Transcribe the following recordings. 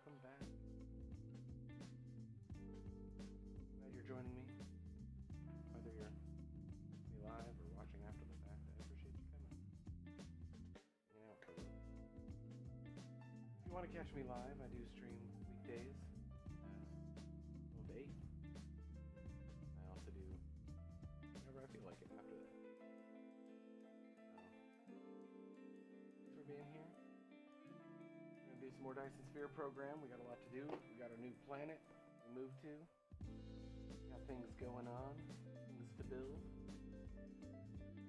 welcome back. Glad you're joining me. Whether you're me live or watching after the fact, I appreciate you coming. Hanging out for a little. If you want to catch me live, I do stream weekdays, 12 to 8. I also do whenever I feel like it after that. Thanks for being here. We're going to do some more Dyson Sphere program. We got a lot to do. We got our new planet we moved to. Got things going on, things to build.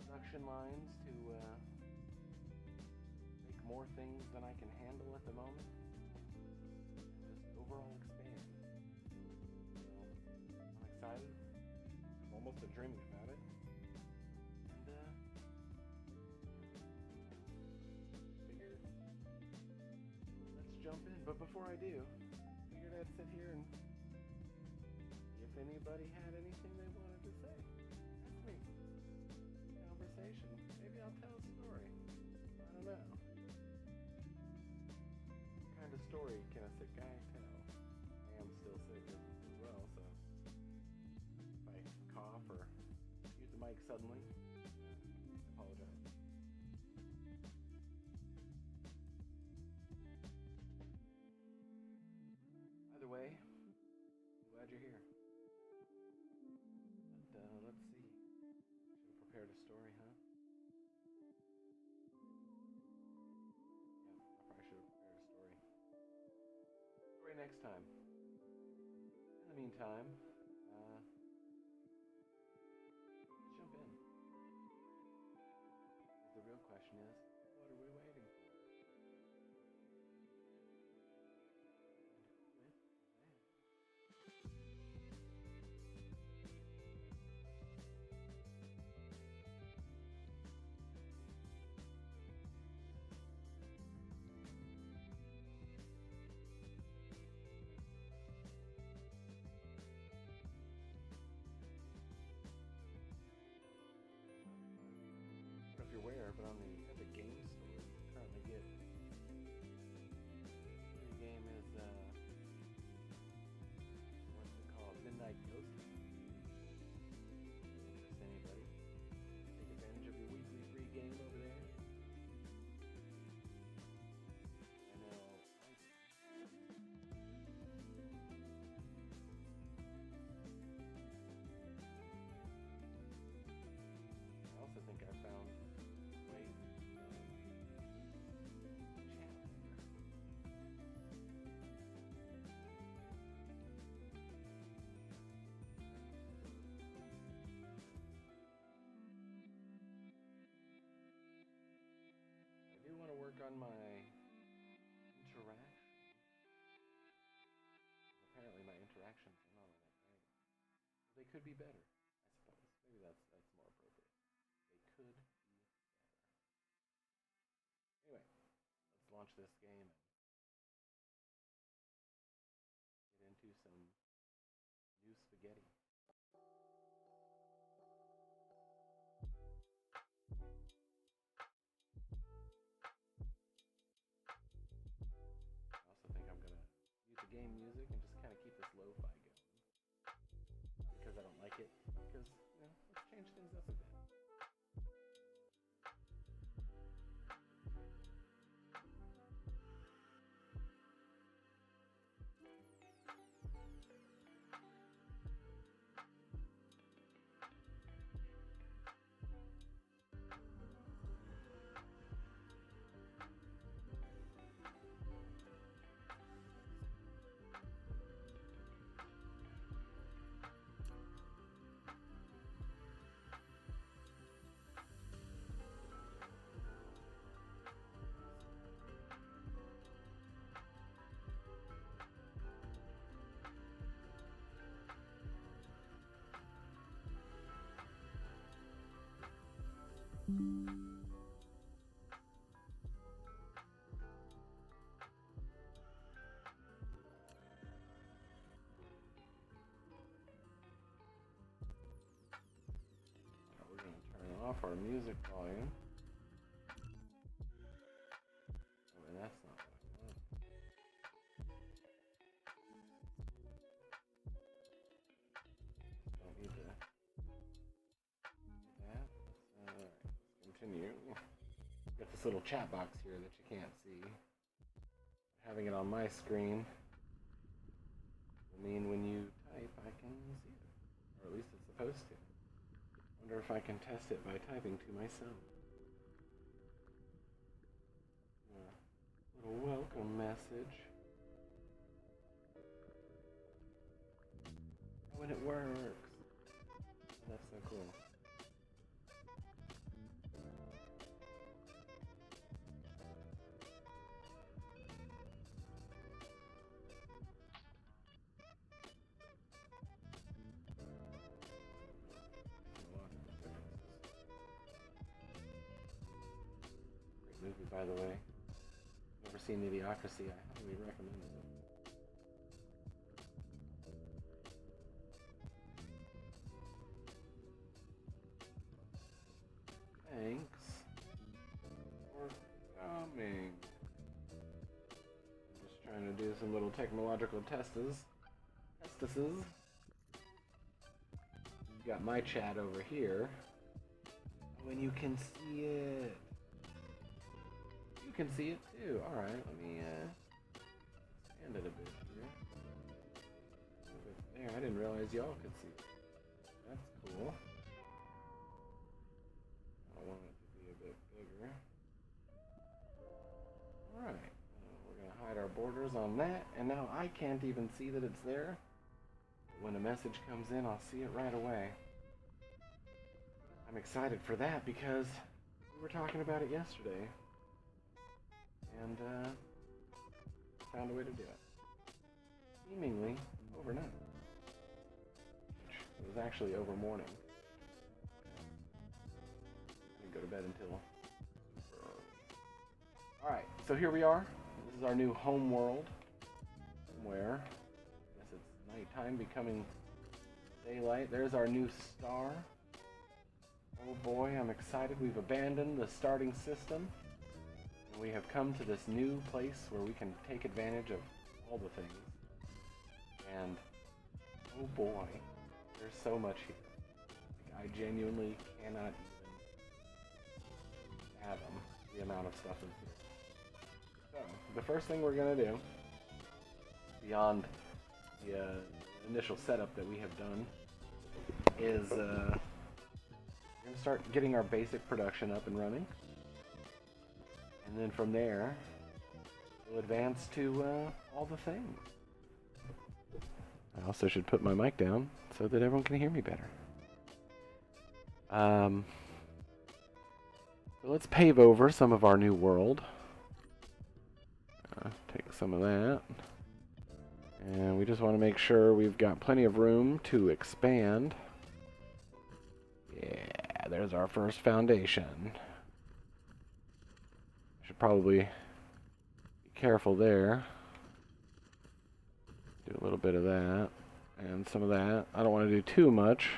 Production lines to make more things than I can handle at the moment. And just overall expand. So, I'm excited. I've almost been dreaming about it. And figured, let's jump in. But before I do, figured I'd sit here and if anybody had anything they wanted to say, ask me. Conversation. Maybe I'll tell a story. I don't know. What kind of story can a sick guy tell? I am still sick as well, so if I cough or use the mic suddenly, I apologize. Either way, I'm glad you're here. But let's see. Should have prepared a story, huh? Yeah, I probably should have prepared a story. Story next time. In the meantime, let's jump in. The real question is, what are we waiting for? like Ghost. Interest anybody? Take advantage of your weekly free game over there. I know I do. I also think I found ways to chat better. I do want to work on my interaction. Apparently my interactions are not all that great. They could be better, I suppose. Maybe that's more appropriate. They could be better. Anyway, let's launch this game and get into some new spaghetti. I also think I'm gonna use the game music and just kind of keep this lo-fi going. Not because I don't like it, because, you know, let's change things up a bit. We're going to turn off our music volume. Oh, and that's not what I want. Don't need to do that. Alright, let's continue. Got this little chat box here that you can't see. Having it on my screen will mean when you type I can see it. Or at least it's supposed to. Wonder if I can test it by typing to myself. A little welcome message. Oh, and it works. That's so cool. Great movie, by the way. Never seen Idiocracy. I highly recommend it. Thanks for coming. I'm just trying to do some little technological testises. You got my chat over here. Oh, and you can see it. You can see it too. Alright, let me expand it a bit here. There, I didn't realize y'all could see it. That's cool. I want it to be a bit bigger. Alright, we're going to hide our borders on that, and now I can't even see that it's there. When a message comes in, I'll see it right away. I'm excited for that because we were talking about it yesterday. And found a way to do it. Seemingly overnight. It was actually over morning. I didn't go to bed until super early. Alright, so here we are. This is our new home world. Somewhere. I guess it's nighttime becoming daylight. There's our new star. Oh boy, I'm excited. We've abandoned the starting system. We have come to this new place where we can take advantage of all the things. And, Oh boy, there's so much here. Like, I genuinely cannot even fathom the amount of stuff in here. So, the first thing we're going to do, beyond the initial setup that we have done, is we're going to start getting our basic production up and running. And then from there, we'll advance to all the things. I also should put my mic down so that everyone can hear me better. So let's pave over some of our new world. Take some of that. And we just want to make sure we've got plenty of room to expand. Yeah, there's our first foundation. Should probably be careful there. Do a little bit of that and some of that. I don't want to do too much.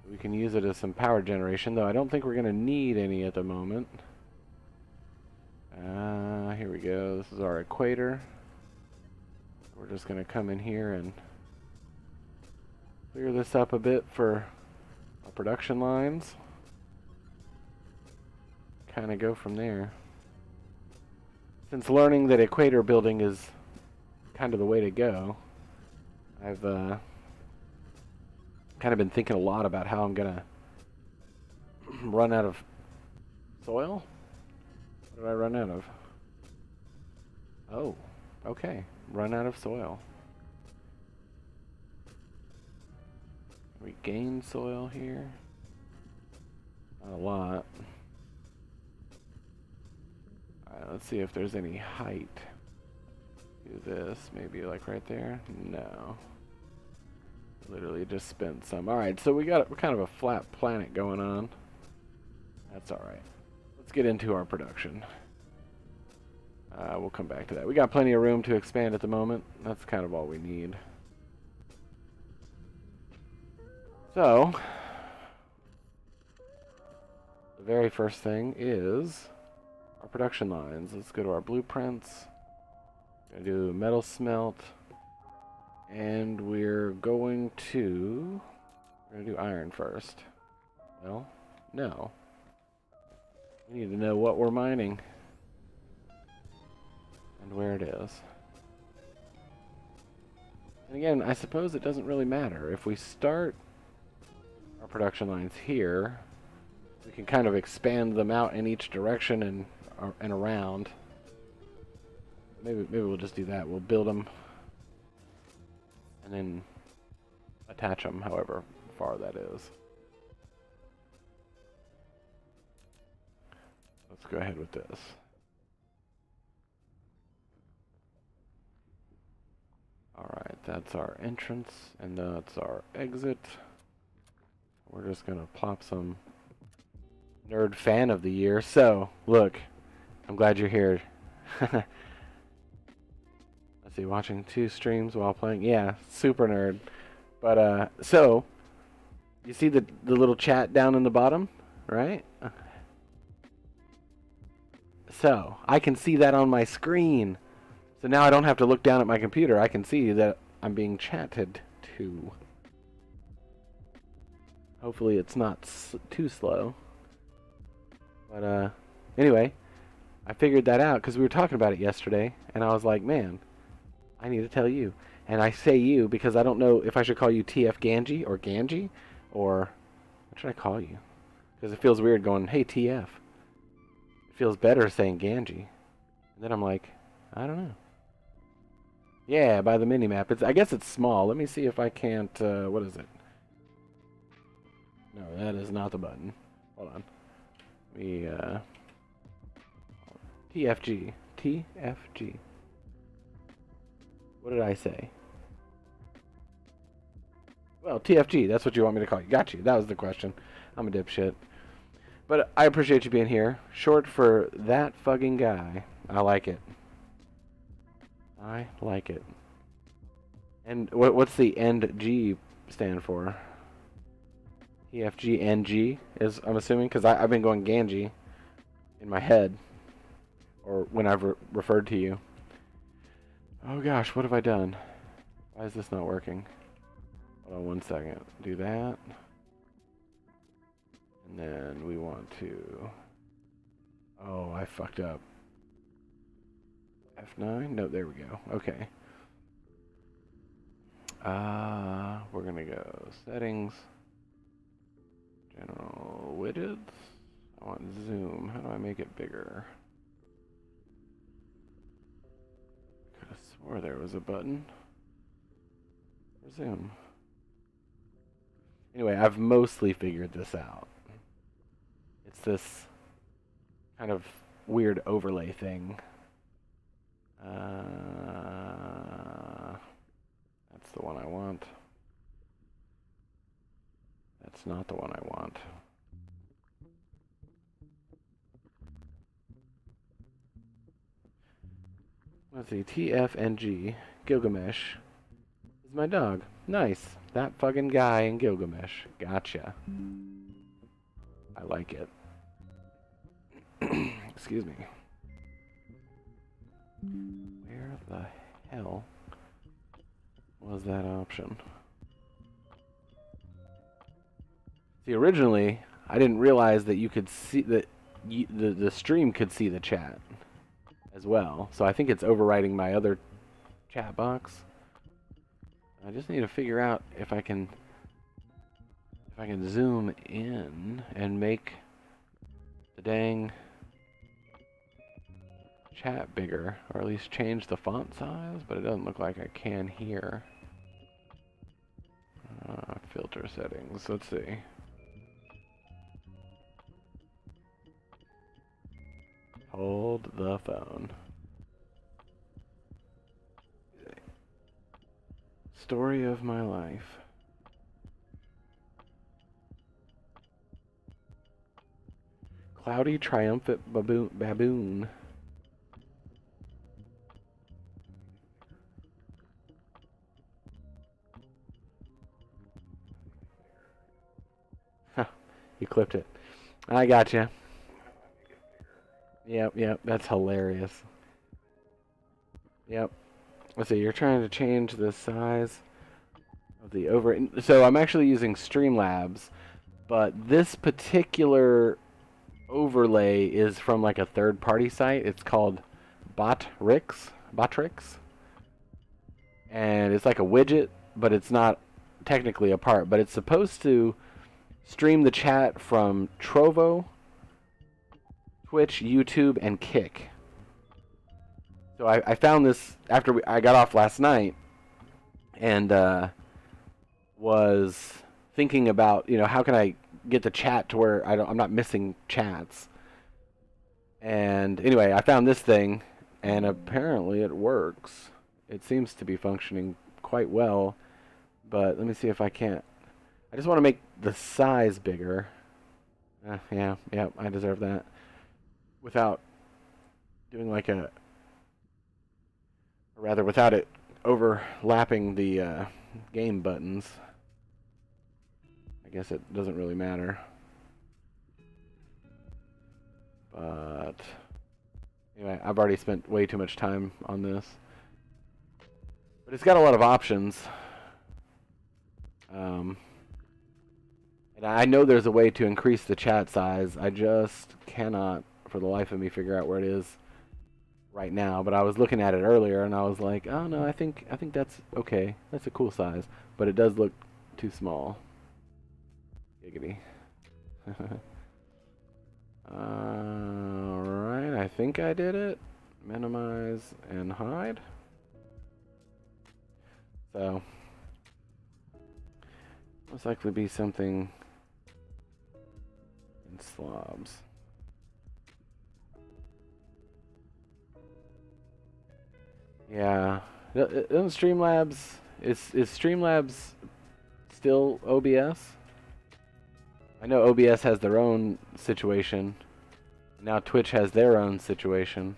We can use it as some power generation, though I don't think we're going to need any at the moment. Here we go. This is our equator. We're just going to come in here and clear this up a bit for our production lines. Kind of go from there. Since learning that equator building is kind of the way to go, I've kind of been thinking a lot about how I'm going to run out of soil. What did I run out of? Oh, okay. Run out of soil. We gain soil here. Not a lot. Alright, let's see if there's any height. Do this, maybe like right there. No. Literally just spent some. Alright, so we're kind of a flat planet going on. That's alright. Let's get into our production. We'll come back to that. We got plenty of room to expand at the moment. That's kind of all we need. So, the very first thing is our production lines. Let's go to our blueprints. Gonna do metal smelt. And we're going to do iron first. Well, no. We need to know what we're mining. And where it is. And again, I suppose it doesn't really matter. If we start our production lines here, we can kind of expand them out in each direction and around. Maybe we'll just do that. We'll build them and then attach them however far that is. Let's go ahead with this. Alright, that's our entrance and that's our exit. We're just gonna plop some nerd fan of the year. So, look, I'm glad you're here. Let's see, watching 2 streams while playing. Yeah, super nerd. But, so, you see the little chat down in the bottom, right? So, I can see that on my screen. So now I don't have to look down at my computer. I can see that I'm being chatted to. Hopefully it's not too slow. But, anyway, I figured that out because we were talking about it yesterday. And I was like, man, I need to tell you. And I say you because I don't know if I should call you TF Ganji or Ganji. Or what should I call you? Because it feels weird going, hey, TF. It feels better saying Ganji. And then I'm like, I don't know. Yeah, by the minimap. I guess it's small. Let me see if I can't... what is it? No, that is not the button. Hold on. TFG. TFG. What did I say? Well, TFG. That's what you want me to call you. Got you. That was the question. I'm a dipshit. But I appreciate you being here. Short for that fucking guy. I like it. I like it. And what's the end G stand for? TFG NG is, I'm assuming, because I've been going Ganji in my head, or when I've referred to you. Oh gosh, what have I done? Why is this not working? Hold on 1 second. Do that. And then we want to... Oh, I fucked up. F9? No, there we go. Okay. We're gonna go settings. General widgets. I want zoom. How do I make it bigger? Could have swore there was a button. For zoom. Anyway, I've mostly figured this out. It's this kind of weird overlay thing. That's the one I want. That's not the one I want. Let's see, TFNG, Gilgamesh, is my dog. Nice. That fucking guy in Gilgamesh. Gotcha. I like it. Excuse me. Where the hell was that option? See, originally, I didn't realize that you could see that the stream could see the chat as well. So I think it's overriding my other chat box. I just need to figure out if I can zoom in and make the dang chat bigger, or at least change the font size, but it doesn't look like I can here. Filter settings, let's see. Hold the phone. Story of my life. Cloudy triumphant baboon. Huh, you clipped it. I gotcha. Yep, that's hilarious. Yep. Let's see, you're trying to change the size of the over... So I'm actually using Streamlabs, but this particular overlay is from like a third-party site. It's called Botrix. And it's like a widget, but it's not technically a part. But it's supposed to stream the chat from Trovo, Twitch, YouTube, and Kick. So I found this after I got off last night, and was thinking about, you know, how can I get the chat to where I'm not missing chats. And anyway, I found this thing, and apparently it works. It seems to be functioning quite well, but let me see if I can't. I just want to make the size bigger. Yeah, I deserve that. Without doing like without it overlapping the game buttons. I guess it doesn't really matter. But anyway, I've already spent way too much time on this. But it's got a lot of options. And I know there's a way to increase the chat size. I just cannot, for the life of me, figure out where it is right now. But I was looking at it earlier, and I was like, oh no, I think that's okay. That's a cool size, but it does look too small. Giggity. Alright, I think I did it. Minimize and hide. So, most likely be something in slobs. Yeah. Streamlabs, is Streamlabs still OBS? I know OBS has their own situation. Now Twitch has their own situation.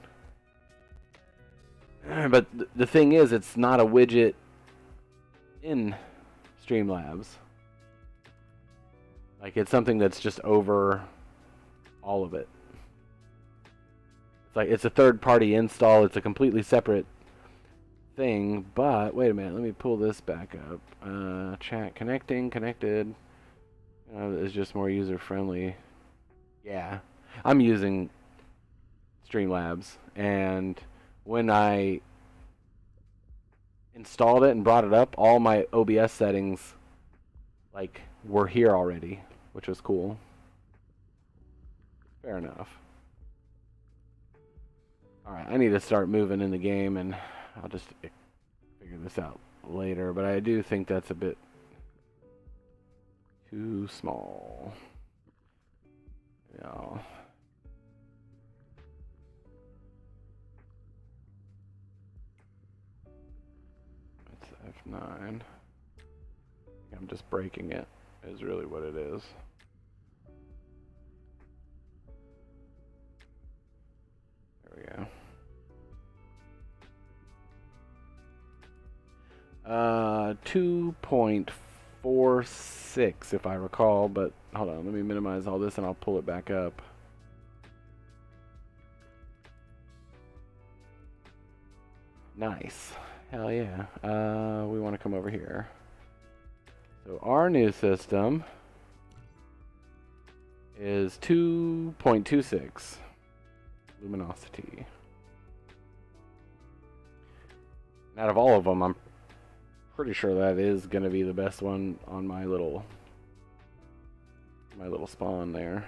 But the thing is, it's not a widget in Streamlabs. Like, it's something that's just over all of it. It's like, it's a third-party install. It's a completely separate thing, but wait a minute, let me pull this back up. Chat connected. It's just more user friendly. Yeah, I'm using Streamlabs, and when I installed it and brought it up, all my OBS settings like were here already, which was cool. Fair enough. Alright, I need to start moving in the game, and I'll just figure this out later, but I do think that's a bit too small. Yeah. It's F9. I'm just breaking it, is really what it is. There we go. 2.46 if I recall, but hold on, let me minimize all this and I'll pull it back up. Nice. Hell yeah. We want to come over here. So our new system is 2.26 luminosity. Out of all of them, I'm pretty sure that is going to be the best one on my little spawn there.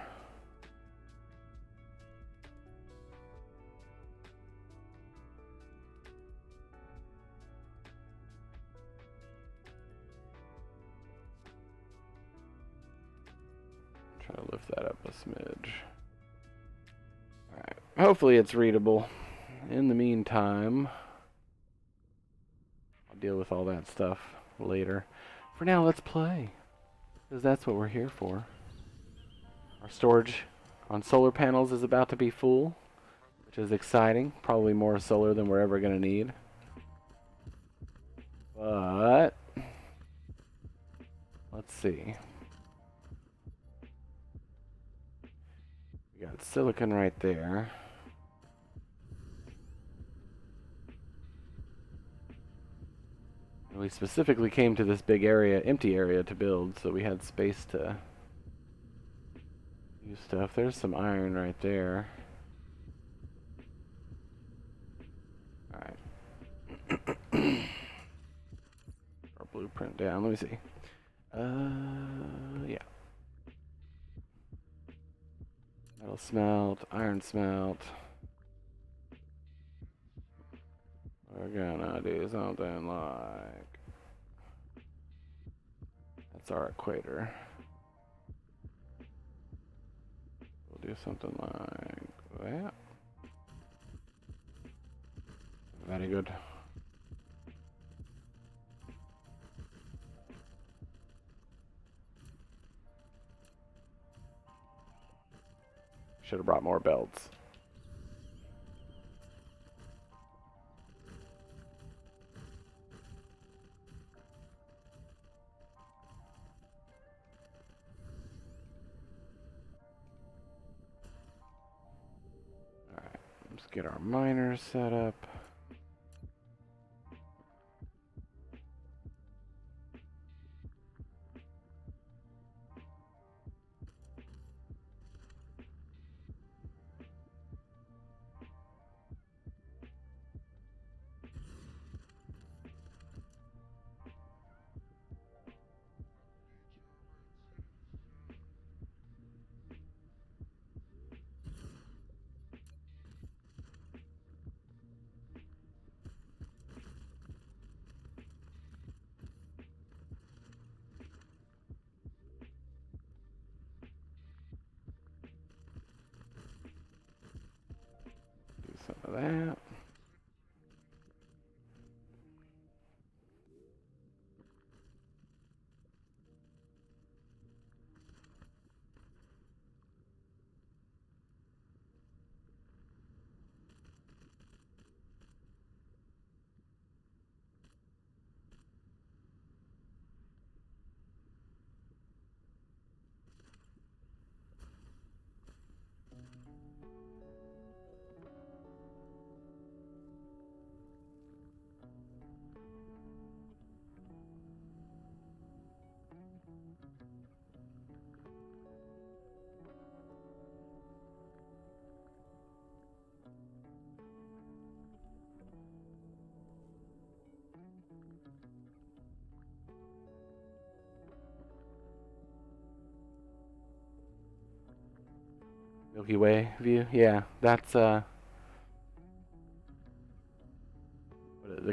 Try to lift that up a smidge. Alright, hopefully it's readable. In the meantime, I'll deal with all that stuff later. For now, let's play, because that's what we're here for. Our storage on solar panels is about to be full, which is exciting. Probably more solar than we're ever going to need. But let's see. We got silicon right there. And we specifically came to this big area, empty area to build, so we had space to use stuff. There's some iron right there. Alright. Our blueprint down. Let me see. Yeah. Metal smelt, iron smelt. We're gonna do something like... That's our equator. We'll do something like that. Very good. Should have brought more belts. Alright, let's get our miners set up. Some of that. Milky Way view. Yeah, that's the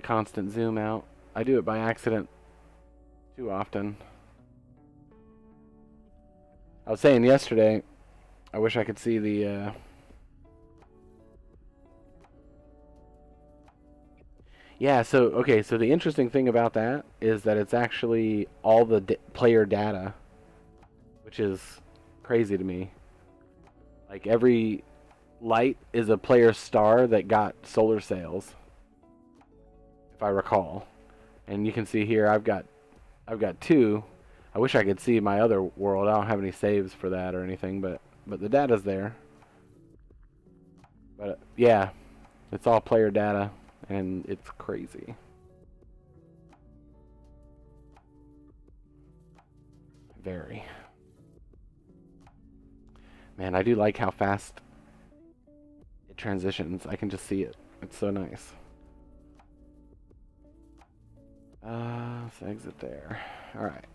constant zoom out. I do it by accident too often. I was saying yesterday, I wish I could see the yeah, so okay, so the interesting thing about that is that it's actually all the player data, which is crazy to me. Like every light is a player star that got solar sails, if I recall. And you can see here I've got two. I wish I could see my other world. I don't have any saves for that or anything, but the data's there. But yeah, it's all player data and it's crazy. Very. Man, I do like how fast it transitions. I can just see it. It's so nice. Let's exit there. Alright.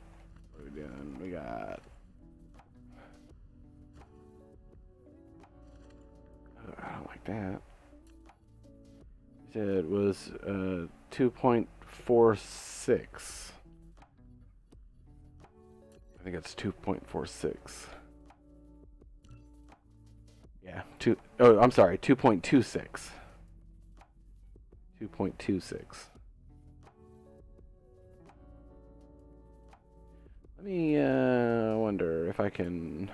What are we doing? We got... I don't like that. You said it was 2.46. I think it's 2.46. Yeah, I'm sorry, 2.26. 2.26. Let me wonder if I can...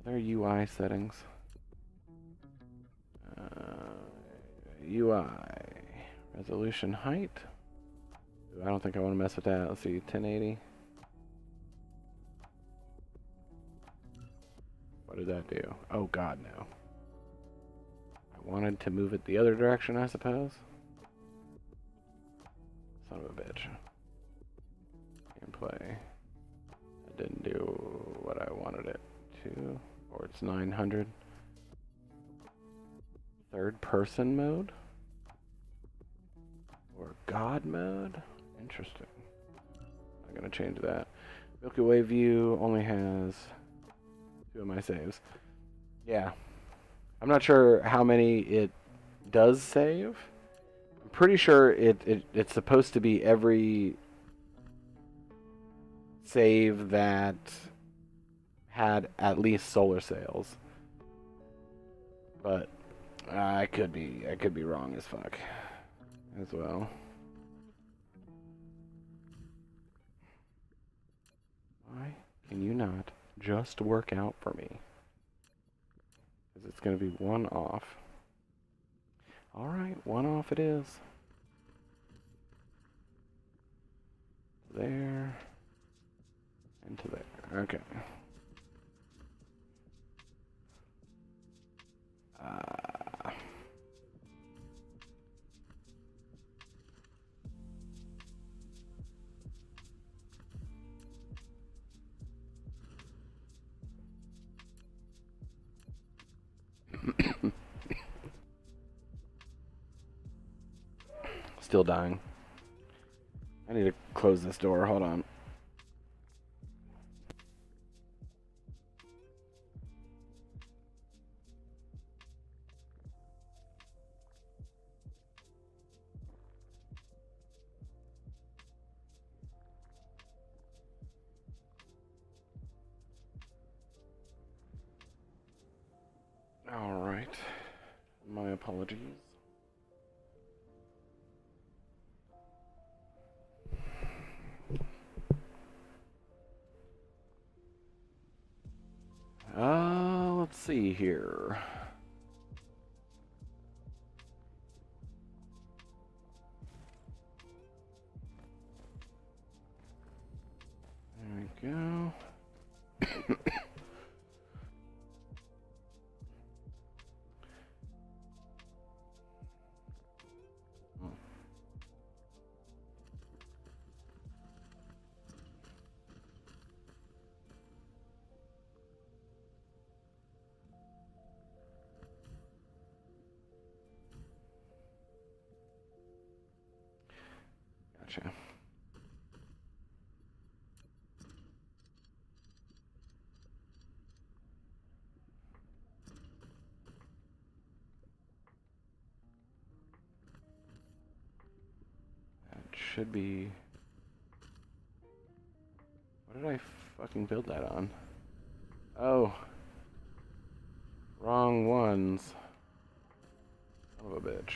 Are there UI settings? UI. Resolution height. I don't think I want to mess with that. Let's see, 1080. What did that do? Oh god, no. I wanted to move it the other direction, I suppose. Son of a bitch. Gameplay. That didn't do what I wanted it to. Or it's 900. Third person mode? Or God mode? Interesting. I'm gonna change that. Milky Way view only has 2 of my saves. Yeah. I'm not sure how many it does save. I'm pretty sure it's supposed to be every save that had at least solar sails. But I could be wrong as fuck as well. Why can you not just work out for me? Because it's going to be 1 off. Alright, 1 off it is. There. And to there. Okay. Still dying. I need to close this door. Hold on. All right. My apologies. Let's see here. There we go. Gotcha. should be... What did I fucking build that on? Oh. Wrong ones. Son of a bitch.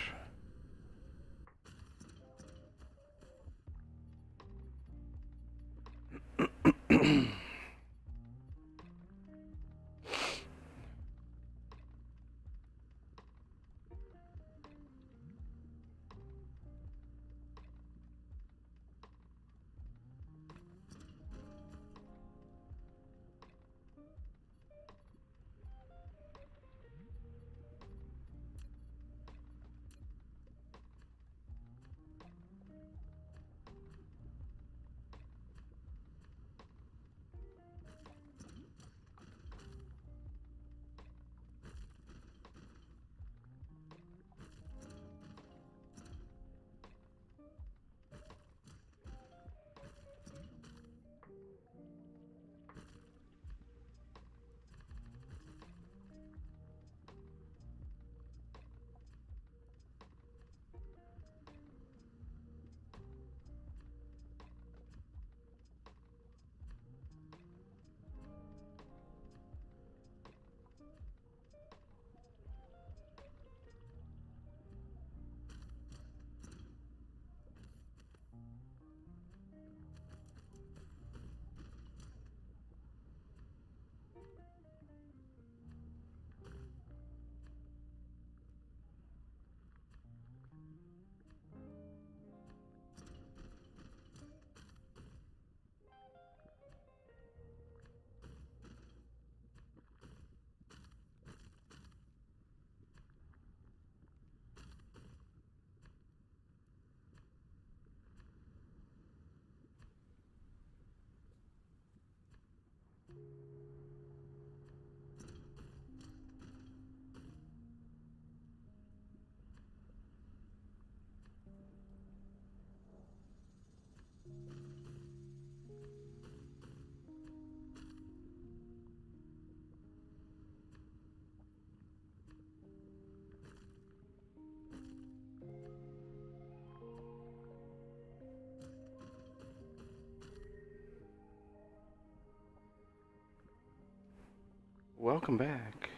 Welcome back.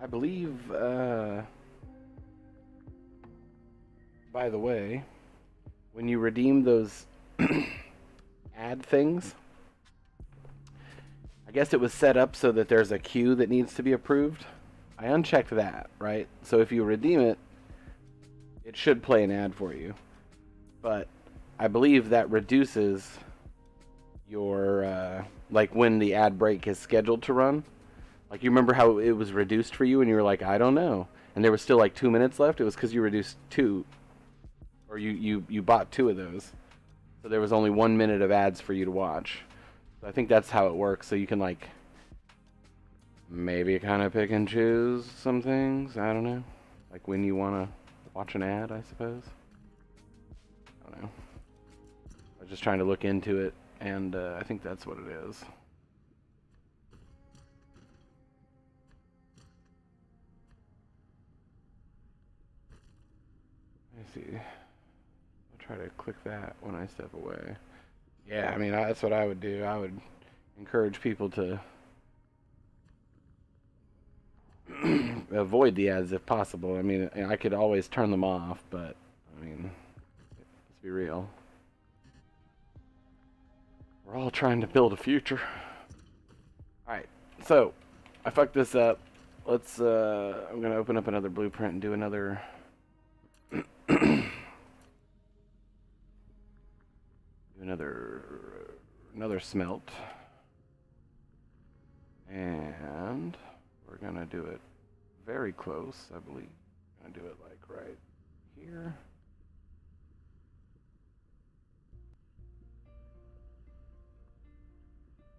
I believe, by the way, when you redeem those ad things, I guess it was set up so that there's a queue that needs to be approved. I unchecked that, right? So if you redeem it, it should play an ad for you. But I believe that reduces your, like when the ad break is scheduled to run. Like, you remember how it was reduced for you and you were like, I don't know. And there was still like 2 minutes left? It was because you reduced 2. Or you bought 2 of those. So there was only 1 minute of ads for you to watch. So I think that's how it works. So you can like maybe kind of pick and choose some things. I don't know. Like when you want to watch an ad, I suppose. I don't know. I was just trying to look into it. And I think that's what it is. Let me see. I'll try to click that when I step away. Yeah, I mean, that's what I would do. I would encourage people to avoid the ads if possible. I mean, I could always turn them off, but, I mean, let's be real. We're all trying to build a future. Alright, so, I fucked this up. Let's, I'm gonna open up another blueprint and do another... another smelt. And we're gonna do it very close, I believe. I'm gonna do it like right here.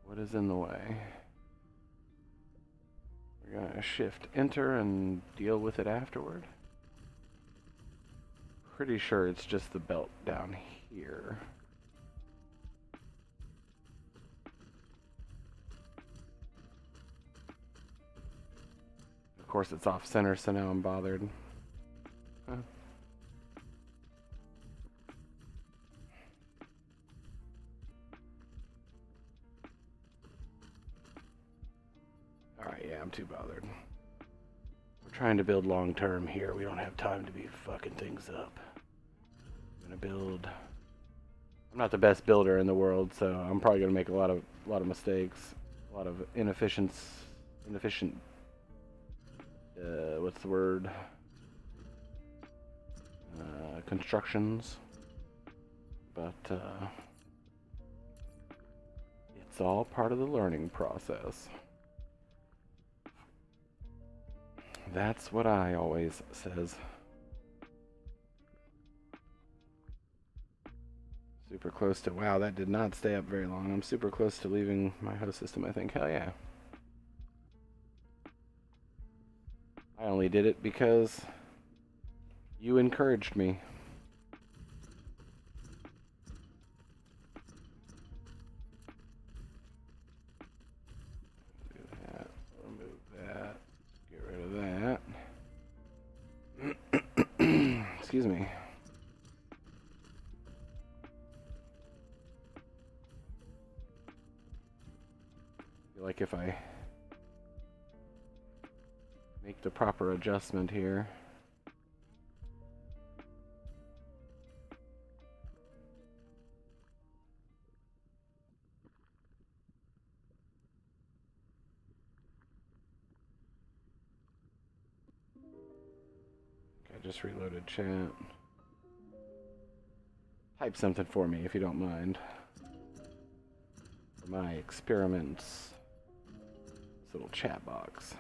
What is in the way? We're gonna shift enter and deal with it afterward. Pretty sure it's just the belt down here. Of course it's off center, so now I'm bothered. Huh. Alright, yeah, I'm too bothered. We're trying to build long term here. We don't have time to be fucking things up. I'm gonna build. I'm not the best builder in the world, so I'm probably gonna make a lot of mistakes, a lot of inefficient. What's the word? Constructions. But it's all part of the learning process. That's what I always says. Super close to, wow, that did not stay up very long. I'm super close to leaving my host system, I think. Hell yeah. I only did it because you encouraged me. Do that. Remove that. Get rid of that. Excuse me. I feel like if I make the proper adjustment here. I just reloaded chat. Type something for me if you don't mind. For my experiments. This little chat box.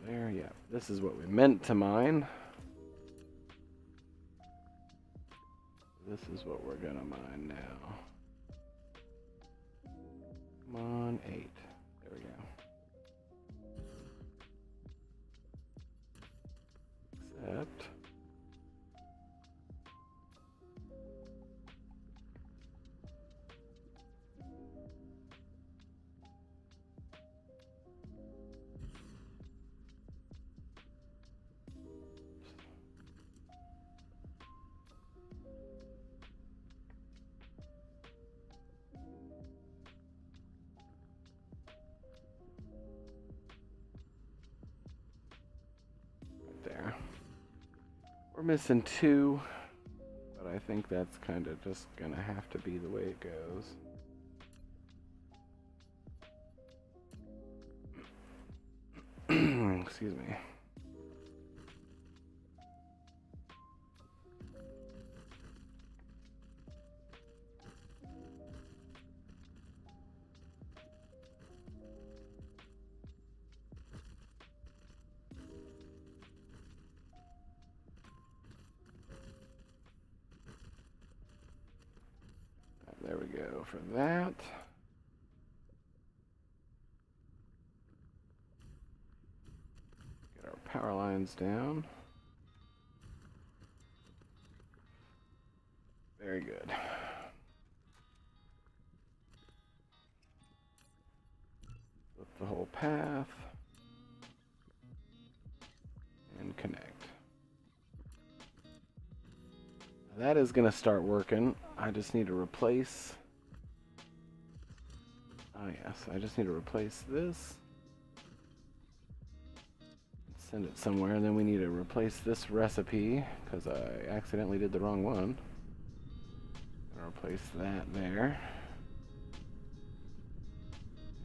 There, yeah. This is what we meant to mine. This is what we're gonna mine now. Come on, 8. There we go. Accept. There. We're missing 2, but I think that's kind of just gonna have to be the way it goes. Excuse me. There we go for that. Get our power lines down. Very good. Flip the whole path. And connect. That is going to start working. I just need to replace... Oh yes, I just need to replace this. Send it somewhere, and then we need to replace this recipe, because I accidentally did the wrong one. I'll replace that there.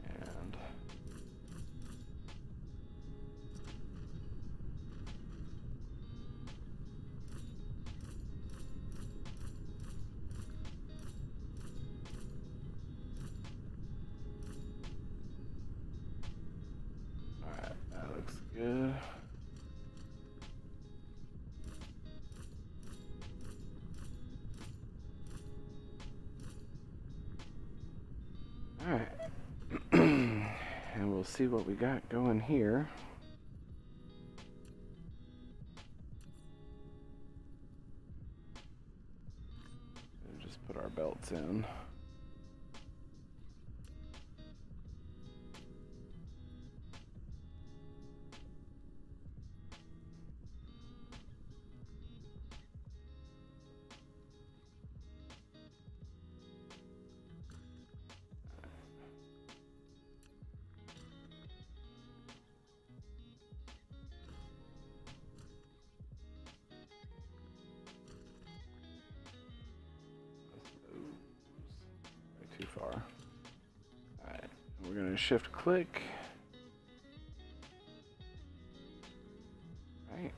And... Alright, that looks good. Alright. And we'll see what we got going here. And just put our belts in. we're going to shift click. Right.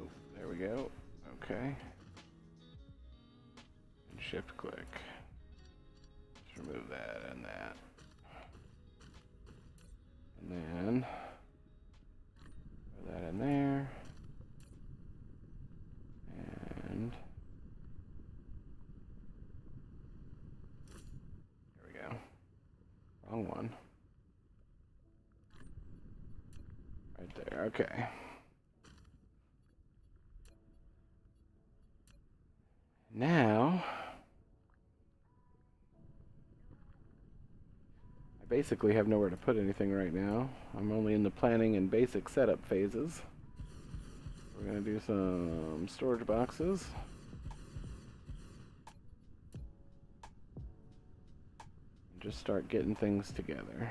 Oh, there we go. Okay. And shift click. Just remove that and that. And then throw that in there. And there we go. Wrong one. Right there. Okay. Now, I basically have nowhere to put anything right now. I'm only in the planning and basic setup phases. We're going to do some storage boxes. And just start getting things together.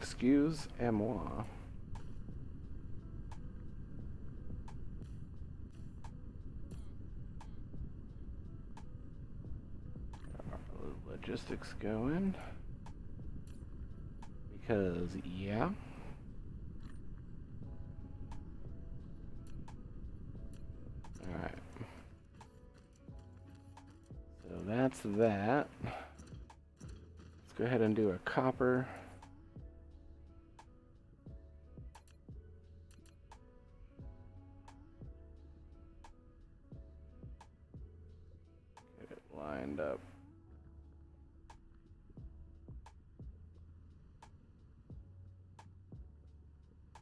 Excuse-moi. Logistics going. Because, yeah. Alright. So that's that. Let's go ahead and do a copper. Get it lined up.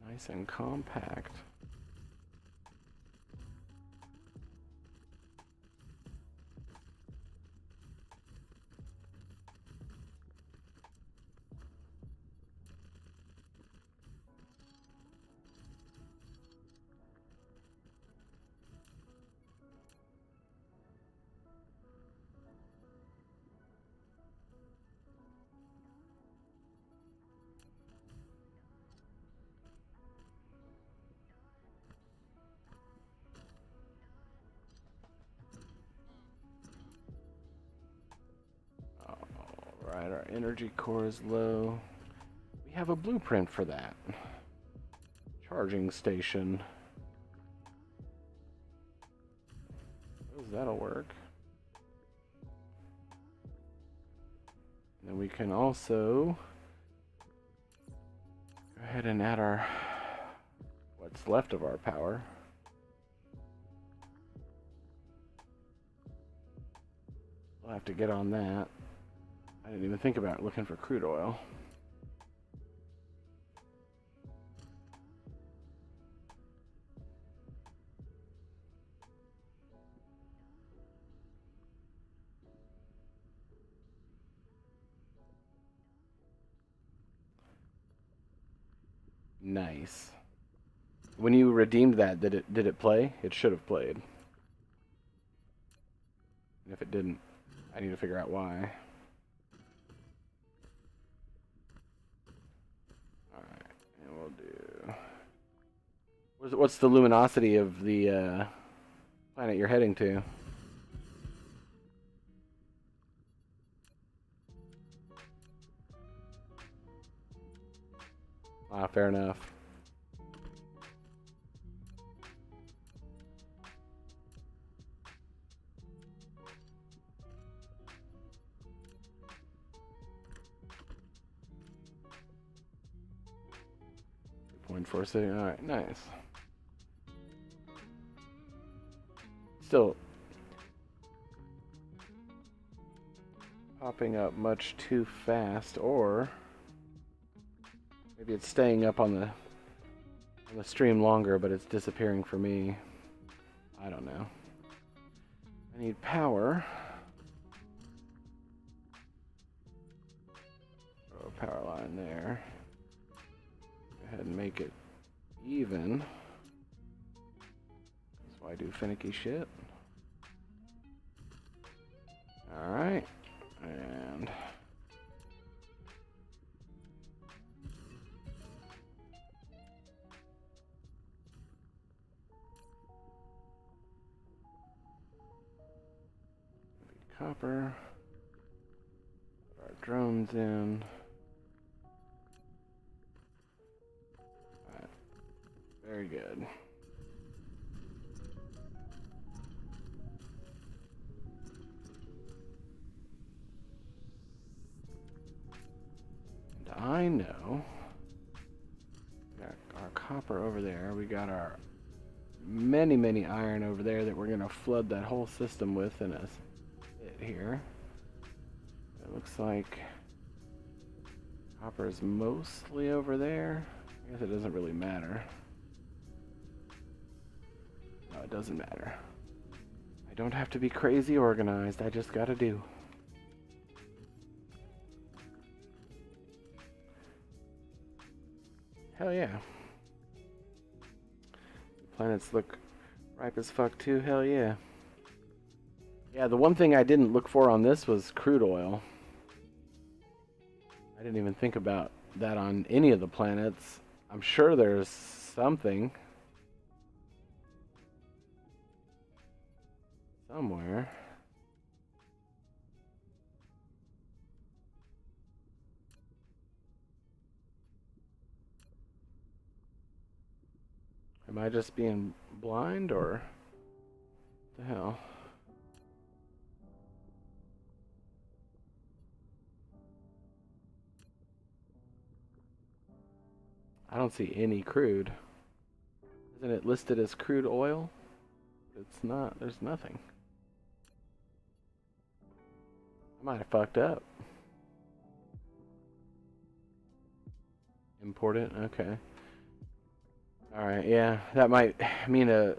Nice and compact. Alright, our energy core is low. We have a blueprint for that. Charging station. Suppose that'll work. And then we can also go ahead and add our what's left of our power. We'll have to get on that. I didn't even think about looking for crude oil. Nice. When you redeemed that, did it play? It should have played. And if it didn't, I need to figure out why. Alright, and we'll do... What's the luminosity of the planet you're heading to? Ah, fair enough. .46. All right, nice. Still popping up much too fast, or maybe it's staying up on the stream longer, but it's disappearing for me. I don't know. I need power. Throw a power line there. Go ahead and make it even. That's why I do finicky shit. Alright. And copper. Put our drones in. Alright. Very good. And I know we got our copper over there. We got our many iron over there that we're going to flood that whole system with in a bit here. It looks like copper is mostly over there. I guess it doesn't really matter. No, it doesn't matter. I don't have to be crazy organized. I just gotta do. Hell yeah. Planets look ripe as fuck too. Hell yeah. Yeah, the one thing I didn't look for on this was crude oil. I didn't even think about that on any of the planets. I'm sure there's something somewhere. Am I just being blind, or what the hell? I don't see any crude. Isn't it listed as crude oil? It's not. There's nothing. I might have fucked up. Important? Okay. Alright, yeah. That might mean a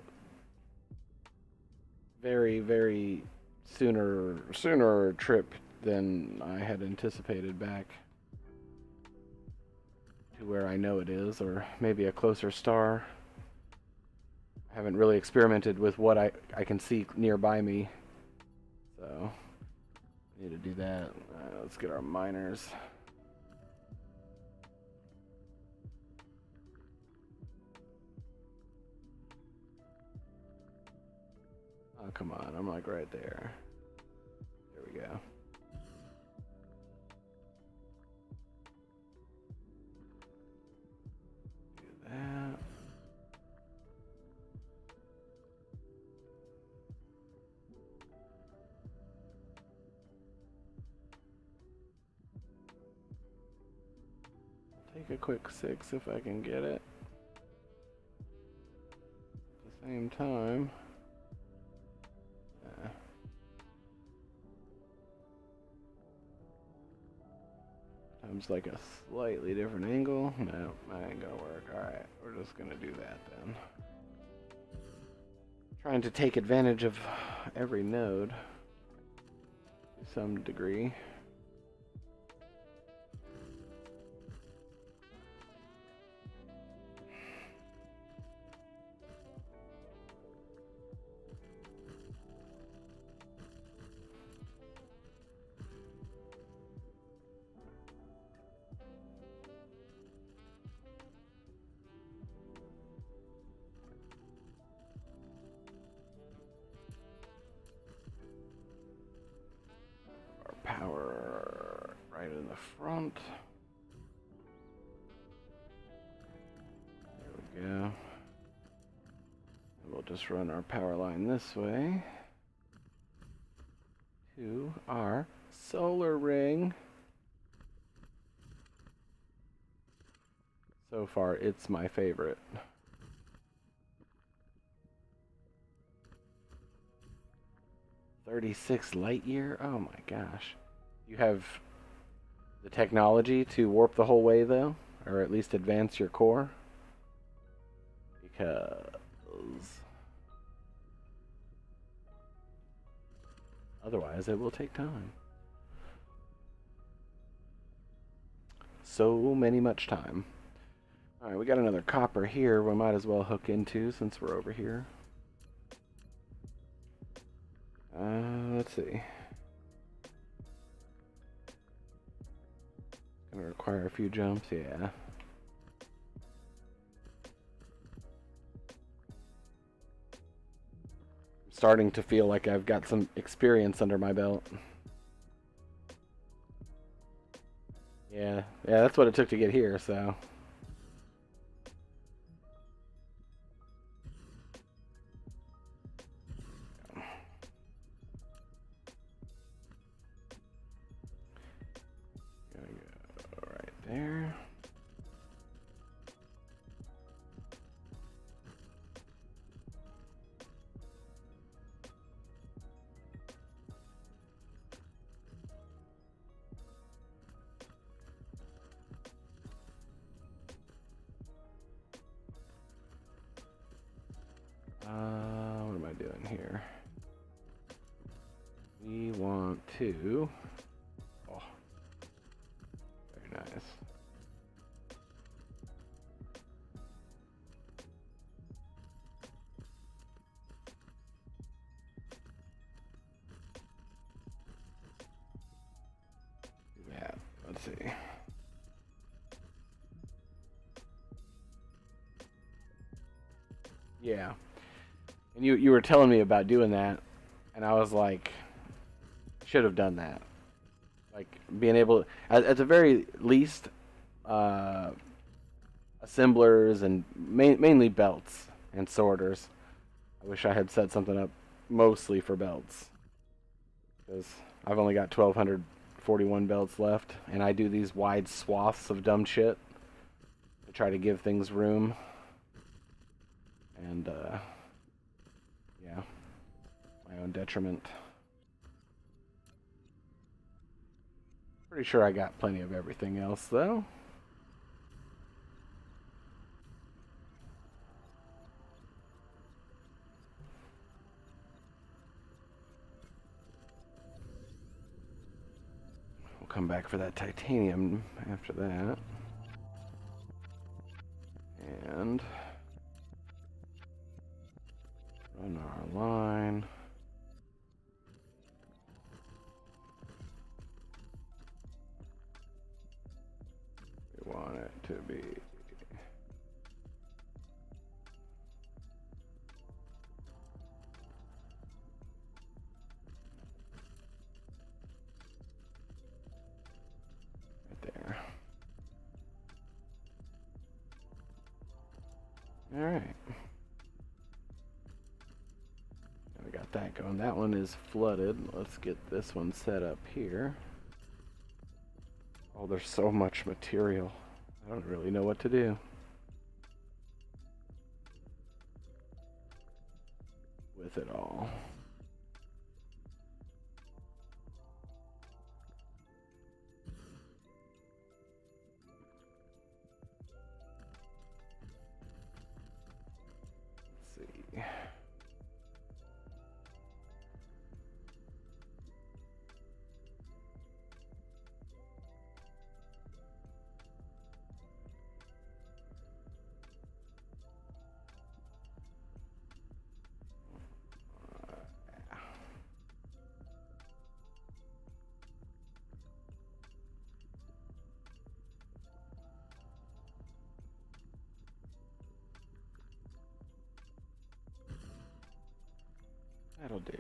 very sooner trip than I had anticipated back to where I know it is, or maybe a closer star. I haven't really experimented with what I can see nearby me, so I need to do that. Let's get our miners. Oh, come on, I'm like right there. There we go. Do that. Take a quick 6 if I can get it. At the same time. Times like a slightly different angle. No, that ain't gonna work. Alright, we're just gonna do that then. Trying to take advantage of every node to some degree. Power right in the front. There we go. And we'll just run our power line this way to our solar ring. So far, it's my favorite. "36 light year? Oh my gosh. You have the technology to warp the whole way, though? Or at least advance your core? Because otherwise it will take time. So much time. Alright, we got another copper here we might as well hook into since we're over here. Let's see. Gonna require a few jumps, yeah. I'm starting to feel like I've got some experience under my belt. Yeah, that's what it took to get here, so. Gonna go right there. What am I doing here? We want to. Oh, very nice. Yeah, let's see. Yeah. And you were telling me about doing that, and I was like, should have done that. Like being able, at the very least, assemblers and mainly belts and sorters. I wish I had set something up mostly for belts, because I've only got 1,241 belts left, and I do these wide swaths of dumb shit to try to give things room. And yeah, my own detriment. Pretty sure I got plenty of everything else, though. We'll come back for that titanium after that. And run our line. We want it to be right there. All right. We got that going. That one is flooded. Let's get this one set up here. Oh, there's so much material. I don't really know what to do with it all. Let's see. That'll do.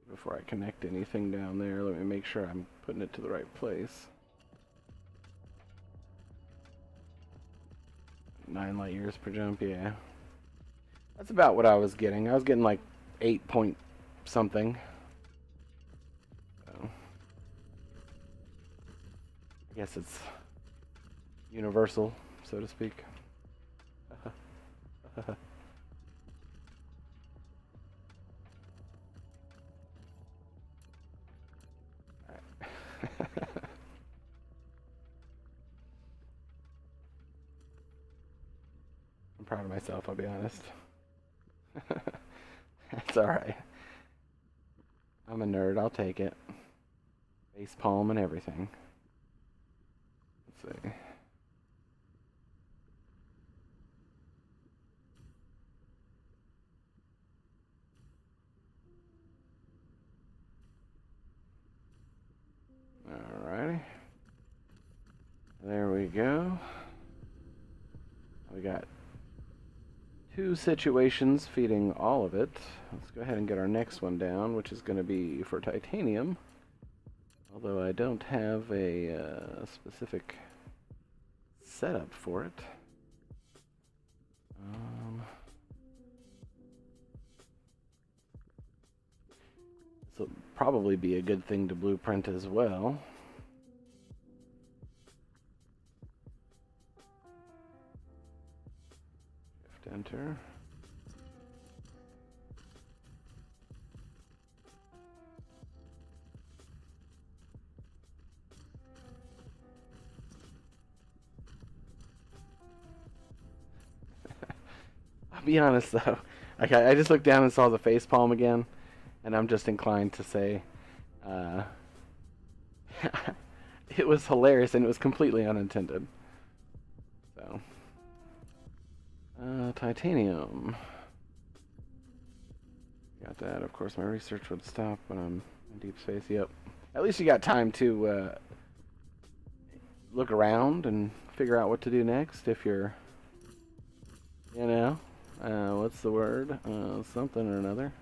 Before I connect anything down there, let me make sure I'm putting it to the right place. 9 light years per jump, yeah. That's about what I was getting. I was getting like 8 point something. So, I guess it's universal, so to speak. I'm proud of myself, I'll be honest. That's alright. I'm a nerd, I'll take it. Face palm and everything. Let's see. 2 situations feeding all of it. Let's go ahead and get our next one down, which is going to be for titanium. Although I don't have a specific setup for it. This will probably be a good thing to blueprint as well. Shift enter. I'll be honest though, I just looked down and saw the facepalm again, and I'm just inclined to say, it was hilarious and it was completely unintended. So, titanium. Got that. Of course, my research would stop when I'm in deep space. Yep. At least you got time to look around and figure out what to do next if you're, you know, what's the word? Something or another.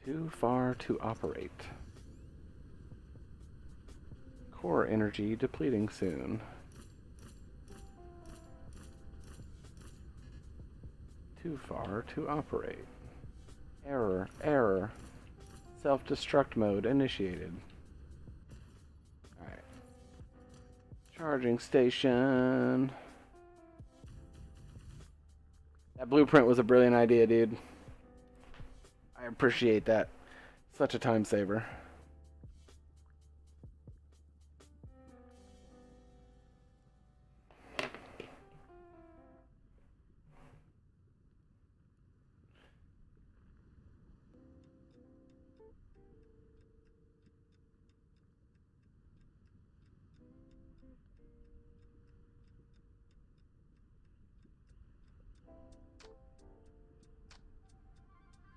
Too far to operate. Core energy depleting soon. Too far to operate. Error, error. Self-destruct mode initiated. Alright. Charging station. That blueprint was a brilliant idea, dude. I appreciate that. Such a time saver.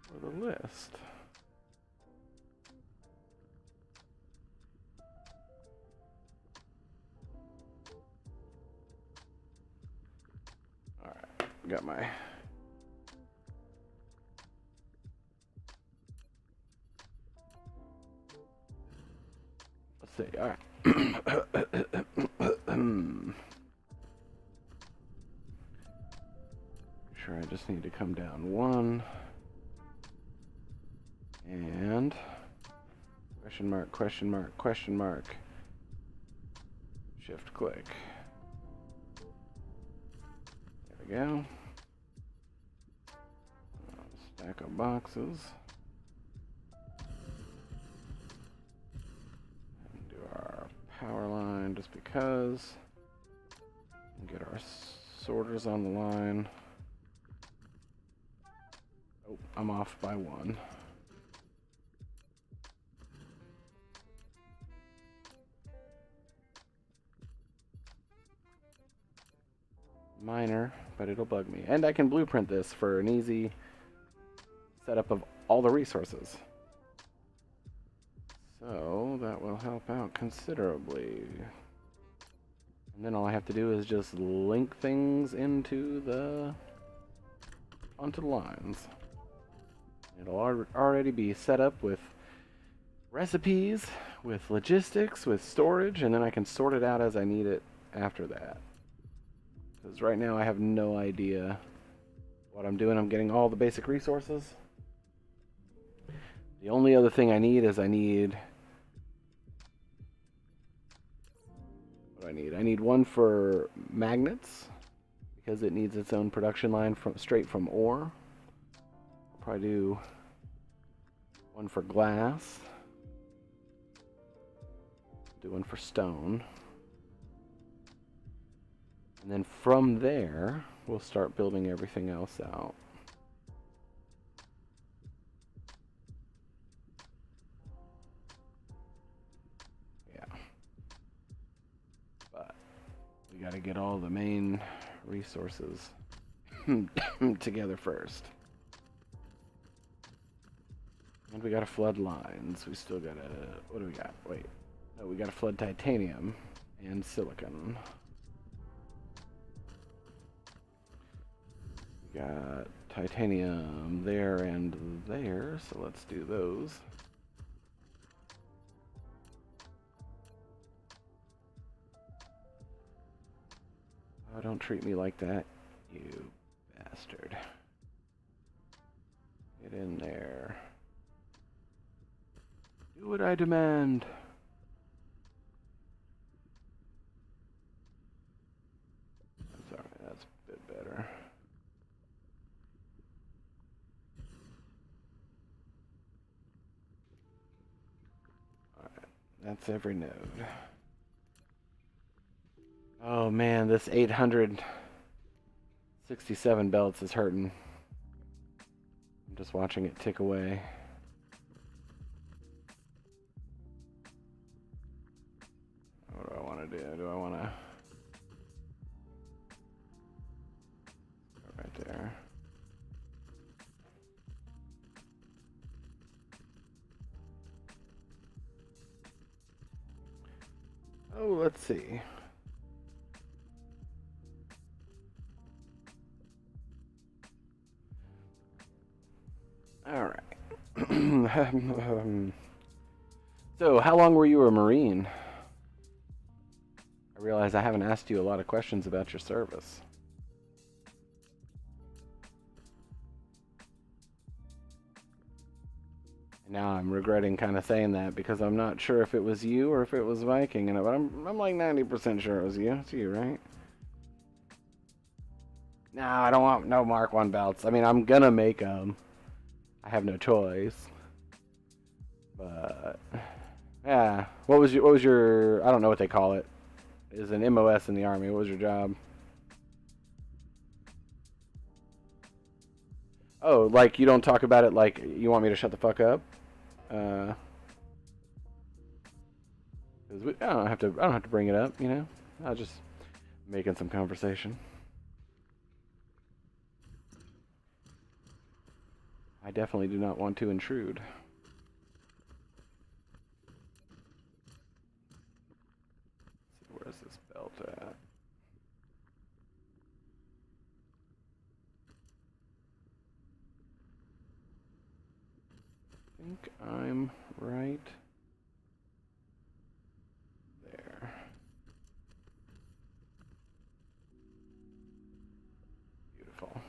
For the list. Alright, got my let's see, alright. Sure, I just need to come down one. And question mark, question mark, question mark. Shift click. There we go. Stack of boxes. And do our power line just because. And get our sorters on the line. Oh, I'm off by one. Minor, but it'll bug me. And I can blueprint this for an easy setup of all the resources. So that will help out considerably. And then all I have to do is just link things into onto the lines. It'll already be set up with recipes, with logistics, with storage, and then I can sort it out as I need it after that. Because right now I have no idea what I'm doing. I'm getting all the basic resources. The only other thing I need is what do I need? I need one for magnets, because it needs its own production line straight from ore. I'll probably do one for glass. Do one for stone. And then from there, we'll start building everything else out. Yeah. But we got to get all the main resources together first. And we got to flood lines. We still got to... What do we got? Wait. No, we got to flood titanium and silicon. Got titanium there and there, so let's do those. Oh, don't treat me like that, you bastard. Get in there. Do what I demand. That's alright, that's a bit better. Alright, that's every node. Oh man, this 867 belts is hurting. I'm just watching it tick away. What do I want to do? Do I want to... right there. Oh, let's see. All right. So, how long were you a Marine? I realize I haven't asked you a lot of questions about your service. Now I'm regretting kind of saying that because I'm not sure if it was you or if it was Viking, but I'm like 90% sure it was you. It's you, right? No, I don't want no Mark 1 belts. I mean, I'm gonna make them. I have no choice. But yeah, what was your I don't know what they call it. Is an MOS in the Army. What was your job? Oh, like you don't talk about it like you want me to shut the fuck up? I don't have to bring it up, you know. I'll just making some conversation. I definitely do not want to intrude. Let's see, where's this belt at? I think I'm right there. Beautiful.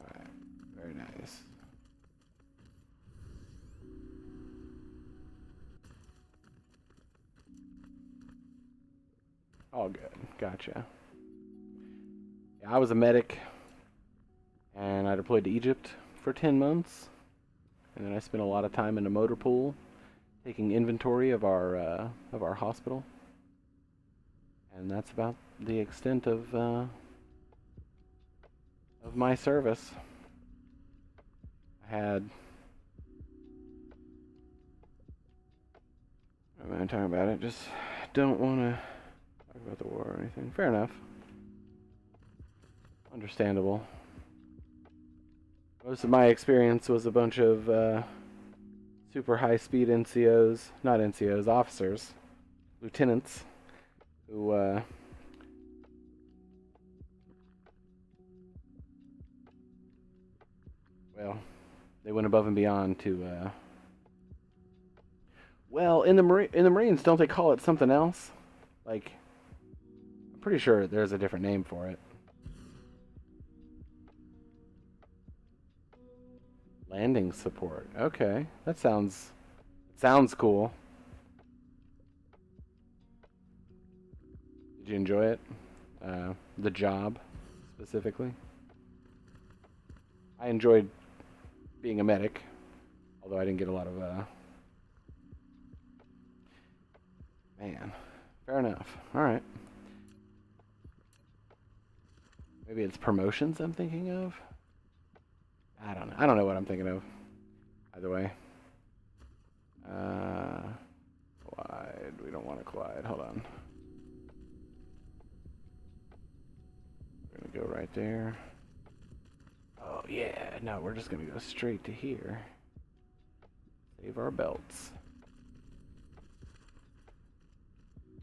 Alright, very nice. All good. Gotcha. Yeah, I was a medic, and I deployed to Egypt for 10 months, and then I spent a lot of time in a motor pool, taking inventory of our hospital, and that's about the extent of my service. I had. I'm not talking about it. Just don't want to talk about the war or anything. Fair enough. Understandable. Most of my experience was a bunch of super high-speed NCOs, not NCOs, officers, lieutenants, who well, they went above and beyond to. Well, in the Marines, don't they call it something else? Like, I'm pretty sure there's a different name for it. Landing support. Okay, that sounds cool. Did you enjoy it? The job, specifically. I enjoyed being a medic, although I didn't get a lot of. Man, fair enough. All right. Maybe it's promotions I'm thinking of. I don't know. I don't know what I'm thinking of. Either way. Collide. We don't want to collide. Hold on. We're gonna go right there. Oh, No, we're just gonna go straight to here. Save our belts.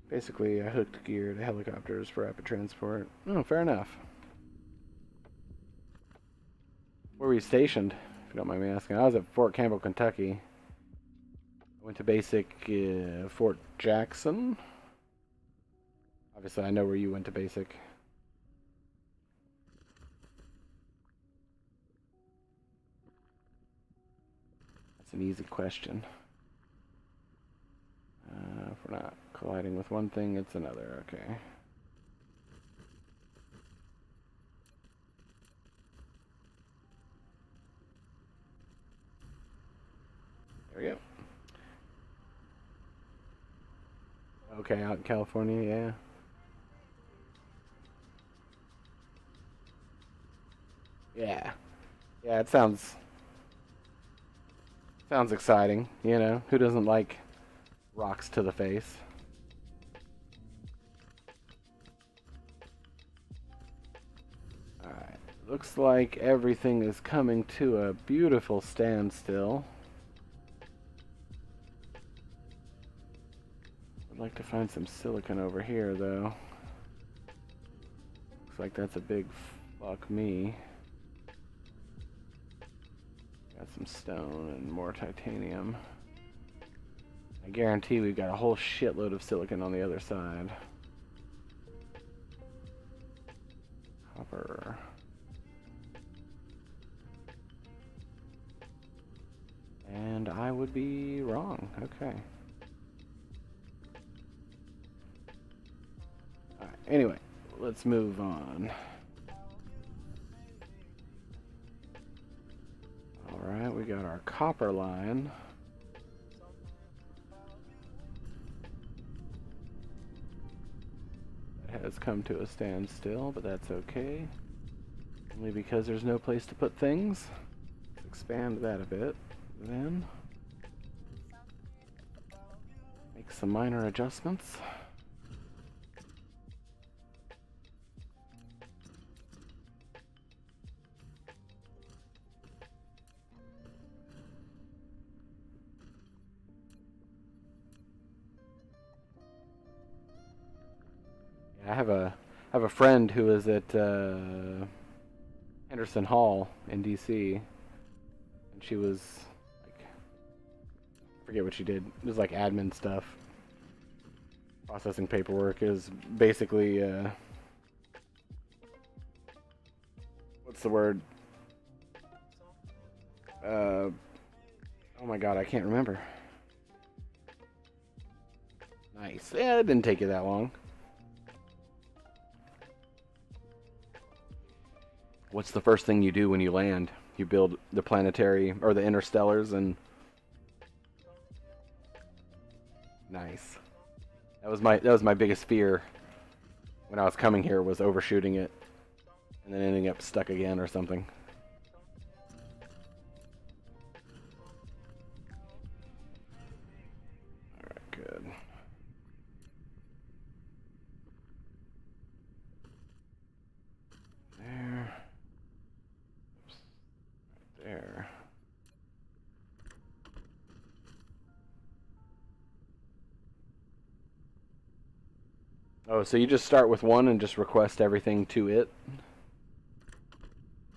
Basically, I hooked gear to helicopters for rapid transport. Oh, fair enough. Where were you stationed, if you don't mind me asking? I was at Fort Campbell, Kentucky. I went to basic Fort Jackson. Obviously, I know where you went to basic. That's an easy question. If we're not colliding with one thing, it's another. Okay. There we go. Okay, out in California, yeah. Yeah. Yeah, it sounds exciting, you know. Who doesn't like rocks to the face? Alright. Looks like everything is coming to a beautiful standstill. I'd like to find some silicon over here, though. Looks like that's a big fuck me. Got some stone and more titanium. I guarantee we've got a whole shitload of silicon on the other side. Copper. And I would be wrong. Okay. Alright, anyway, let's move on. Alright, we got our copper line. That has come to a standstill, but that's okay. Only because there's no place to put things. Let's expand that a bit. Then make some minor adjustments. I have a friend who is at Henderson Hall in DC, and she was like, I forget what she did. It was like admin stuff, processing paperwork. It was basically what's the word? Oh my god, I can't remember. Nice. Yeah, it didn't take you that long. What's the first thing you do when you land? You build the planetary or the interstellars and nice. That was my biggest fear when I was coming here, was overshooting it and then ending up stuck again or something. Alright, good. There. Oops. Right there. Oh, so you just start with one and just request everything to it?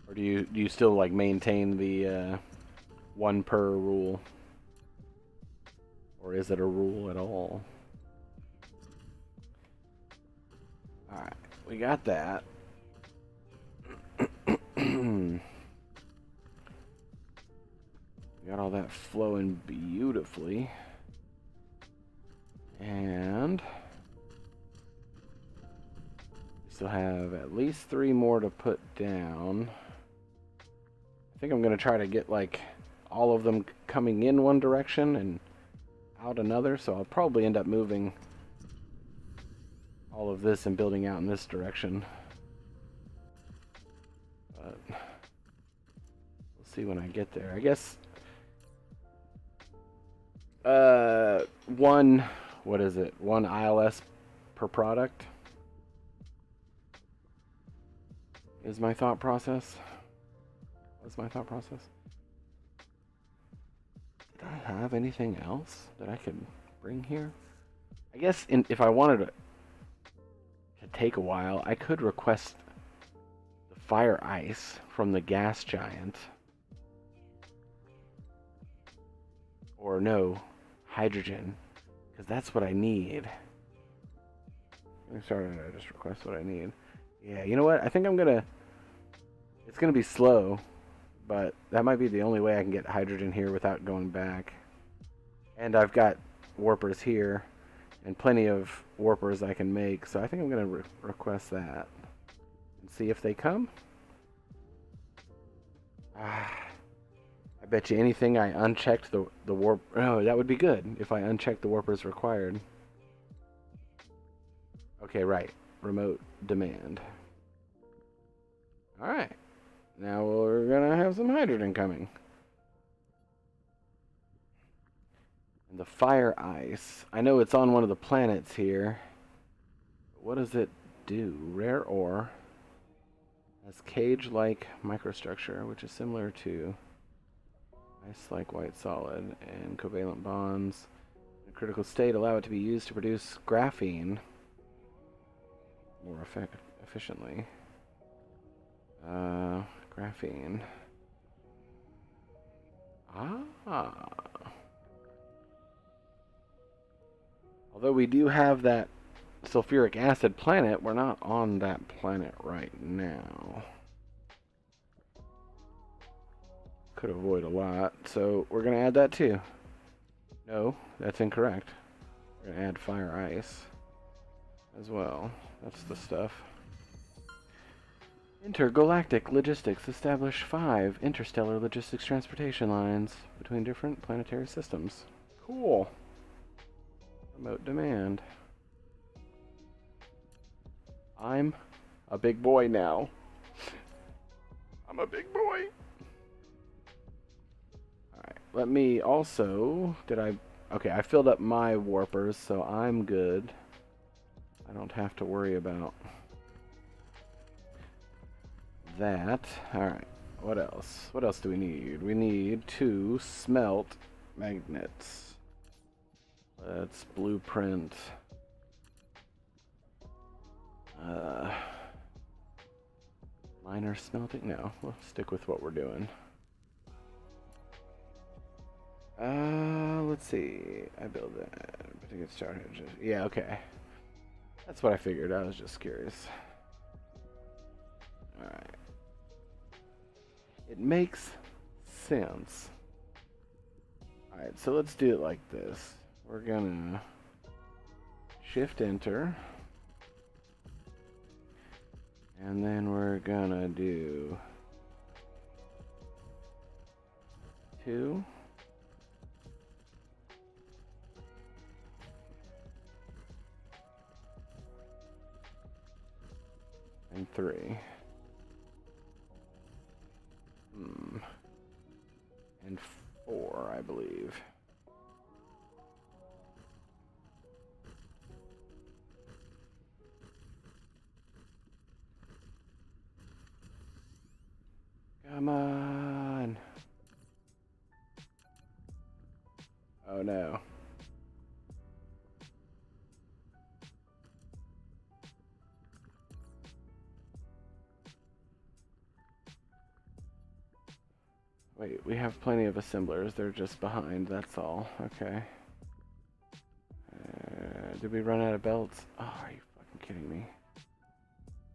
Or do you still like maintain the one per rule? Or is it a rule at all? Alright, we got that. We got all that flowing beautifully. And we still have at least 3 more to put down. I think I'm going to try to get like all of them coming in one direction and out another, so I'll probably end up moving all of this and building out in this direction. But we'll see when I get there. I guess one ILS per product is my thought process. was my thought process. Did I have anything else that I could bring here? I guess if I wanted to take a while, I could request the fire ice from the gas giant. Or no, hydrogen, because that's what I need. Sorry, I just request what I need. Yeah, you know what? I think it's gonna be slow, but that might be the only way I can get hydrogen here without going back. And I've got warpers here, and plenty of warpers I can make, so I think I'm gonna request that and see if they come. I bet you anything I unchecked the warp. Oh, that would be good if I unchecked the warpers required. Okay, right. Remote demand. Alright. Now we're gonna have some hydrogen coming. And the fire ice. I know it's on one of the planets here. What does it do? Rare ore has cage-like microstructure, which is similar to ice-like white solid, and covalent bonds. In a critical state, allow it to be used to produce graphene more efficiently. Graphene. Although we do have that sulfuric acid planet, we're not on that planet right now. Could avoid a lot, so we're going to add that too. No, that's incorrect. We're going to add fire ice as well. That's the stuff. Intergalactic logistics. Establish 5 interstellar logistics transportation lines between different planetary systems. Cool. Remote demand. I'm a big boy now. I'm a big boy. Alright, let me also... Okay, I filled up my warpers, so I'm good. I don't have to worry about that. Alright, what else? What else do we need? We need to smelt magnets. Let's blueprint. Minor smelting? No, we'll stick with what we're doing. Let's see. I build that. I think it's started. Yeah, okay. That's what I figured. I was just curious. Alright. It makes sense. Alright, so let's do it like this. We're gonna shift enter. And then we're gonna do 2. And 3. And 4, I believe. Come on. Oh no. Wait, we have plenty of assemblers. They're just behind, that's all. Okay. Did we run out of belts? Oh, are you fucking kidding me?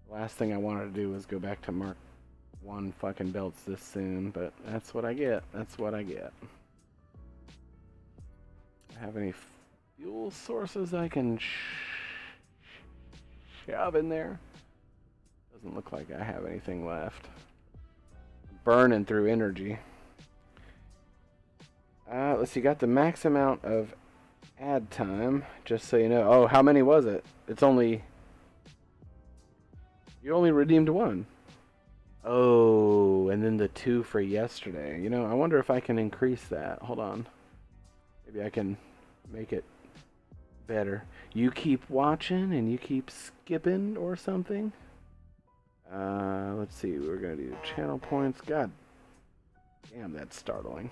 The last thing I wanted to do was go back to Mark 1 fucking belts this soon, but that's what I get. That's what I get. Have any fuel sources I can shove in there? Doesn't look like I have anything left. Burning through energy. Let's see, got the max amount of ad time, just so you know. Oh, how many was it? It's only... You only redeemed 1. Oh, and then the 2 for yesterday. You know, I wonder if I can increase that. Hold on. Maybe I can make it better. You keep watching and you keep skipping or something. Let's see. We're going to do channel points. God Damn, that's startling.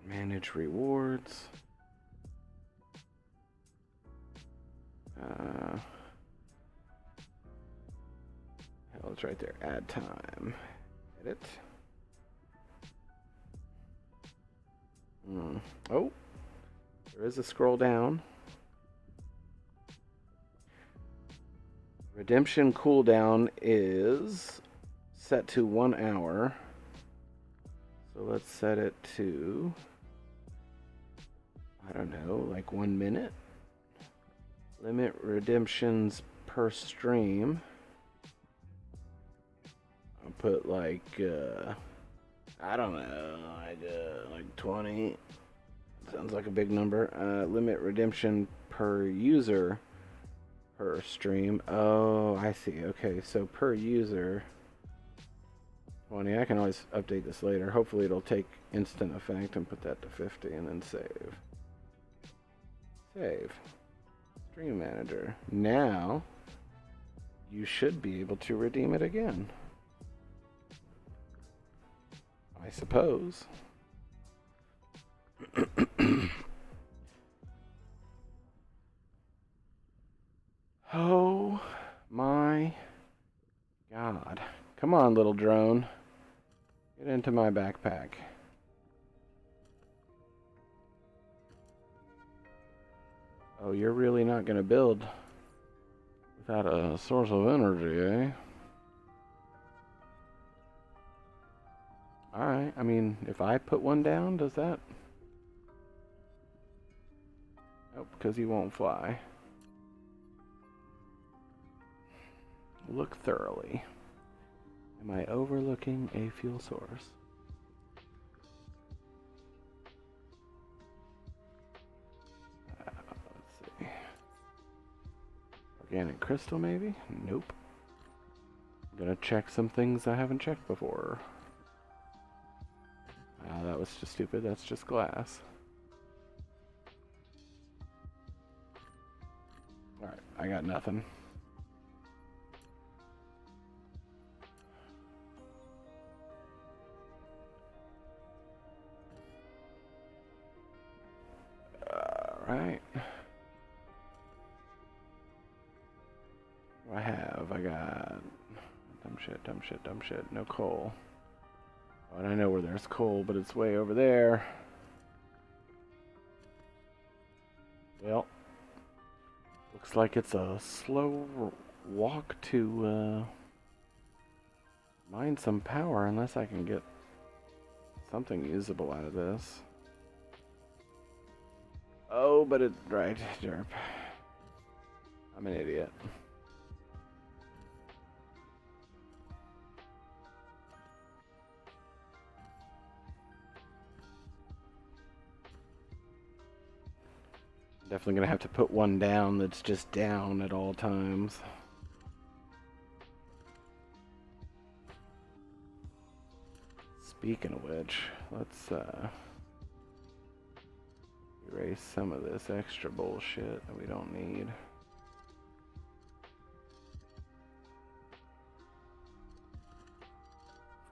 Manage rewards. Hell, it's right there. Add time. Edit. Oh, there is a scroll down. Redemption cooldown is set to 1 hour. So let's set it to, I don't know, like 1 minute. Limit redemptions per stream. I'll put like, I don't know, like 20. Sounds like a big number. Limit redemption per user per stream. Oh, I see. Okay, so per user 20. I can always update this later. Hopefully it'll take instant effect and put that to 50 and then save. Save. Stream manager. Now you should be able to redeem it again, I suppose. Oh my God. Come on, little drone. Get into my backpack. Oh, you're really not going to build without a source of energy, eh? Alright, I mean, if I put one down, does that? Nope, because he won't fly. Look thoroughly. Am I overlooking a fuel source? Let's see. Organic crystal, maybe? Nope. I'm gonna check some things I haven't checked before. That was just stupid. That's just glass. Alright, I got nothing. Alright. What do I have? I got dumb shit. No coal. Oh, and I know where there's coal, but it's way over there. Well, looks like it's a slow walk to mine some power, unless I can get something usable out of this. Oh, but it, right, derp. I'm an idiot. Definitely gonna have to put one down that's just down at all times. Speaking of which, let's erase some of this extra bullshit that we don't need.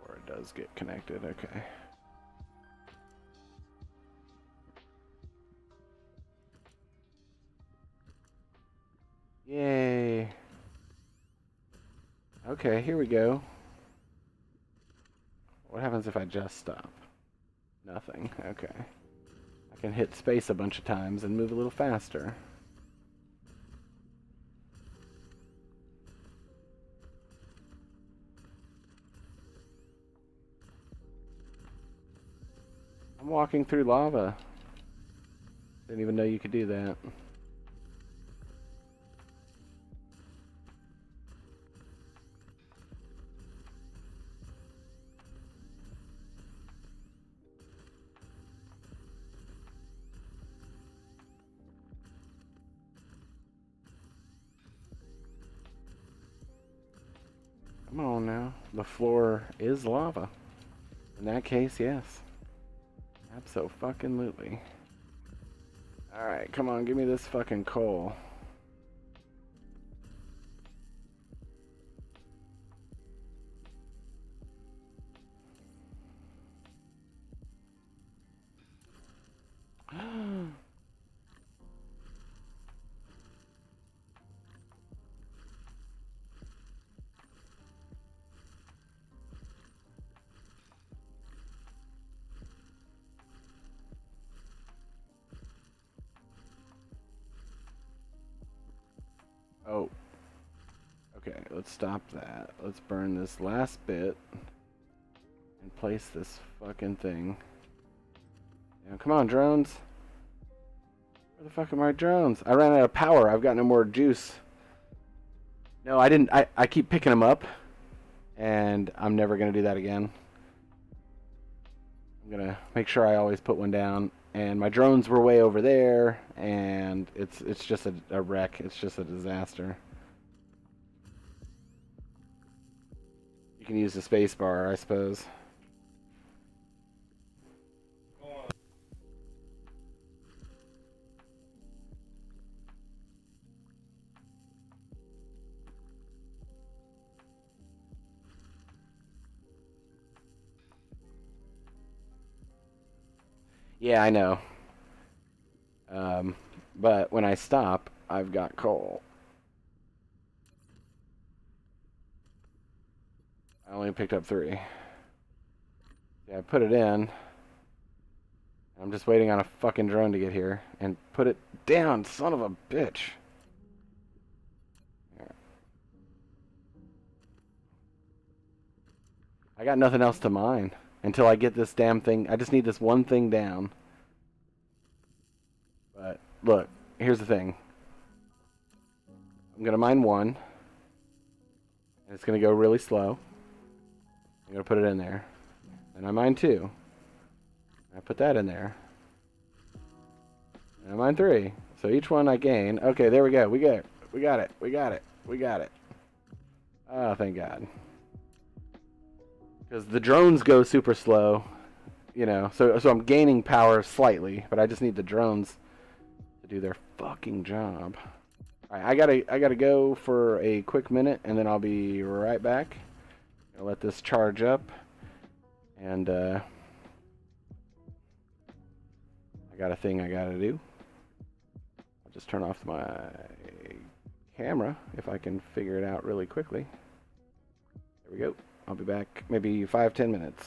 Before it does get connected, okay. Yay. Okay, here we go. What happens if I just stop? Nothing, okay. I can hit space a bunch of times and move a little faster. I'm walking through lava. Didn't even know you could do that. Come on now. The floor is lava. In that case, yes. Abso-fucking-lutely. Alright, come on, give me this fucking coal. let's stop that. Let's burn this last bit and place this fucking thing. Now, come on, drones. Where the fuck are my drones? I ran out of power. I've got no more juice. No, I didn't. I keep picking them up, and I'm never going to do that again. I'm going to make sure I always put one down. And my drones were way over there, and it's just a wreck. It's just a disaster. You can use the space bar, I suppose. Yeah, I know. But when I stop, I've got coal. I only picked up 3. Yeah, I put it in. I'm just waiting on a fucking drone to get here and put it down, son of a bitch. I got nothing else to mine until I get this damn thing. I just need this one thing down. But look, here's the thing. I'm gonna mine 1, and it's gonna go really slow. I'm gonna put it in there. And I mine 2. I put that in there. And I mine 3. So each one I gain. Okay, there we go. We got it. We got it. We got it. We got it. Oh, thank God. Because the drones go super slow, you know. So I'm gaining power slightly, but I just need the drones to do their fucking job. All right, I gotta go for a quick minute, and then I'll be right back. I'll let this charge up, and I got a thing I gotta do. I'll just turn off my camera if I can figure it out really quickly. There we go. I'll be back maybe 5-10 minutes.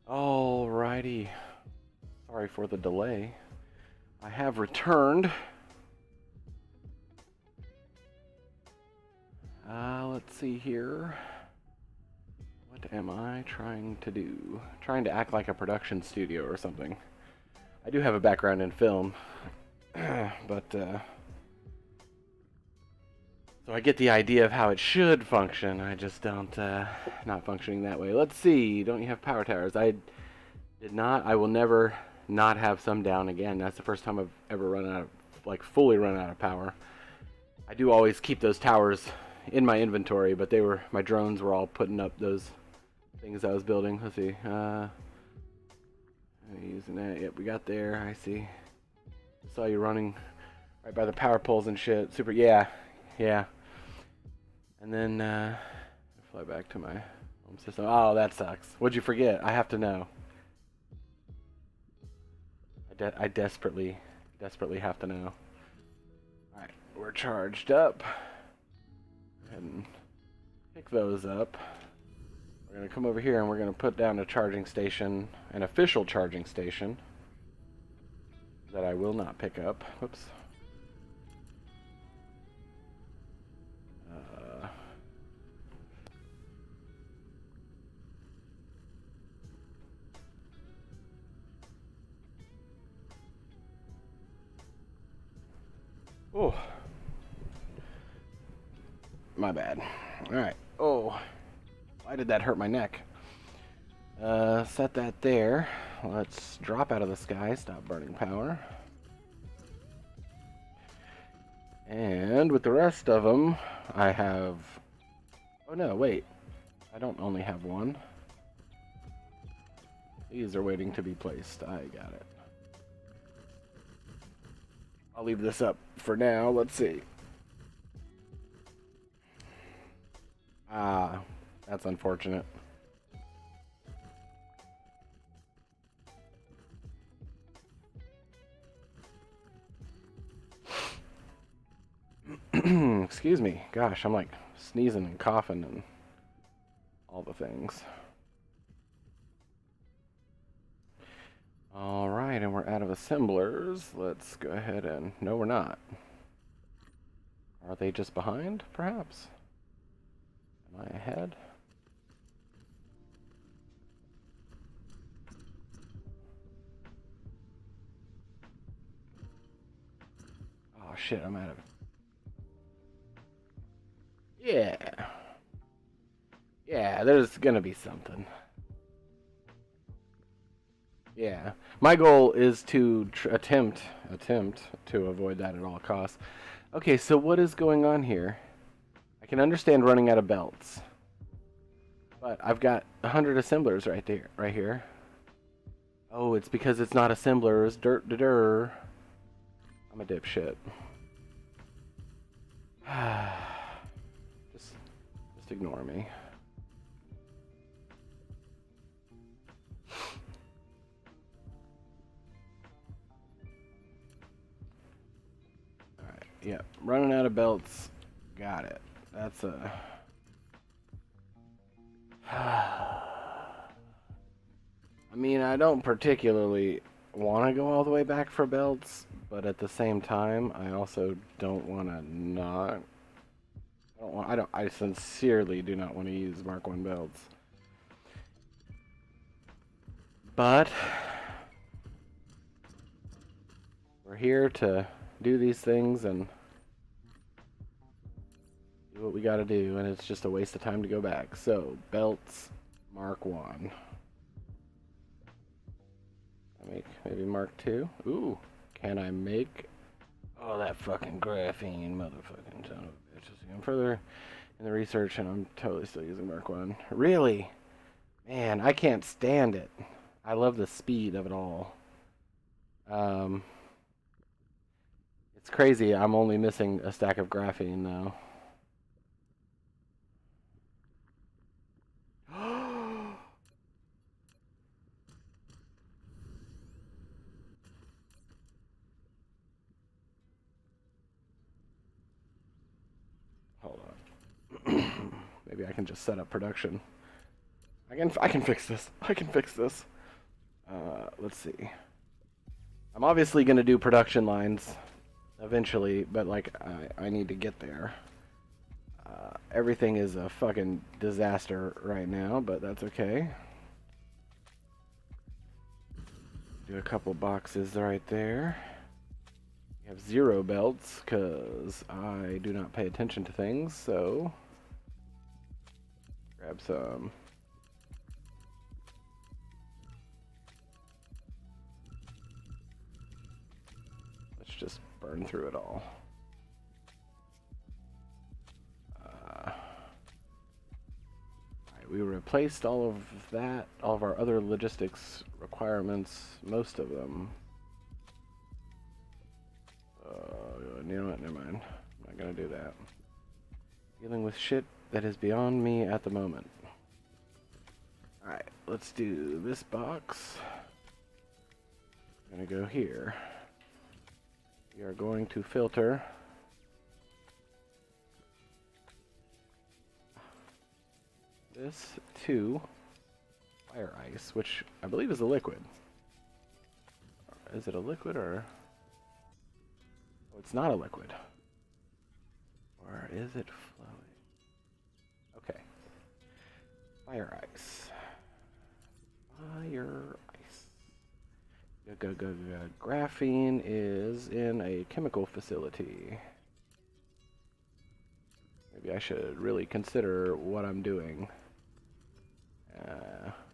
Alrighty. Sorry for the delay. I have returned. Let's see here. What am I trying to do? Trying to act like a production studio or something. I do have a background in film, but so I get the idea of how it should function. I just don't, not functioning that way. Let's see. Don't you have power towers? I did not. I will never not have some down again. That's the first time I've ever run out of, like, fully run out of power. I do always keep those towers in my inventory, but my drones were all putting up those things I was building. Let's see. Using that. Yep, we got there. I see. Saw you running right by the power poles and shit. Super. Yeah. And then fly back to my home system. Oh, that sucks. What'd you forget? I have to know. I desperately have to know. All right, we're charged up. Go ahead and pick those up. We're going to come over here and we're going to put down a charging station, an official charging station that I will not pick up. Whoops. Oh. My bad. Alright. Oh. Why did that hurt my neck? Set that there. Let's drop out of the sky. Stop burning power. And with the rest of them, I have... Oh no, wait. I don't only have one. These are waiting to be placed. I got it. I'll leave this up for now. Let's see. Ah, that's unfortunate. Excuse me. Gosh, I'm like sneezing and coughing and all the things. Alright, and we're out of assemblers. Let's go ahead and... No, we're not. Are they just behind, perhaps? Am I ahead? Oh shit, I'm out of... Yeah. Yeah, there's gonna be something. Yeah. My goal is to attempt to avoid that at all costs. Okay, so what is going on here? I can understand running out of belts. But I've got 100 assemblers right here. Oh, it's because it's not assemblers. I'm a dipshit. Just ignore me. Alright, yeah. Running out of belts. Got it. That's a... I mean, I don't particularly want to go all the way back for belts, but at the same time, I also don't want to not. I sincerely do not want to use Mark 1 belts. But we're here to do these things and do what we got to do, and it's just a waste of time to go back. So, belts, Mark 1. Make maybe Mark 2. Ooh, can I make... Oh, that fucking graphene, motherfucking son of a bitch. I'm further in the research, and I'm totally still using Mark 1. Really? Man, I can't stand it. I love the speed of it all. It's crazy. I'm only missing a stack of graphene, though. Hold on. Maybe I can just set up production. I can fix this. I can fix this. Let's see. I'm obviously going to do production lines eventually, but like I need to get there. Everything is a fucking disaster right now, but that's okay. Do a couple boxes right there. We have 0 belts because I do not pay attention to things, so grab some. Let's just burn through it all. We replaced all of that, all of our other logistics requirements, most of them. You know what, never mind. I'm not gonna do that. Dealing with shit that is beyond me at the moment. Alright, let's do this box. I'm gonna go here. We are going to filter this to fire ice, which I believe is a liquid. Is it a liquid or... Oh, it's not a liquid. Or is it flowing? Okay. Fire ice. Fire ice. Graphene is in a chemical facility. Maybe I should really consider what I'm doing.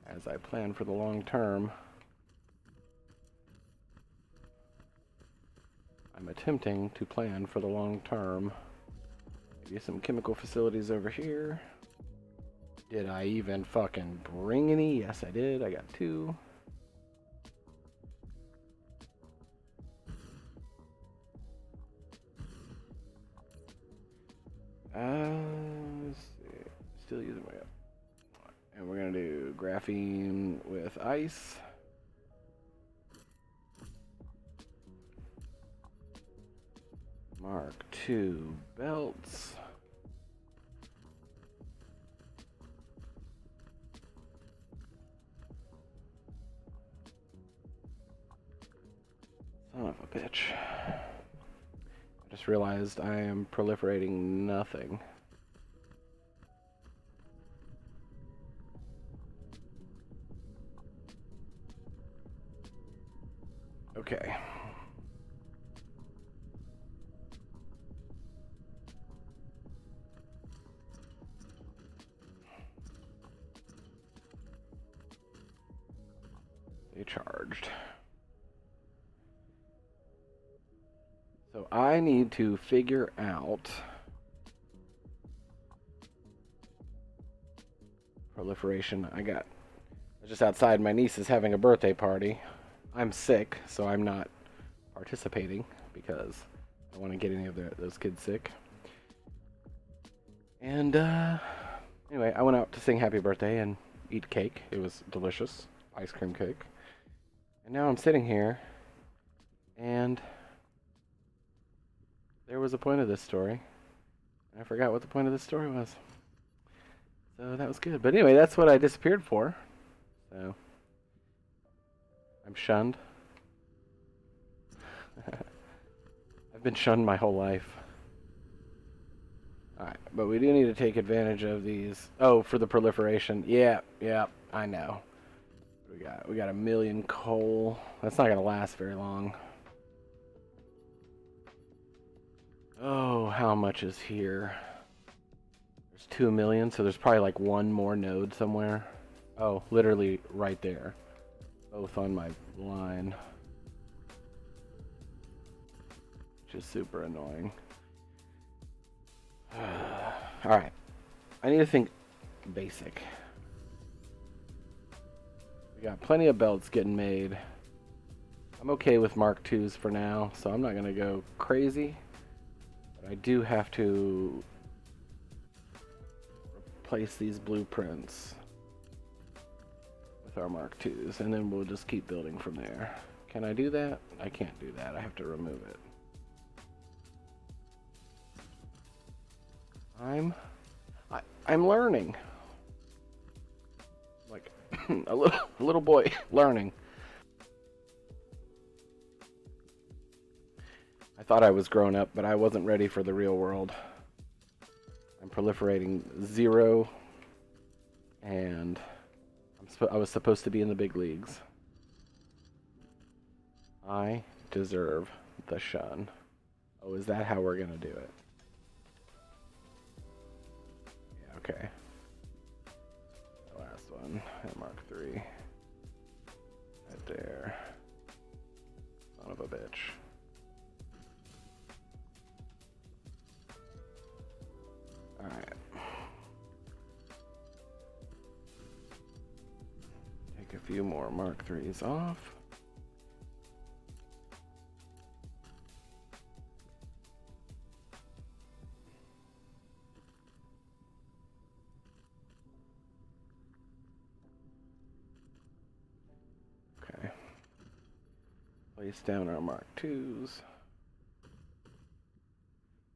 As I plan for the long term. I'm attempting to plan for the long term. Maybe some chemical facilities over here. Did I even fucking bring any? Yes, I did. I got 2. Let's see. Still using my... And we're going to do graphene with ice. Mark II belts. Son of a bitch. I just realized I am proliferating nothing. Okay. They charged. So I need to figure out proliferation. I was just outside. My niece is having a birthday party. I'm sick, so I'm not participating because I don't want to get any of those kids sick. And anyway, I went out to sing happy birthday and eat cake. It was delicious. Ice cream cake. And now I'm sitting here, and there was a point of this story. I forgot what the point of this story was. So that was good. But anyway, that's what I disappeared for. So I'm shunned. I've been shunned my whole life. Alright, but we do need to take advantage of these. Oh, for the proliferation. Yeah, I know. We got 1 million coal. That's not going to last very long. Oh, how much is here? There's 2 million, so there's probably like 1 more node somewhere. Oh, literally right there. Both on my line. Which is super annoying. Alright. I need to think basic. We got plenty of belts getting made. I'm okay with Mark IIs for now, so I'm not going to go crazy. But I do have to replace these blueprints with our Mark IIs, and then we'll just keep building from there. Can I do that? I can't do that. I have to remove it. I'm learning. Like a little boy learning. thought I was grown up, but I wasn't ready for the real world. I'm proliferating 0, and I was supposed to be in the big leagues. I deserve the shun. Oh, is that how we're gonna do it? Yeah, okay. The last one, at Mark 3. Right there. Son of a bitch. Alright. Take a few more Mark 3s off. Okay. Place down our Mark 2s.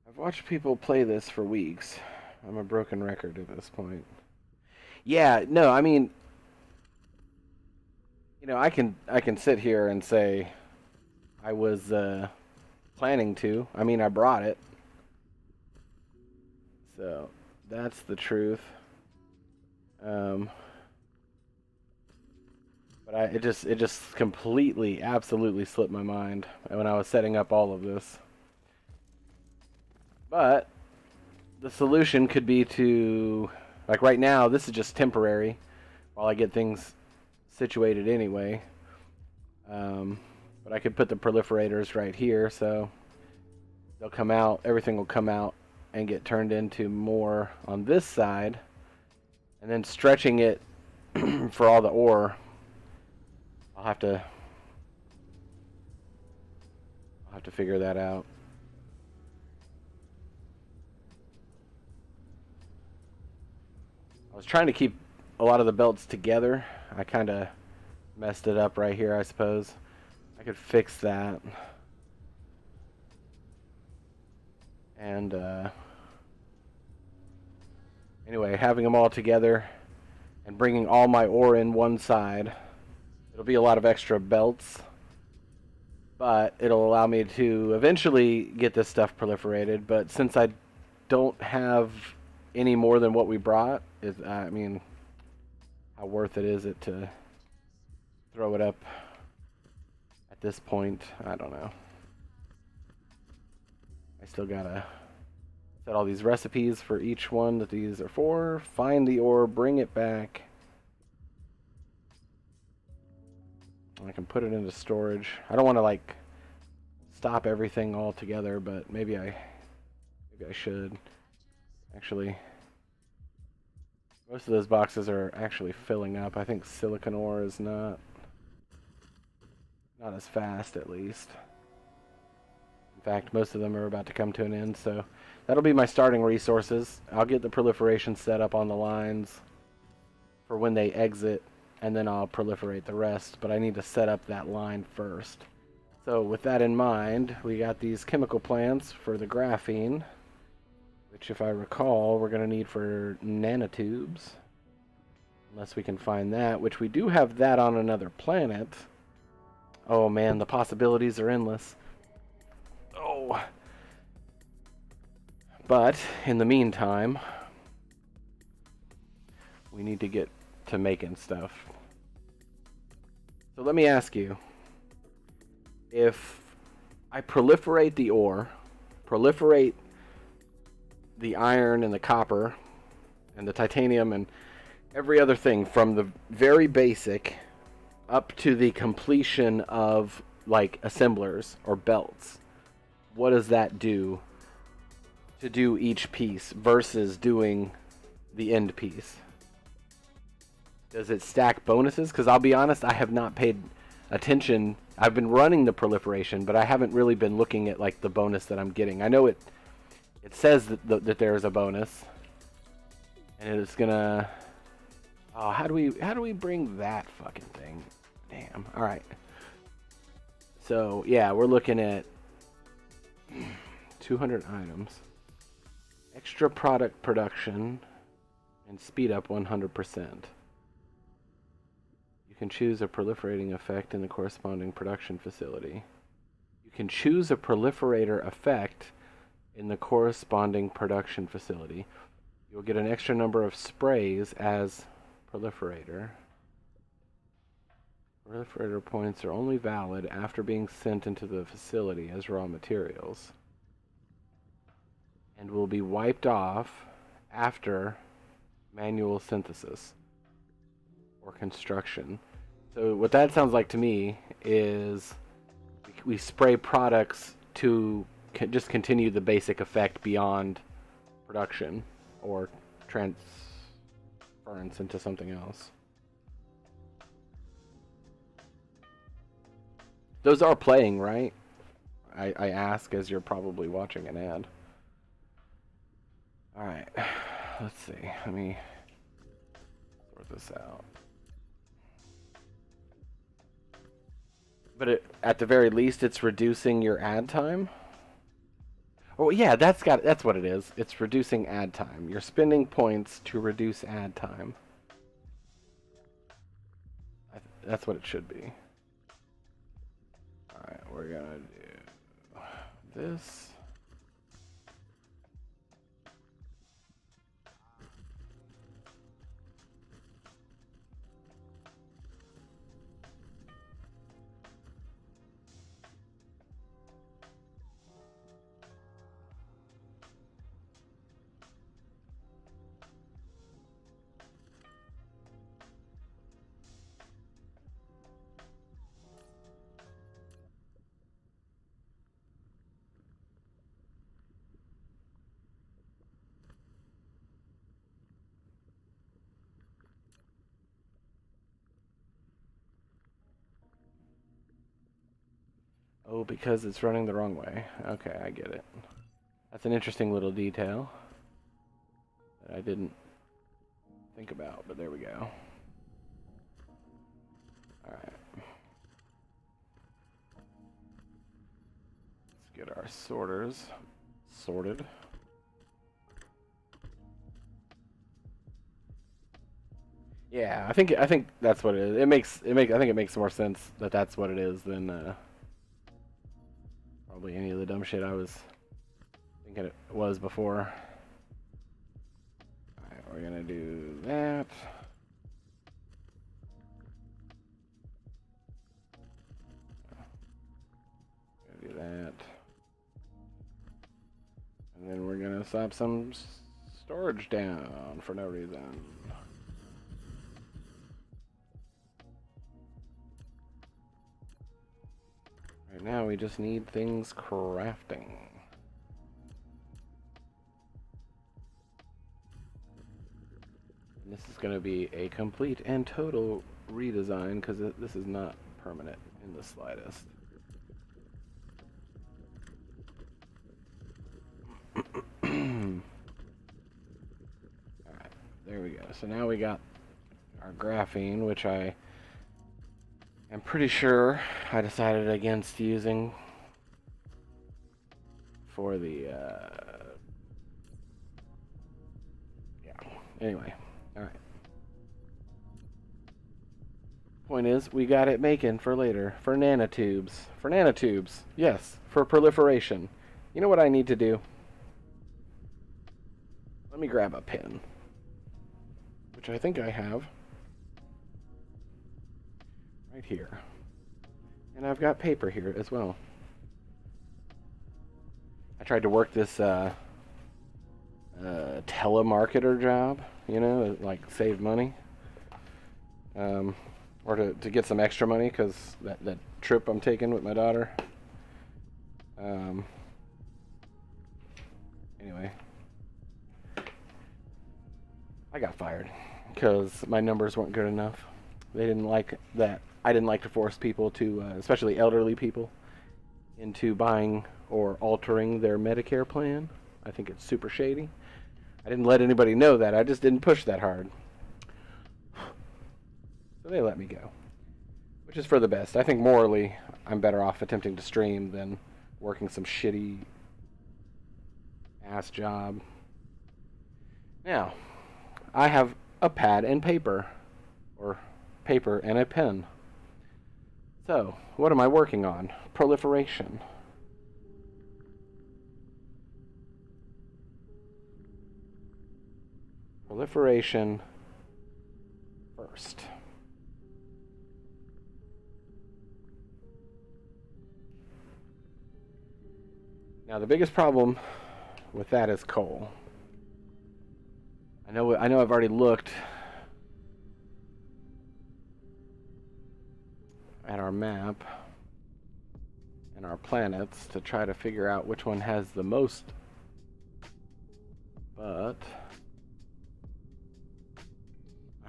I've watched people play this for weeks. I'm a broken record at this point. Yeah, no, I mean, you know, I can sit here and say I was planning to. I mean, I brought it. So, that's the truth. But it just completely, absolutely slipped my mind when I was setting up all of this. But the solution could be to, like right now, this is just temporary while I get things situated anyway. But I could put the proliferators right here, so they'll come out, everything will come out and get turned into more on this side, and then stretching it for all the ore. I'll have to figure that out. I was trying to keep a lot of the belts together. I kind of messed it up right here, I suppose. I could fix that. And anyway, having them all together and bringing all my ore in one side, it'll be a lot of extra belts, but it'll allow me to eventually get this stuff proliferated. But since I don't have any more than what we brought, I mean, how worth it is it to throw it up at this point? I don't know. I still gotta set all these recipes for each one that these are for, find the ore, bring it back. I can put it into storage. I don't want to like stop everything all together, but maybe I should. Actually, most of those boxes are actually filling up. I think silicon ore is not as fast, at least. In fact, most of them are about to come to an end, so that'll be my starting resources. I'll get the proliferation set up on the lines for when they exit, and then I'll proliferate the rest, but I need to set up that line first. So with that in mind, we got these chemical plants for the graphene, which if I recall, we're going to need for nanotubes. Unless we can find that, which we do have that on another planet. Oh man, the possibilities are endless. Oh. But, in the meantime, we need to get to making stuff. So let me ask you, if I proliferate the ore, proliferate the iron and the copper and the titanium and every other thing from the very basic up to the completion of like assemblers or belts, what does that do to do each piece versus doing the end piece? Does it stack bonuses? Because I'll be honest, I have not paid attention. I've been running the proliferation, but I haven't really been looking at like the bonus that I'm getting. I know it says that there is a bonus, and it's gonna. Oh, how do we bring that fucking thing? Damn. All right. So yeah, we're looking at 200 items, extra product production, and speed up 100%. You can choose a proliferating effect in the corresponding production facility. You can choose a proliferator effect in the corresponding production facility. You'll get an extra number of sprays as proliferator. Proliferator points are only valid after being sent into the facility as raw materials, and will be wiped off after manual synthesis or construction. So what that sounds like to me is we spray products to just continue the basic effect beyond production or transference into something else. Those are playing, right? I ask as you're probably watching an ad. Alright, let's see. Let me sort this out. But at the very least, it's reducing your ad time. Oh yeah, that's what it is. It's reducing ad time. You're spending points to reduce ad time. That's what it should be. All right, we're gonna do this. Oh, because it's running the wrong way. Okay, I get it. That's an interesting little detail that I didn't think about, but there we go. Alright. Let's get our sorters sorted. Yeah, I think that's what it is. I think it makes more sense that that's what it is than probably any of the dumb shit I was thinking it was before. Alright, we're gonna do that. Gonna do that. And then we're gonna slap some storage down for no reason. Right now we just need things crafting. And this is going to be a complete and total redesign because this is not permanent in the slightest. Alright, there we go. So now we got our graphene, which I'm pretty sure I decided against using for the, yeah, anyway, alright. Point is, we got it making for later, for nanotubes. For nanotubes, yes, for proliferation. You know what I need to do? Let me grab a pen, which I think I have. Right here. And I've got paper here as well. I tried to work this telemarketer job, you know, like save money. Or to get some extra money because that trip I'm taking with my daughter. Anyway. I got fired because my numbers weren't good enough. They didn't like that. I didn't like to force people to, especially elderly people, into buying or altering their Medicare plan. I think it's super shady. I didn't let anybody know that. I just didn't push that hard. So they let me go, which is for the best. I think morally, I'm better off attempting to stream than working some shitty ass job. Now, I have a pad and paper, or paper and a pen. So, what am I working on? Proliferation. Proliferation first. Now the biggest problem with that is coal. I know I've already looked at our map and our planets to try to figure out which one has the most, but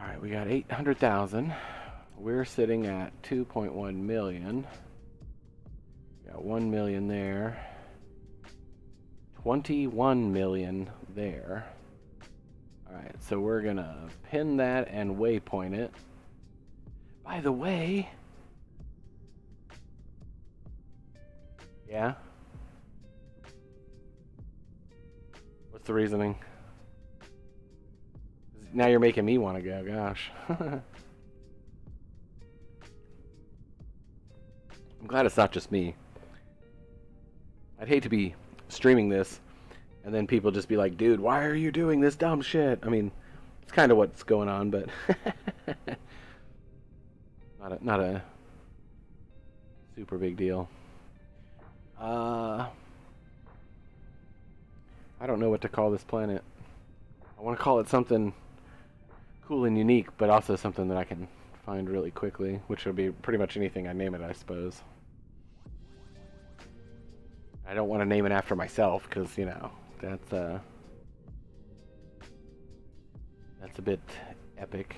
alright, we got 800,000. We're sitting at 2.1 million. We got 1 million there. 21 million there. Alright, so we're gonna pin that and waypoint it. By the way, yeah? What's the reasoning? Now you're making me want to go, gosh. I'm glad it's not just me. I'd hate to be streaming this and then people just be like, dude, why are you doing this dumb shit? I mean, it's kind of what's going on, but not a super big deal. I don't know what to call this planet. I want to call it something cool and unique, but also something that I can find really quickly, which will be pretty much anything I name it, I suppose. I don't want to name it after myself because, you know, that's a bit epic.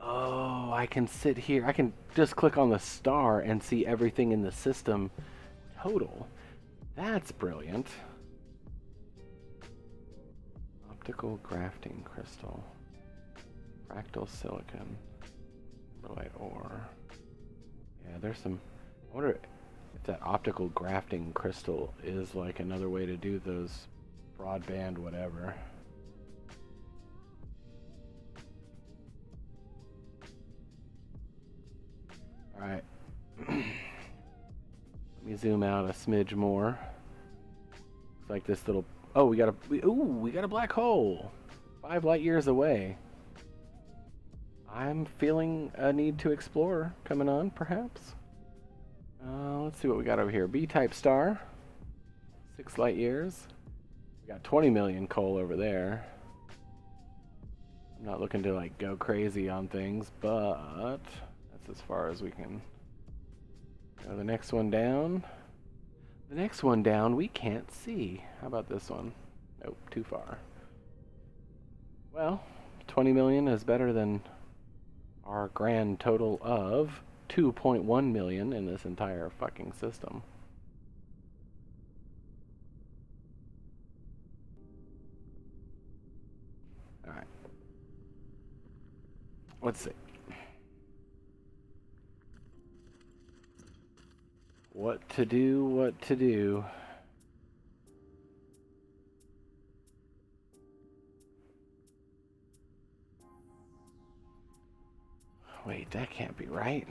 Oh, I can sit here. I can just click on the star and see everything in the system total. That's brilliant. Optical grafting crystal. Fractal silicon. Light ore. Yeah, there's some... I wonder if that optical grafting crystal is like another way to do those broadband whatever. Alright. Let me zoom out a smidge more. Looks like this little... Oh, we got a black hole! 5 light years away. I'm feeling a need to explore coming on, perhaps. Let's see what we got over here. B-type star. 6 light years. We got 20 million coal over there. I'm not looking to like go crazy on things, but that's as far as we can go. The next one down. The next one down we can't see. How about this one? Nope, too far. Well, 20 million is better than our grand total of 2.1 million in this entire fucking system. Alright. Let's see. What to do, what to do. Wait, that can't be right.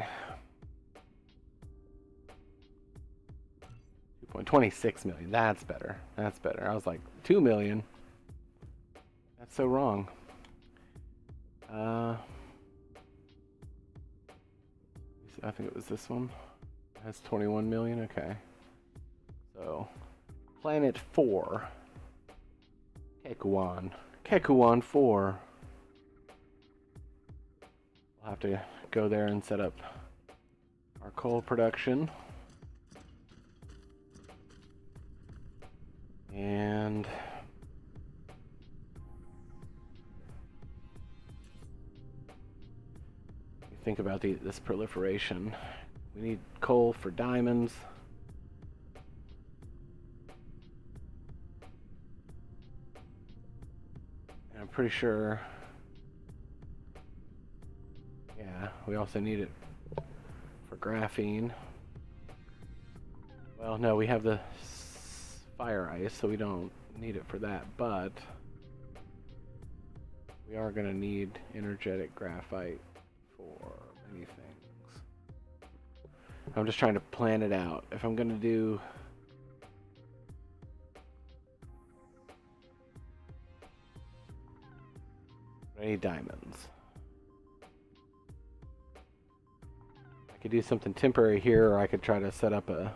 2.26 million. That's better. That's better. I was like, 2 million. That's so wrong. I think it was this one. It has 21 million. Okay. So, Planet 4. Kekuan. Kekuan 4. We'll have to go there and set up our coal production. And think about this proliferation. We need coal for diamonds. And I'm pretty sure, yeah, we also need it for graphene. Well, no, we have the fire ice, so we don't need it for that, but we are going to need energetic graphite for many things. I'm just trying to plan it out. If I'm going to do I need diamonds. I could do something temporary here, or I could try to set up a.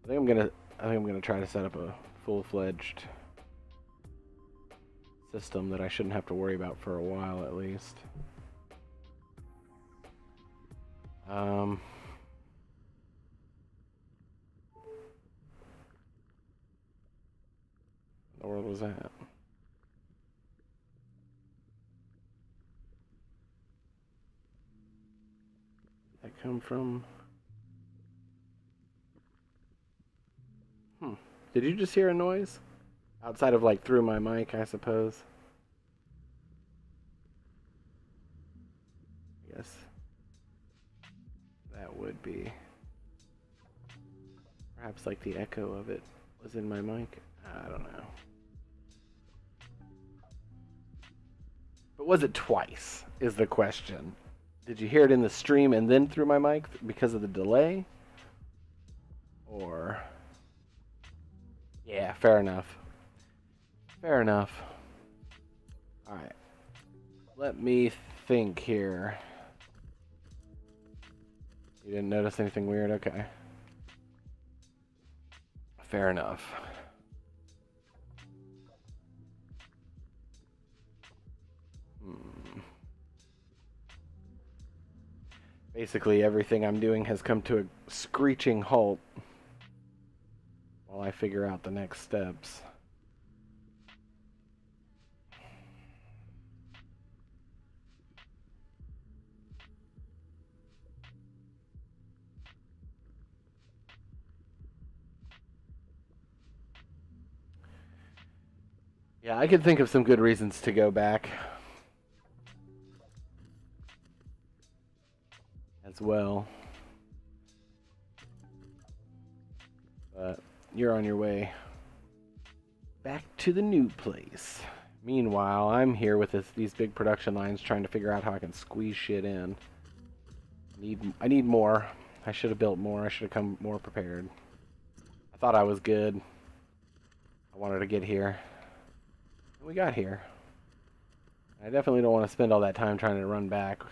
I think I'm gonna try to set up a full-fledged system that I shouldn't have to worry about for a while, at least. The world was that? That come from? Did you just hear a noise? Outside of like through my mic, I suppose. Yes. That would be. Perhaps like the echo of it was in my mic. I don't know. But was it twice, is the question. Did you hear it in the stream and then through my mic because of the delay? Or... Yeah, fair enough. Fair enough. Alright. Let me think here. You didn't notice anything weird? Okay. Fair enough. Basically, everything I'm doing has come to a screeching halt while I figure out the next steps. Yeah, I could think of some good reasons to go back as well. But you're on your way back to the new place. Meanwhile, I'm here with these big production lines trying to figure out how I can squeeze shit in. I need more. I should have built more. I should have come more prepared. I thought I was good. I wanted to get here. We got here. I definitely don't want to spend all that time trying to run back.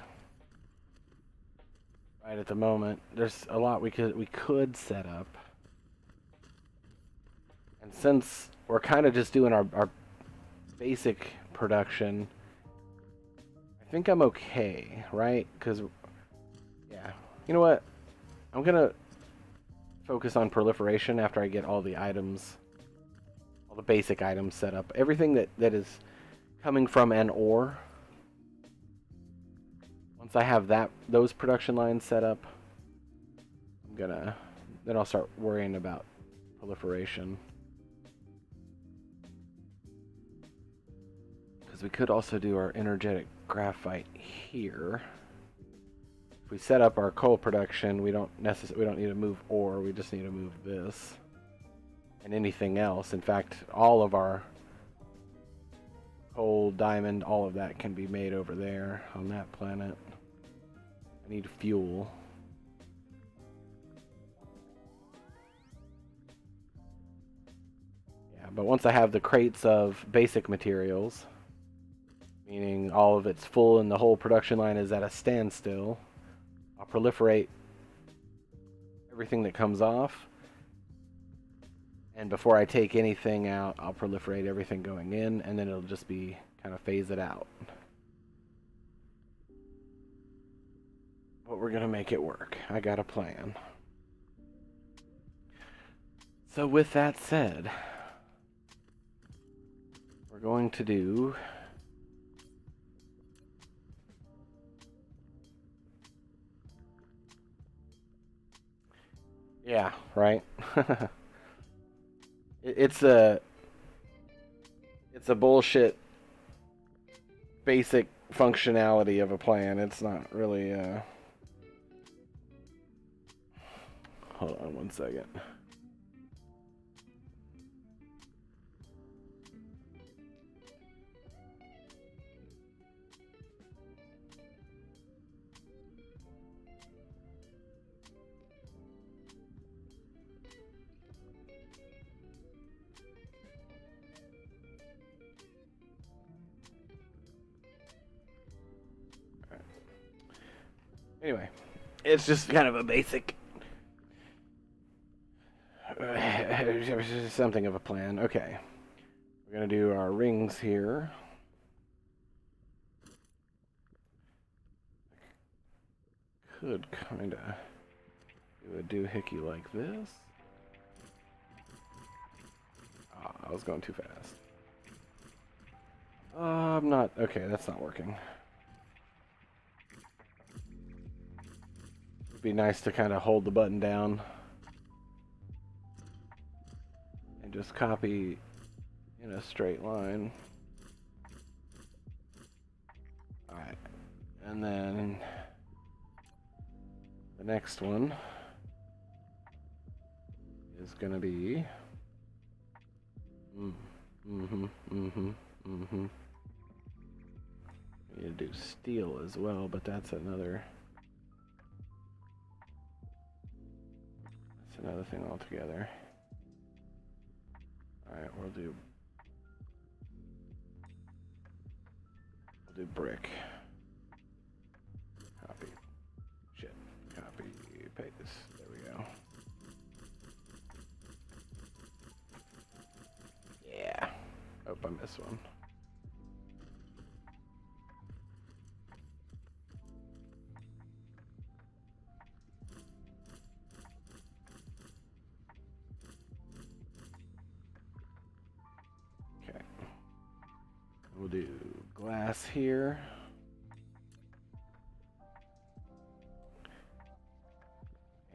Right at the moment, there's a lot we could set up. And since we're kind of just doing our basic production, I think I'm okay, right? Because, yeah. You know what? I'm going to focus on proliferation after I get all the items, all the basic items set up. Everything that is coming from an ore. Once I have those production lines set up, then I'll start worrying about proliferation. Because we could also do our energetic graphite here. If we set up our coal production, we don't need to move ore, we just need to move this. And anything else. In fact, all of our coal, diamond, all of that can be made over there on that planet. I need fuel. Yeah, but once I have the crates of basic materials, meaning all of it's full and the whole production line is at a standstill, I'll proliferate everything that comes off. And before I take anything out, I'll proliferate everything going in, and then it'll just be kind of phase it out. But we're going to make it work. I got a plan. So with that said, we're going to do... Yeah, right? It's a bullshit basic functionality of a plan. It's not really Hold on one second. Anyway, it's just kind of a basic something of a plan. Okay, we're gonna do our rings here. Could kind of do a doohickey like this. Ah, I was going too fast. I'm not. Okay, that's not working. It'd be nice to kind of hold the button down and just copy in a straight line. Alright, and then the next one is going to be We need to do steel as well, but that's another thing altogether. Alright, we'll do brick. Copy. Shit. Copy, paste. There we go. Yeah. Oh, I missed one. Okay. We'll do glass here.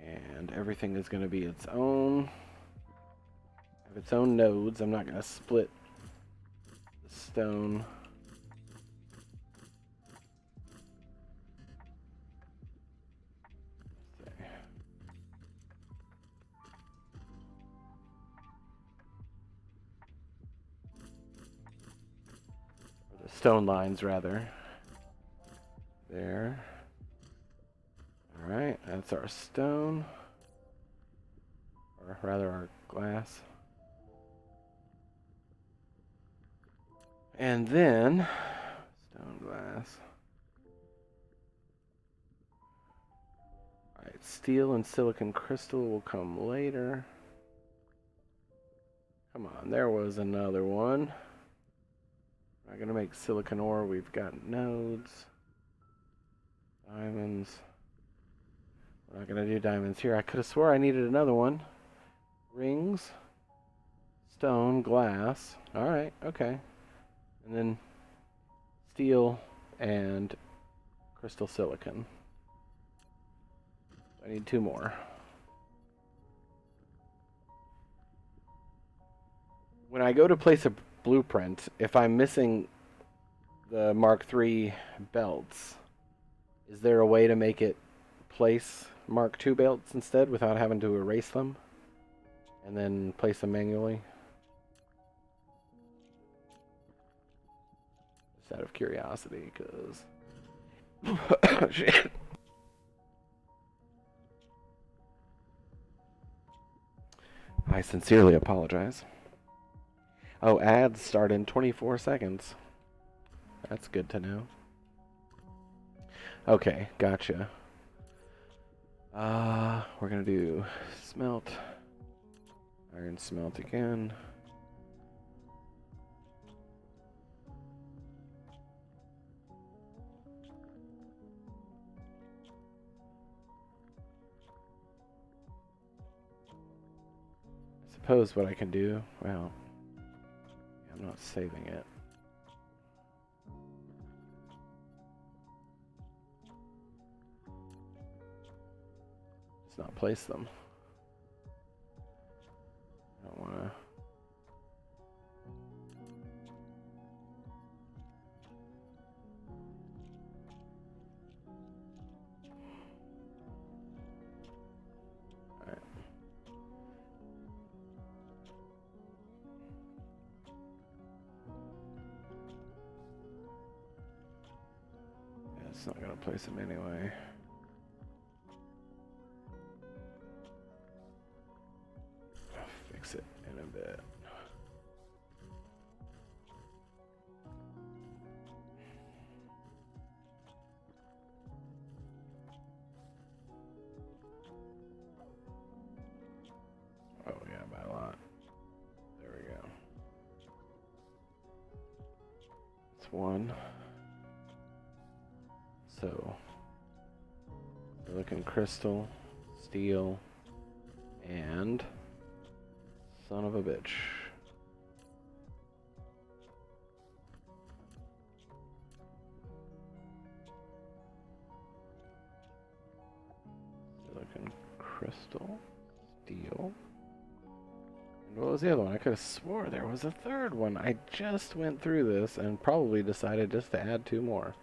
And everything is going to be its own. Have its own nodes. I'm not going to split the stone. Or the stone lines, rather. There. Alright, that's our stone. Or rather, our glass. And then, stone glass. Alright, steel and silicon crystal will come later. Come on, there was another one. We're not going to make silicon ore, we've got nodes. Diamonds. We're not going to do diamonds here. I could have swore I needed another one. Rings. Stone, glass. Alright, okay. And then steel and crystal silicon. I need 2 more. When I go to place a blueprint, if I'm missing the Mark III belts, is there a way to make it place Mark II belts instead without having to erase them and then place them manually? Just out of curiosity, because shit. I sincerely apologize. Oh, ads start in 24 seconds. That's good to know. Okay, gotcha. We're gonna do smelt. Iron smelt again. I suppose what I can do, well, I'm not saving it. Let's not place them. I don't want to. Alright. Yeah, it's not going to place them anyway. It in a bit. one. So we're looking crystal, steel, and son of a bitch. So looking crystal, steel. And what was the other one? I could have swore there was a third one. I just went through this and probably decided just to add 2 more.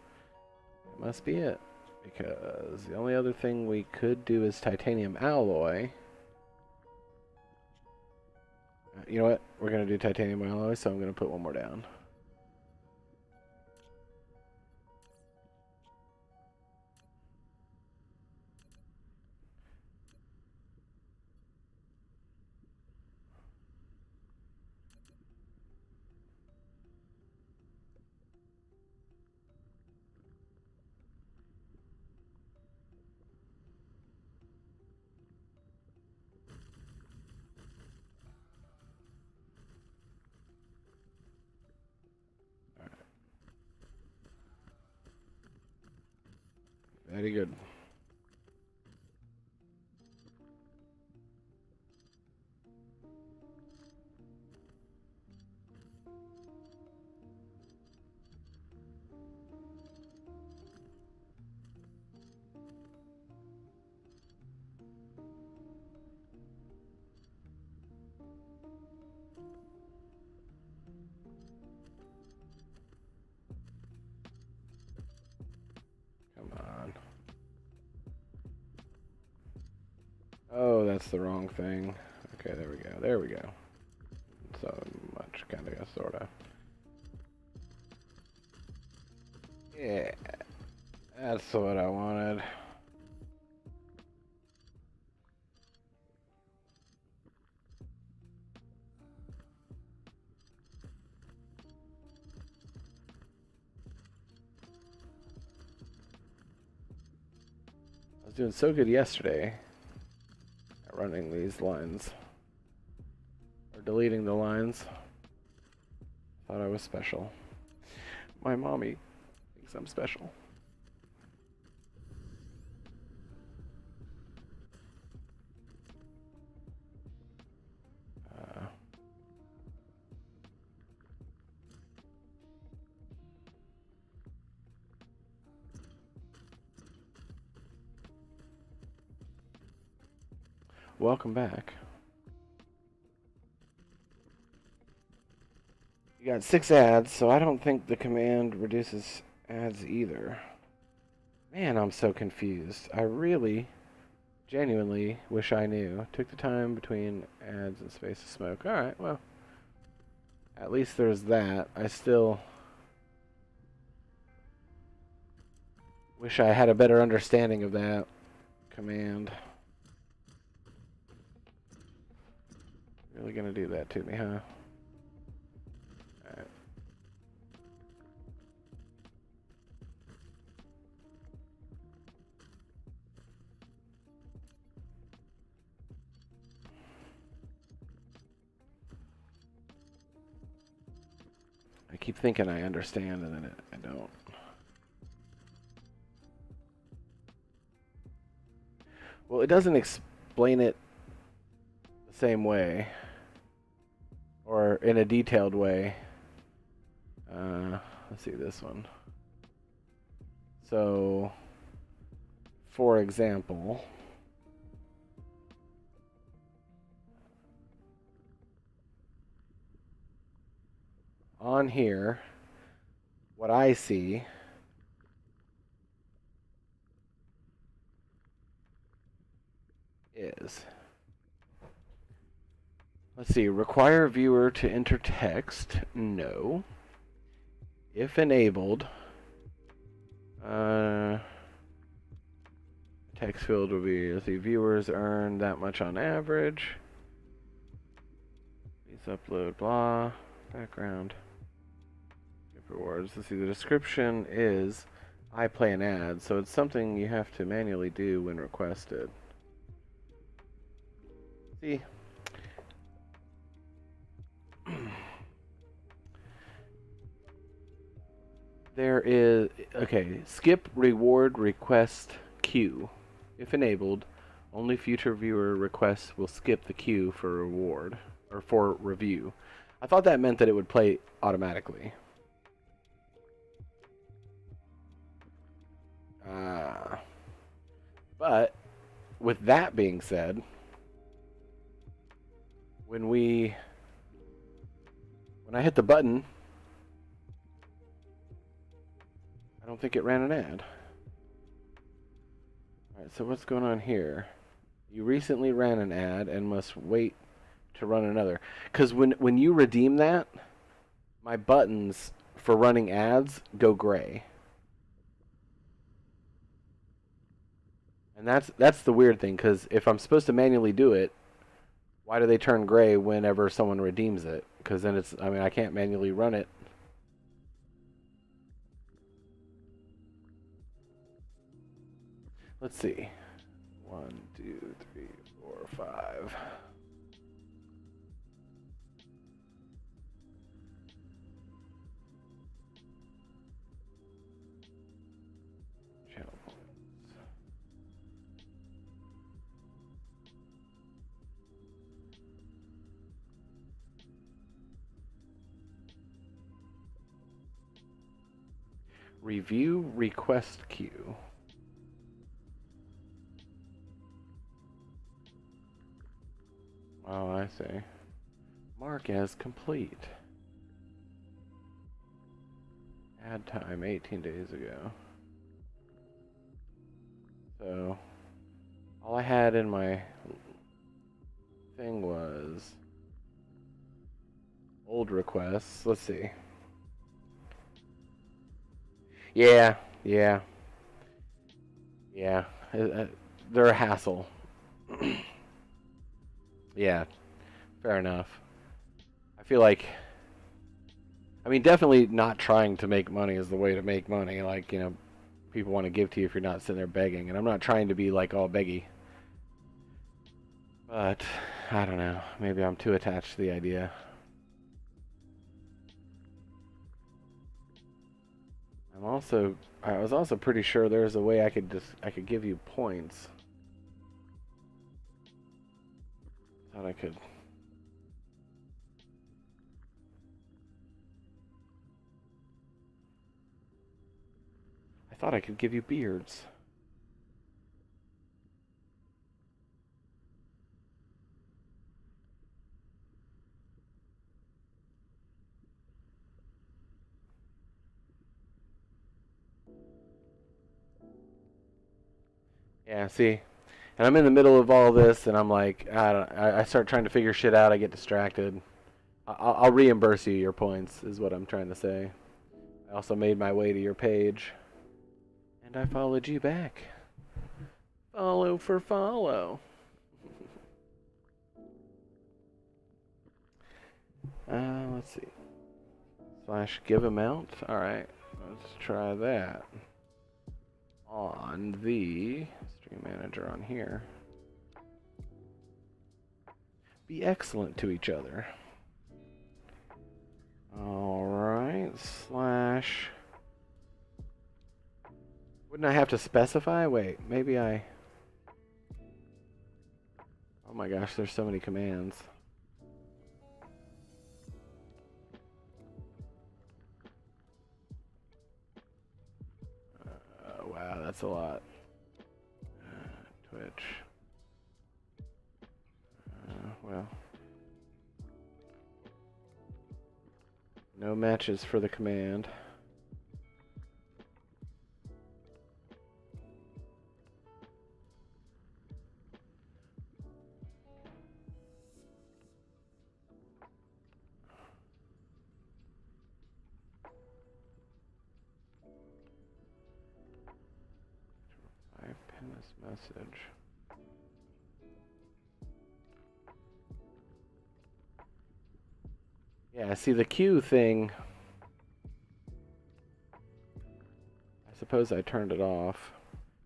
It must be it. Because the only other thing we could do is titanium alloy. You know what? We're going to do titanium alloy, so I'm going to put 1 more down. Very good. Come on. Oh, that's the wrong thing. Okay, there we go. There we go. So much, kind of, sort of. Yeah, that's what I wanted. I was doing so good yesterday at running these lines. Or deleting the lines. Thought I was special. My mommy thinks I'm special. Welcome back. You got 6 ads, so I don't think the command reduces ads either. Man, I'm so confused. I really, genuinely wish I knew. Took the time between ads and space of smoke. Alright, well. At least there's that. I still wish I had a better understanding of that command. Really gonna do that to me, huh? Alright. I keep thinking I understand, and then I don't. Well, it doesn't explain it the same way, or in a detailed way. Let's see this one. So, for example, on here, what I see is, let's see, require viewer to enter text. No. If enabled, text field will be, let's see, viewers earn that much on average. Please upload, blah, background. Rewards. Let's see, the description is I play an ad, so it's something you have to manually do when requested. See? There is, okay, skip reward request queue. If enabled, only future viewer requests will skip the queue for reward, or for review. I thought that meant that it would play automatically. But, with that being said, when I hit the button, I don't think it ran an ad. Alright, so what's going on here? You recently ran an ad and must wait to run another. Because when you redeem that, my buttons for running ads go gray. And that's the weird thing, because if I'm supposed to manually do it, why do they turn gray whenever someone redeems it? Because then it's, I mean, I can't manually run it. Let's see. 1, 2, 3, 4, 5. Channel points. Review request queue. Oh, I see. Mark as complete. Ad time 18 days ago. So, all I had in my thing was old requests. Let's see. Yeah. They're a hassle. Yeah, fair enough. I feel like, I mean, definitely not trying to make money is the way to make money. Like, you know, people want to give to you if you're not sitting there begging. And I'm not trying to be like all beggy. But, I don't know. Maybe I'm too attached to the idea. I was also pretty sure there's a way I could give you points. Thought I could. I thought I could give you beards. Yeah, see, and I'm in the middle of all this, and I'm like, I start trying to figure shit out. I get distracted. I'll reimburse you your points, is what I'm trying to say. I also made my way to your page, and I followed you back. Follow for follow. Let's see. / give amount. All right, let's try that. On the stream manager on here. Be excellent to each other. Alright, / wouldn't I have to specify? Wait, maybe I... Oh my gosh, there's so many commands. Wow, that's a lot. Twitch. Well. No matches for the command. I pin this message. Yeah, see the queue thing. I suppose I turned it off.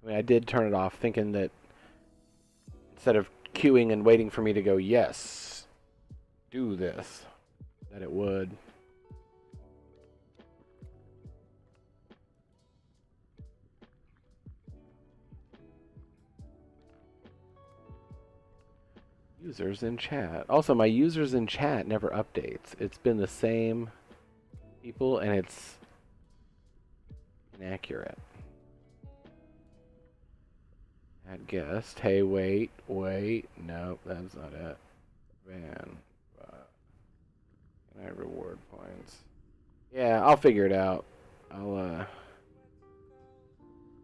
I mean, I did turn it off thinking that instead of queuing and waiting for me to go, yes, do this, that it would. Users in chat. Also, my users in chat never updates. It's been the same people, and it's inaccurate. Add guest. Hey, wait. Nope, that's not it. Van. Can I reward points? Yeah, I'll figure it out.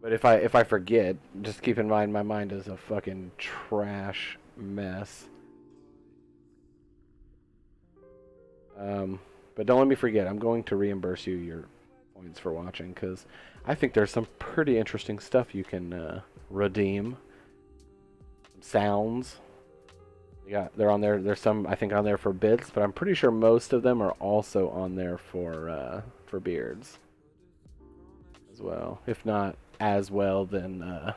But if I forget, just keep in mind my mind is a fucking trash mess. But don't let me forget, I'm going to reimburse you your points for watching, because I think there's some pretty interesting stuff you can redeem. Sounds. Yeah, they're on there. There's some, I think, on there for bits, but I'm pretty sure most of them are also on there for beards as well. If not as well, then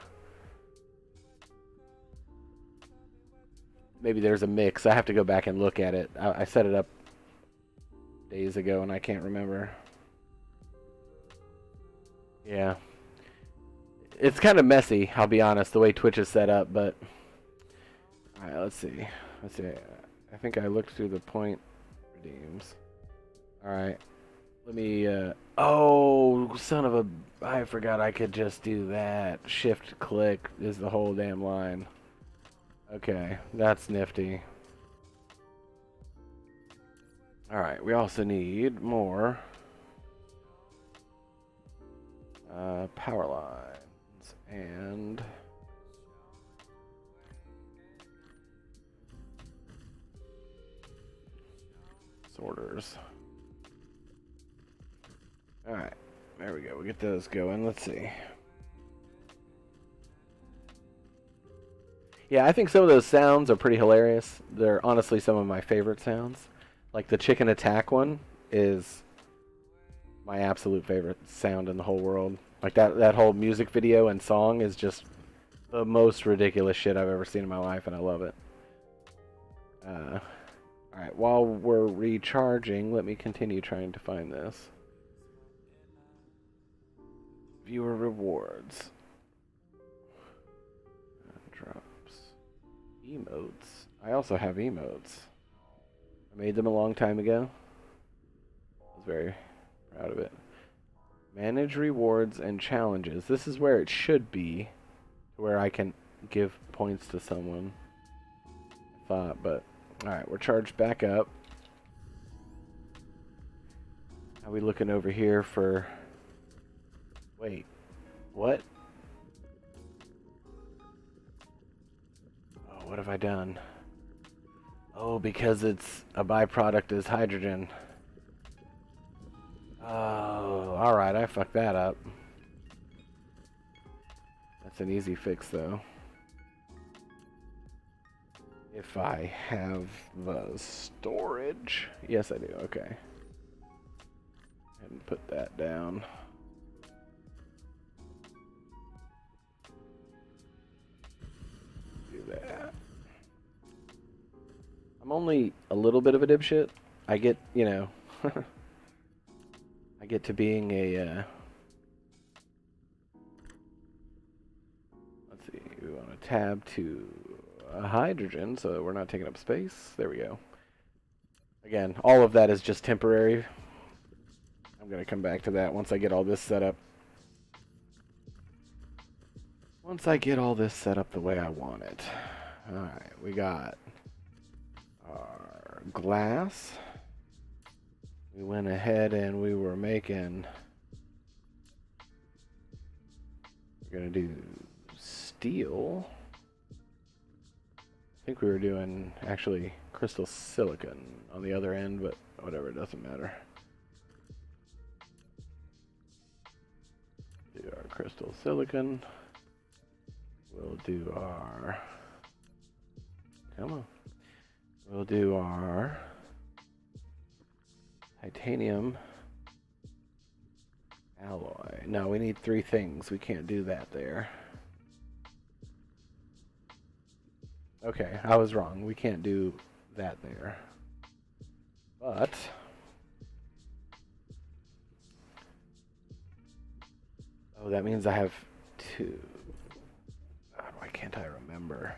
maybe there's a mix. I have to go back and look at it. I set it up days ago, and I can't remember. Yeah. It's kind of messy, I'll be honest, the way Twitch is set up, but... Alright, let's see. I think I looked through the point redeems. Alright. Let me, oh, son of a... I forgot I could just do that. Shift-click is the whole damn line. Okay, that's nifty. Alright, we also need more... power lines and sorters. Alright, there we go. We get those going. Let's see. Yeah, I think some of those sounds are pretty hilarious. They're honestly some of my favorite sounds. Like the chicken attack one is my absolute favorite sound in the whole world. Like that whole music video and song is just the most ridiculous shit I've ever seen in my life, and I love it. Alright, while we're recharging, let me continue trying to find this. Viewer rewards. Drops. Emotes. I also have emotes. I made them a long time ago. I was very proud of it. Manage rewards and challenges. This is where it should be, where I can give points to someone. I thought, but alright, we're charged back up. How are we looking over here for... Wait, what? Oh, what have I done? Oh, because it's a byproduct is hydrogen. Oh, alright, I fucked that up. That's an easy fix, though. If I have the storage. Yes, I do, okay. Go ahead and put that down. Do that. I'm only a little bit of a dipshit. I get, you know... I get to being a, let's see, we want to tab to hydrogen so that we're not taking up space. There we go. Again, all of that is just temporary. I'm going to come back to that once I get all this set up. Once I get all this set up the way I want it. Alright, we got our glass. We went ahead and we were making, we're going to do steel. I think we were doing actually crystal silicon on the other end, but whatever, it doesn't matter. Do our crystal silicon. We'll do our, come on. We'll do our titanium alloy. No, we need 3 things. We can't do that there. Okay, I was wrong. We can't do that there. But oh, that means I have 2. Why can't I remember?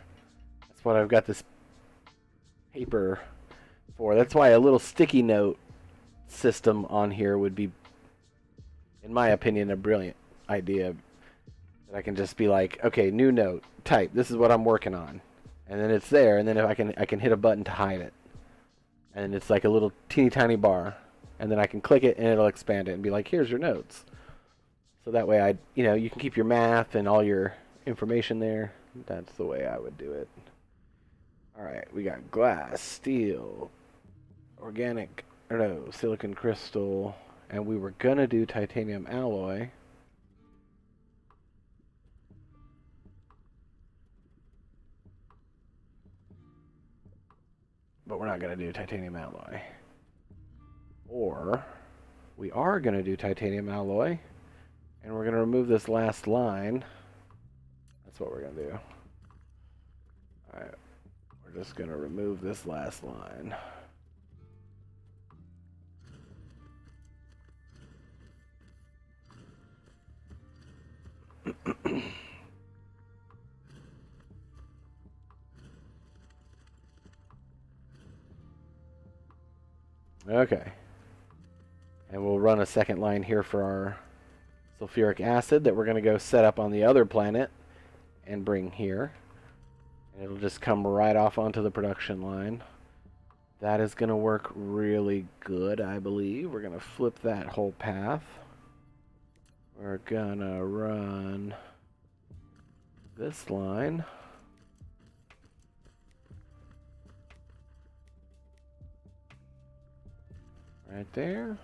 That's what I've got this paper for. That's why a little sticky note system on here would be, in my opinion, a brilliant idea. That I can just be like, okay, new note, type. This is what I'm working on, and then it's there. And then if I can hit a button to hide it, and it's like a little teeny tiny bar, and then I can click it and it'll expand it and be like, here's your notes. So that way you can keep your math and all your information there. That's the way I would do it. All right, we got glass, steel, organic, or no, silicon crystal, and we were gonna do titanium alloy. But we're not gonna do titanium alloy. Or we are gonna do titanium alloy, and we're gonna remove this last line. That's what we're gonna do. All right, we're just gonna remove this last line. Okay. And we'll run a second line here for our sulfuric acid that we're going to go set up on the other planet and bring here. And it'll just come right off onto the production line. That is going to work really good, I believe. We're going to flip that whole path. We're going to run this line. Right there.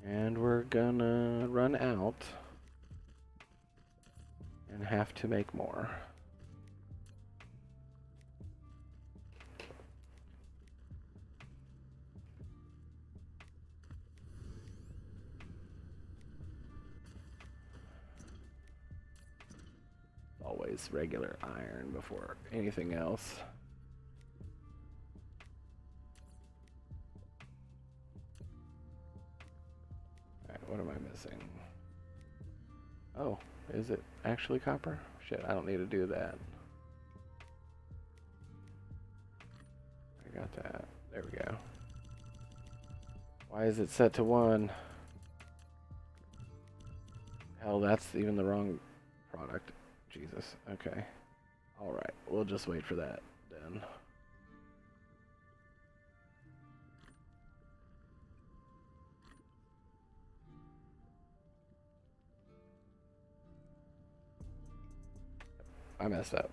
And we're gonna run out and have to make more. Always regular iron before anything else. What am I missing? Oh, is it actually copper? Shit, I don't need to do that. I got that. There we go. Why is it set to 1? Hell, that's even the wrong product. Jesus. Okay. Alright, we'll just wait for that then. I messed up.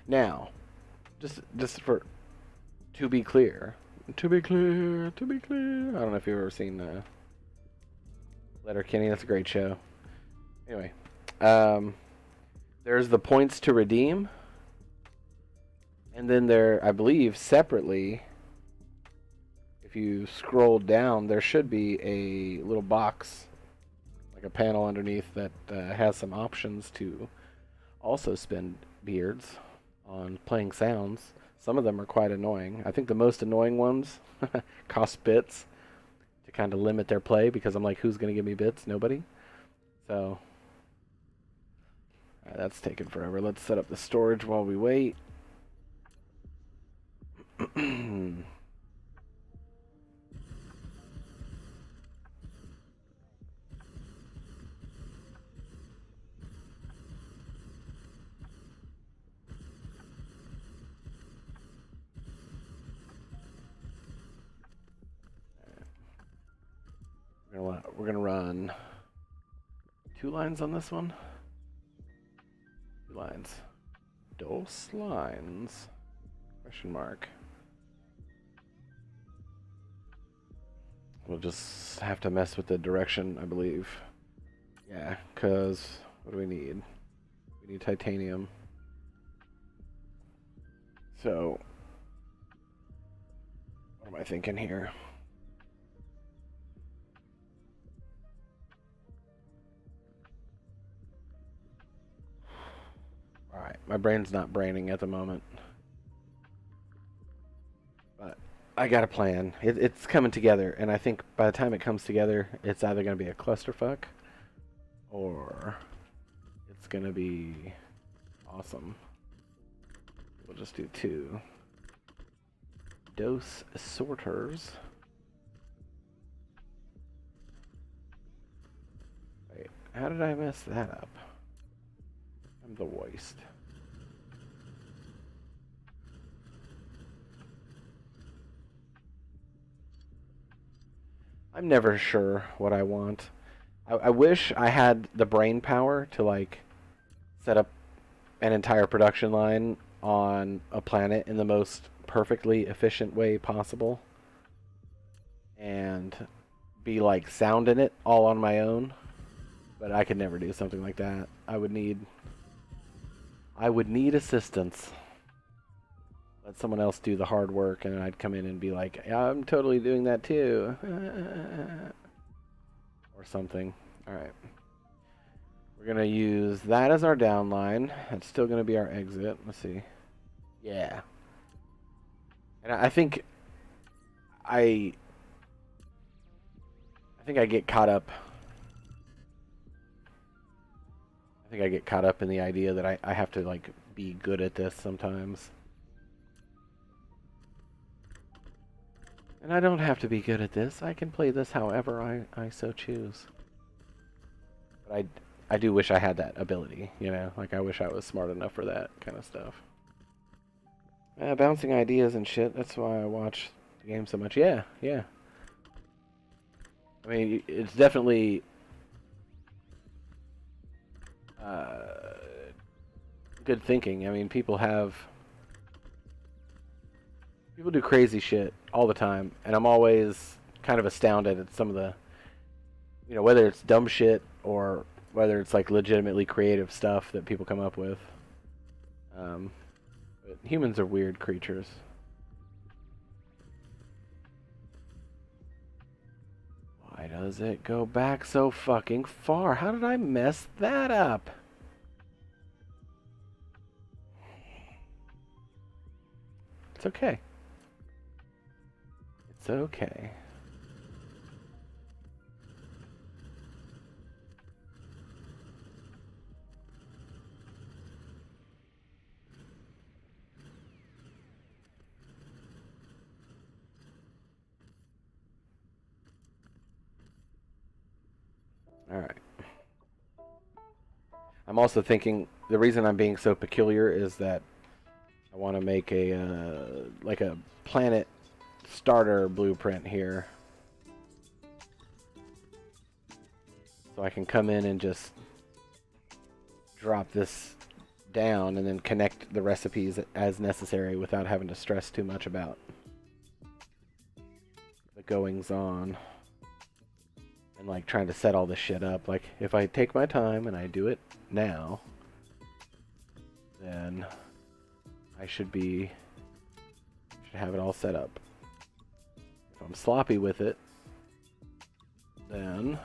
Now, just for to be clear. I don't know if you've ever seen Letterkenny. That's a great show. Anyway, there's the points to redeem, and then there, I believe, separately, if you scroll down, there should be a little box, like a panel underneath that has some options to also spend beards on playing sounds. Some of them are quite annoying. I think the most annoying ones cost bits to kind of limit their play, because I'm like, who's going to give me bits? Nobody. So that's taken forever. Let's set up the storage while we wait. We're gonna run 2 lines on this one. 2 lines. Dos lines. Question mark. We'll just have to mess with the direction, I believe. Yeah, because what do we need? We need titanium. So, what am I thinking here? Alright, my brain's not braining at the moment. But I got a plan. It's coming together, and I think by the time it comes together, it's either going to be a clusterfuck, or it's going to be Awesome. We'll just do 2 dose sorters. Wait, how did I mess that up? I'm the worst. I'm never sure what I want. I wish I had the brain power to like set up an entire production line on a planet in the most perfectly efficient way possible and be like sound in it all on my own, but I could never do something like that. I would need assistance. Let someone else do the hard work and I'd come in and be like, yeah, I'm totally doing that too. Or something. Alright. We're going to use that as our downline. It's still going to be our exit. Let's see. Yeah. And I think I get caught up. I think I get caught up in the idea that I have to like be good at this sometimes. And I don't have to be good at this. I can play this however I so choose. But I do wish I had that ability, you know? Like, I wish I was smart enough for that kind of stuff. Bouncing ideas and shit. That's why I watch the game so much. Yeah, yeah. I mean, it's definitely good thinking. I mean, people do crazy shit all the time, and I'm always kind of astounded at some of the, you know, whether it's dumb shit or whether it's like legitimately creative stuff that people come up with. But humans are weird creatures. Why does it go back so fucking far? How did I mess that up? It's okay. It's okay. Alright. I'm also thinking the reason I'm being so peculiar is that I want to make a like a planet starter blueprint here. So I can come in and just drop this down and then connect the recipes as necessary without having to stress too much about the goings on. And like trying to set all this shit up. Like if I take my time and I do it now, then I should have it all set up. If I'm sloppy with it, then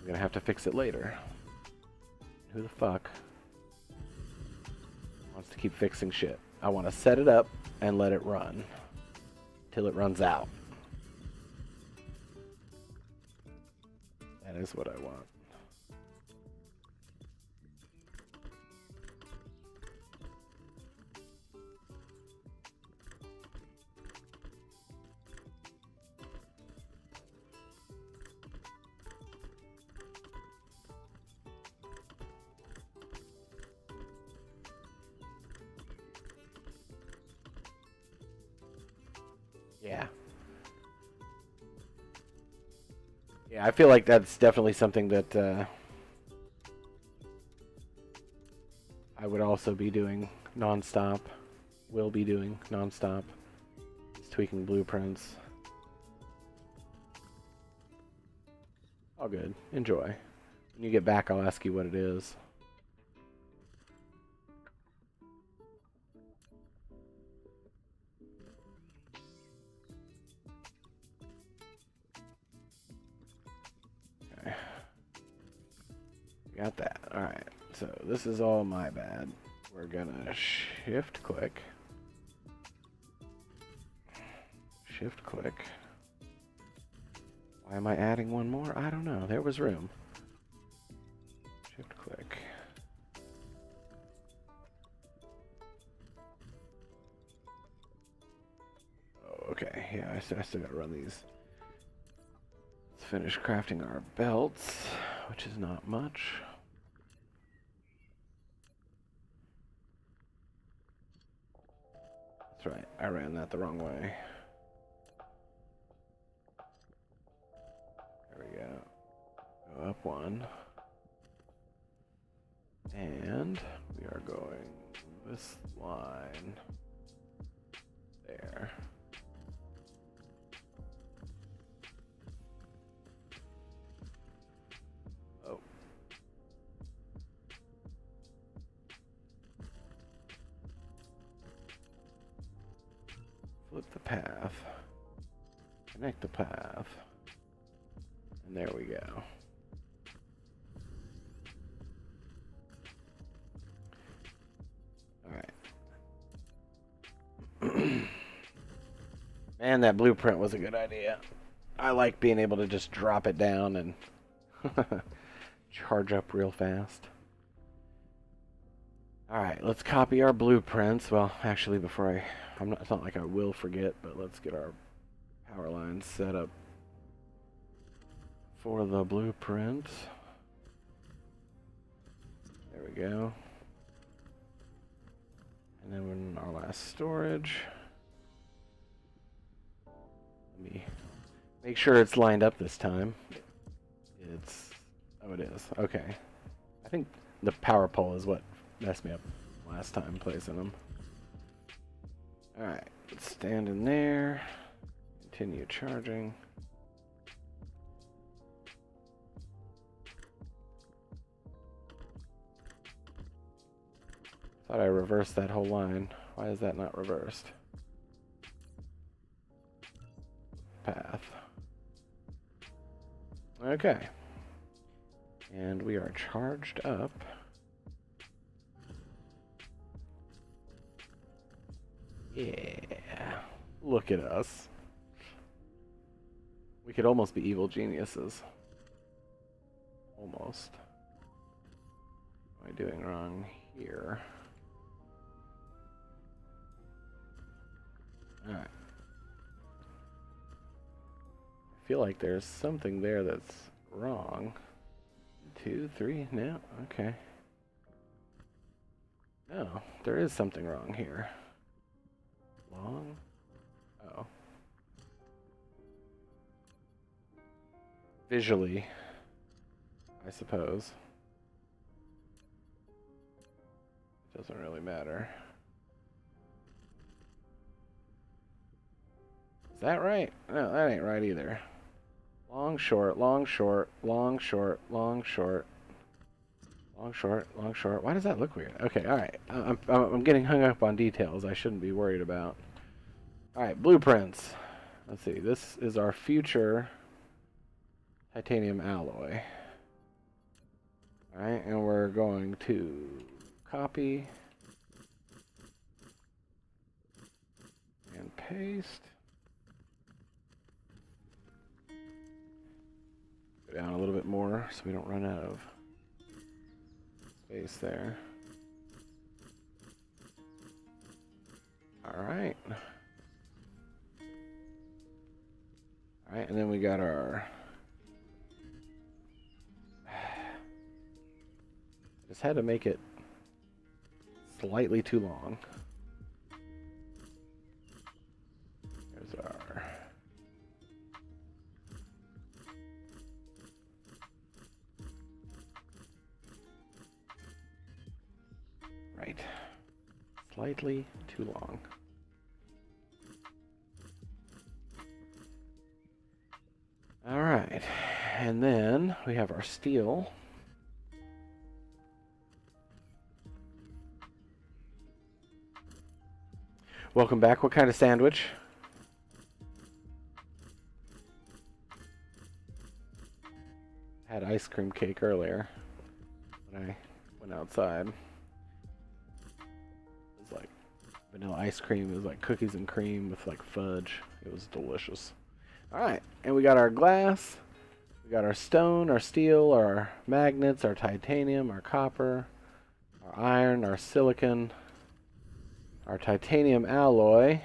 I'm gonna have to fix it later. Who the fuck wants to keep fixing shit? I want to set it up and let it run till it runs out. That is what I want. Yeah. Yeah, I feel like that's definitely something that I would also be doing nonstop. Will be doing nonstop. Just tweaking blueprints. All good. Enjoy. When you get back, I'll ask you what it is. Got that. Alright, so this is all my bad. We're gonna shift click. Shift click. Why am I adding one more? I don't know. There was room. Shift click. Oh, okay. Yeah, I still gotta run these. Let's finish crafting our belts, which is not much. That's right. I ran that the wrong way. There we go. Go up one. And we are going this line there. Oh. Flip the path. Connect the path. And there we go. Man, that blueprint was a good idea. I like being able to just drop it down and charge up real fast. Alright, let's copy our blueprints. Well, actually, before it's not like I will forget, but let's get our power lines set up for the blueprint. There we go. And then we're in our last storage. Let me make sure it's lined up this time. Oh, it is. Okay. I think the power pole is what messed me up last time placing them. Alright, let's stand in there. Continue charging. Thought I reversed that whole line. Why is that not reversed? Path. Okay. And we are charged up. Yeah. Look at us. We could almost be evil geniuses. Almost. What am I doing wrong here? Alright. I feel like there's something there that's wrong. 2, 3, no, okay. No, there is something wrong here. Long? Oh. Visually, I suppose. It doesn't really matter. Is that right? No, that ain't right either. Long, short, long, short, long, short, long, short. Long, short, long, short. Why does that look weird? Okay, alright. I'm getting hung up on details I shouldn't be worried about. Alright, blueprints. Let's see. This is our future titanium alloy. Alright, and we're going to copy and paste. Go down a little bit more so we don't run out of space there. Alright. Alright, and then we got our... Just had to make it slightly too long. There's our... Right. Slightly too long. Alright. And then we have our steel. Welcome back. What kind of sandwich? Had ice cream cake earlier when I went outside. It was like vanilla ice cream. It was like cookies and cream with like fudge. It was delicious. Alright, and we got our glass, we got our stone, our steel, our magnets, our titanium, our copper, our iron, our silicon, our titanium alloy,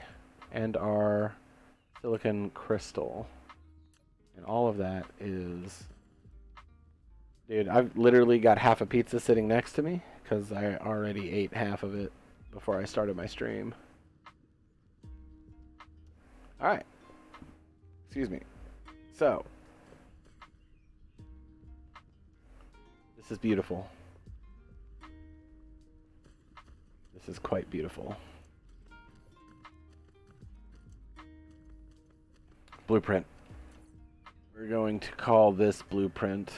and our silicon crystal. And all of that is... Dude, I've literally got half a pizza sitting next to me because I already ate half of it before I started my stream. Alright. Excuse me. So. This is beautiful. This is quite beautiful. Blueprint. We're going to call this blueprint.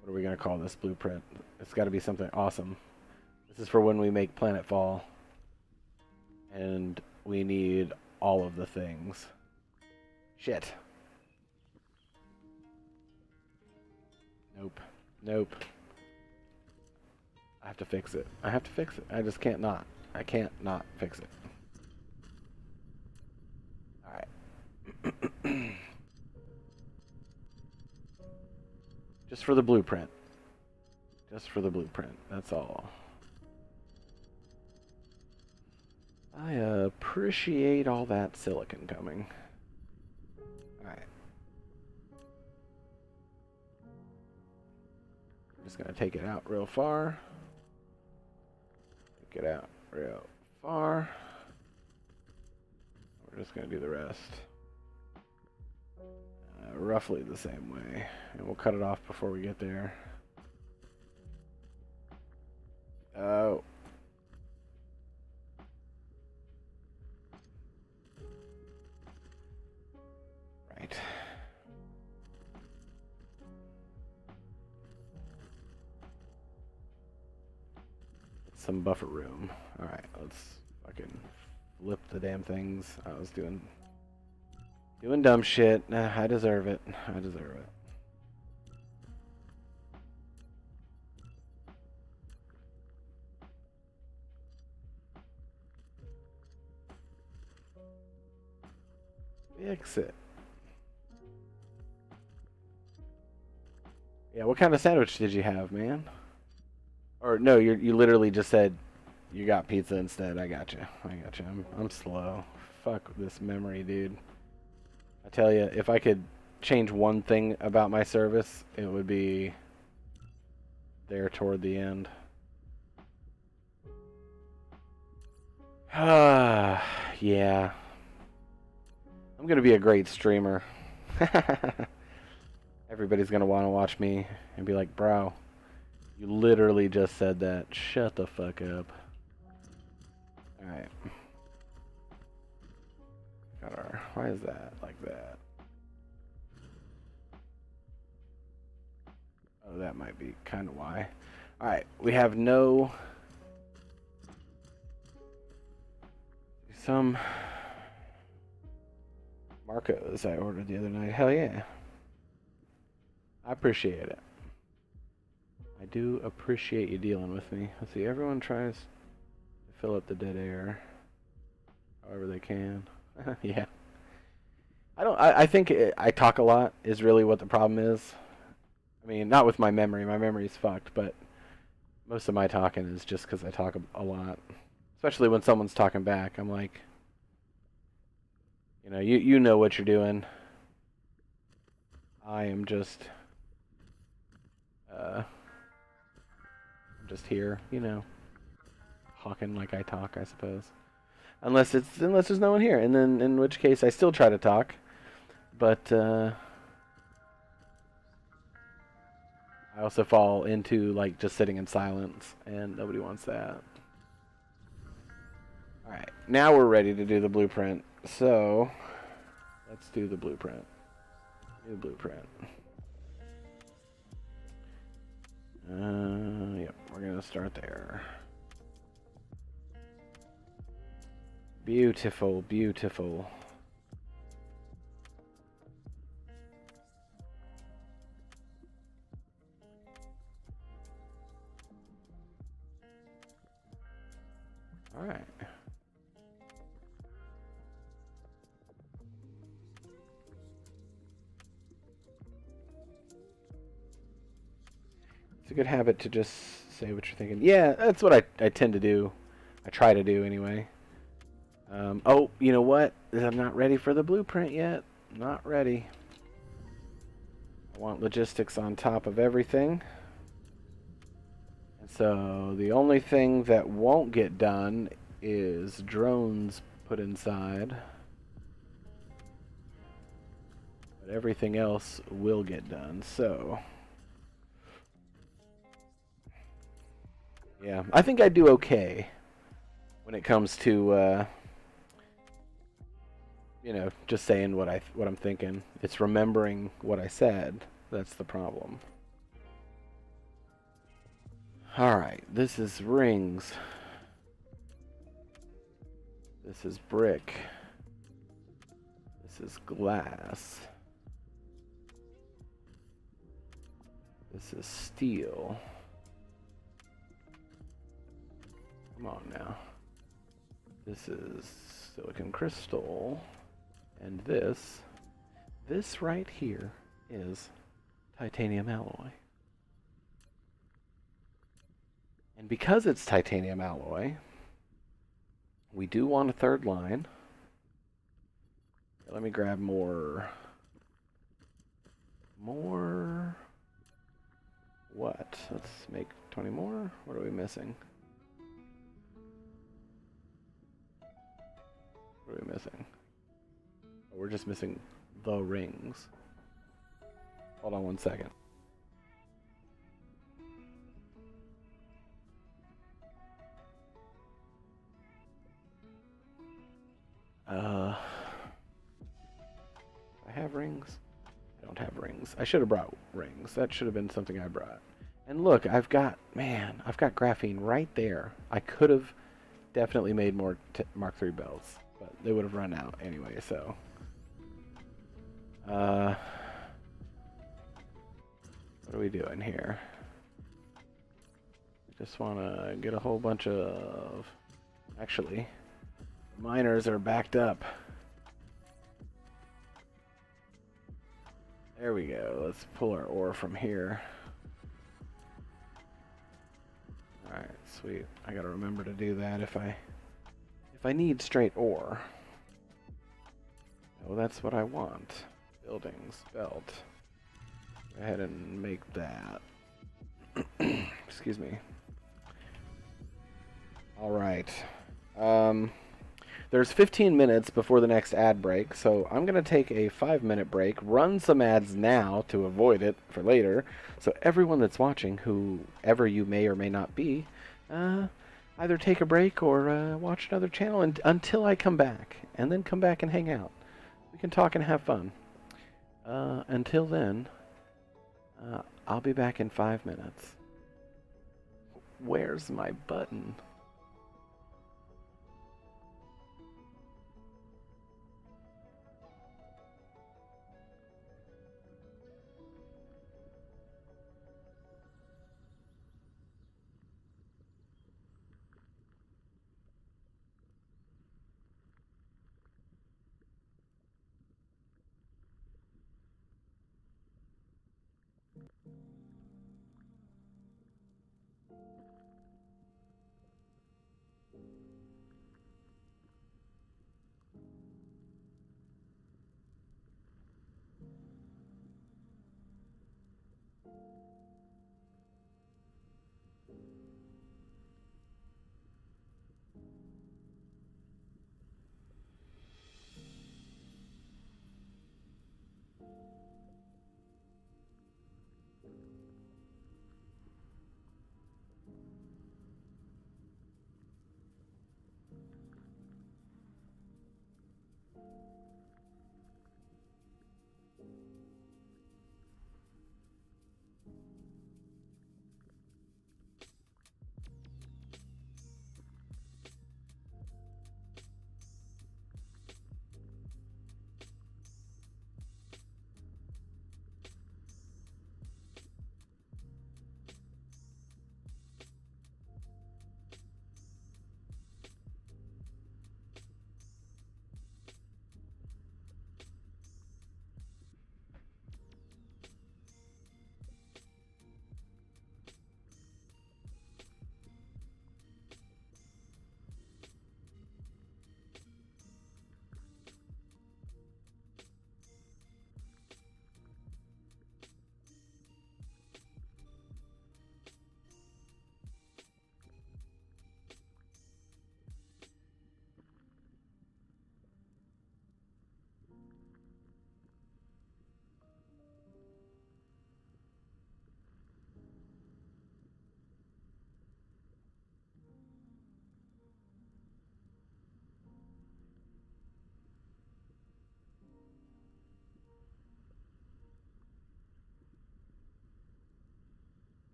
What are we going to call this blueprint? It's got to be something awesome. This is for when we make Planetfall. And we need all of the things. Shit. Nope. Nope. I have to fix it. I have to fix it. I just can't not. I can't not fix it. Alright. Just for the blueprint. Just for the blueprint. That's all. I appreciate all that silicon coming. Alright. I'm just going to take it out real far. Take it out real far. We're just going to do the rest. Roughly the same way. And we'll cut it off before we get there. Oh. Right. Some buffer room. Alright, let's fucking flip the damn things. I was doing dumb shit. I deserve it. I deserve it. Fix it. Yeah, what kind of sandwich did you have, man? Or no, you literally just said you got pizza instead. I got you. I got you. I'm slow. Fuck this memory, dude. I tell you, if I could change one thing about my service, it would be there toward the end. Yeah. I'm gonna be a great streamer. Everybody's gonna want to watch me and be like, bro, you literally just said that. Shut the fuck up. Alright. Got our... Why is that like that? Oh, that might be kind of why. Alright, we have no... Some... Marcos I ordered the other night. Hell yeah. I appreciate it. I do appreciate you dealing with me. Let's see, everyone tries to fill up the dead air however they can. Yeah. I think I talk a lot is really what the problem is. I mean, not with my memory. My memory's fucked, but most of my talking is just because I talk a lot. Especially when someone's talking back. I'm like, you know, you know what you're doing. I am just... I'm just here, you know, hawking like I talk, I suppose. Unless there's no one here, and then in which case I still try to talk, but I also fall into like just sitting in silence, and nobody wants that. All right, now we're ready to do the blueprint. So let's do the blueprint. Do the blueprint. Yep, we're gonna start there. Beautiful, beautiful. All right. It's a good habit to just say what you're thinking. Yeah, that's what I tend to do. I try to do anyway. Oh, you know what? I'm not ready for the blueprint yet. Not ready. I want logistics on top of everything. And so the only thing that won't get done is drones put inside. But everything else will get done. So yeah, I think I do okay when it comes to you know, just saying what I'm thinking. It's remembering what I said that's the problem. All right, this is rings. This is brick. This is glass. This is steel. Come on now. This is silicon crystal. And this right here is titanium alloy. And because it's titanium alloy, we do want a third line. Let me grab more. What? Let's make 20 more. What are we missing? What are we missing? Oh, we're just missing the rings. Hold on 1 second. I have rings? I don't have rings. I should have brought rings. That should have been something I brought. And look, I've got graphene right there. I could have definitely made more Mark III belts, but they would have run out anyway, so. What are we doing here? Just want to get a whole bunch of... Actually, miners are backed up. There we go. Let's pull our ore from here. Alright, sweet. I gotta remember to do that if I need straight ore. Oh, that's what I want. Buildings, belt. Go ahead and make that. Excuse me. Alright. There's 15 minutes before the next ad break, so I'm going to take a 5-minute break, run some ads now to avoid it for later, so everyone that's watching, whoever you may or may not be, either take a break or watch another channel until I come back, and then come back and hang out. We can talk and have fun. Until then, I'll be back in 5 minutes. Where's my button?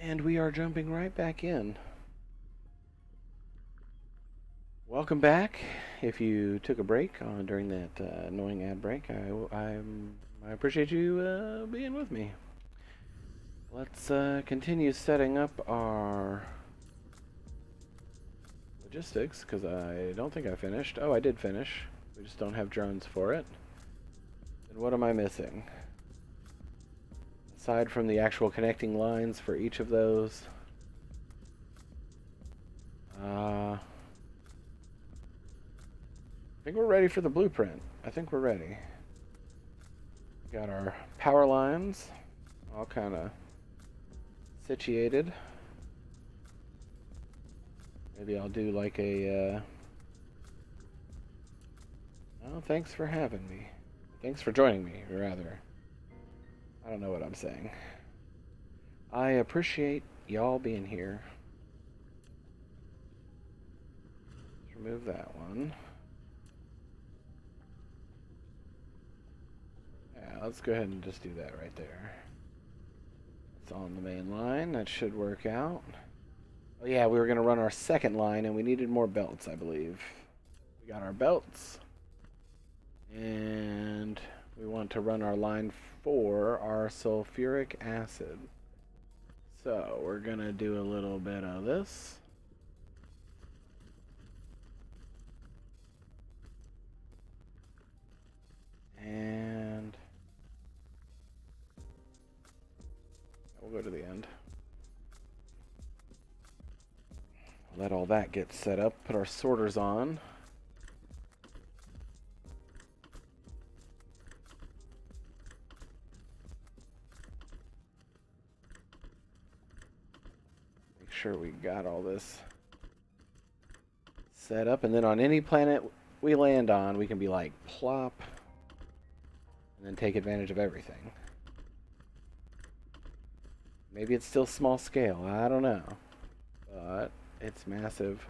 And we are jumping right back in. Welcome back. If you took a break during that annoying ad break, I appreciate you being with me. Let's continue setting up our logistics, because I don't think I finished. Oh, I did finish. We just don't have drones for it. And what am I missing? Aside from the actual connecting lines for each of those. I think we're ready for the blueprint. I think we're ready. Got our power lines all kind of situated. Maybe I'll do like a oh, thanks for having me. Thanks for joining me, rather. I don't know what I'm saying. I appreciate y'all being here. Let's remove that one. Yeah, let's go ahead and just do that right there. It's on the main line. That should work out. Oh yeah, we were going to run our second line, and we needed more belts, I believe. We got our belts. And we want to run our line for our sulfuric acid. So we're going to do a little bit of this. And we'll go to the end. Let all that get set up. Put our sorters on. Make sure we got all this set up. And then on any planet we land on, we can be like plop. And then take advantage of everything. Maybe it's still small scale. I don't know. But it's massive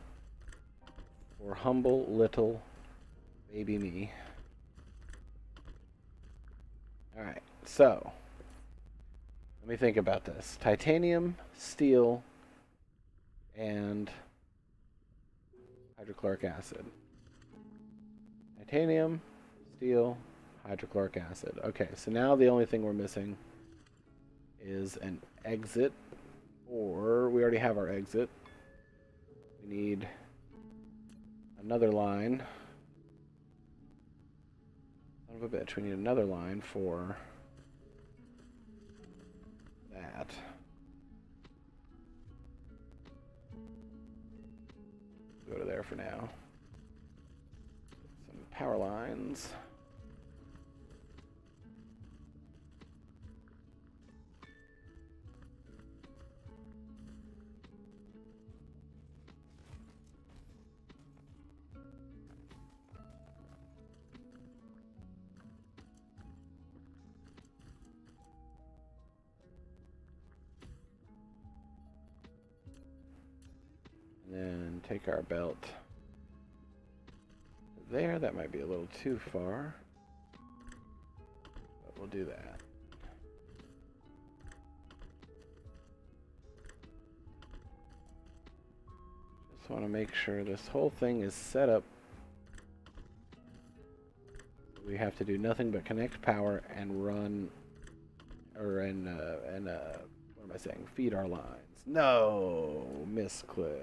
for humble little baby me. Alright, so let me think about this. Titanium, steel, and hydrochloric acid. Titanium, steel, hydrochloric acid. Okay, so now the only thing we're missing is an exit, or we already have our exit. We need another line. Son of a bitch, we need another line for that. Go to there for now. Some power lines. Then take our belt there. That might be a little too far, but we'll do that. Just want to make sure this whole thing is set up. We have to do nothing but connect power and run, or what am I saying? Feed our lines. No, misclick.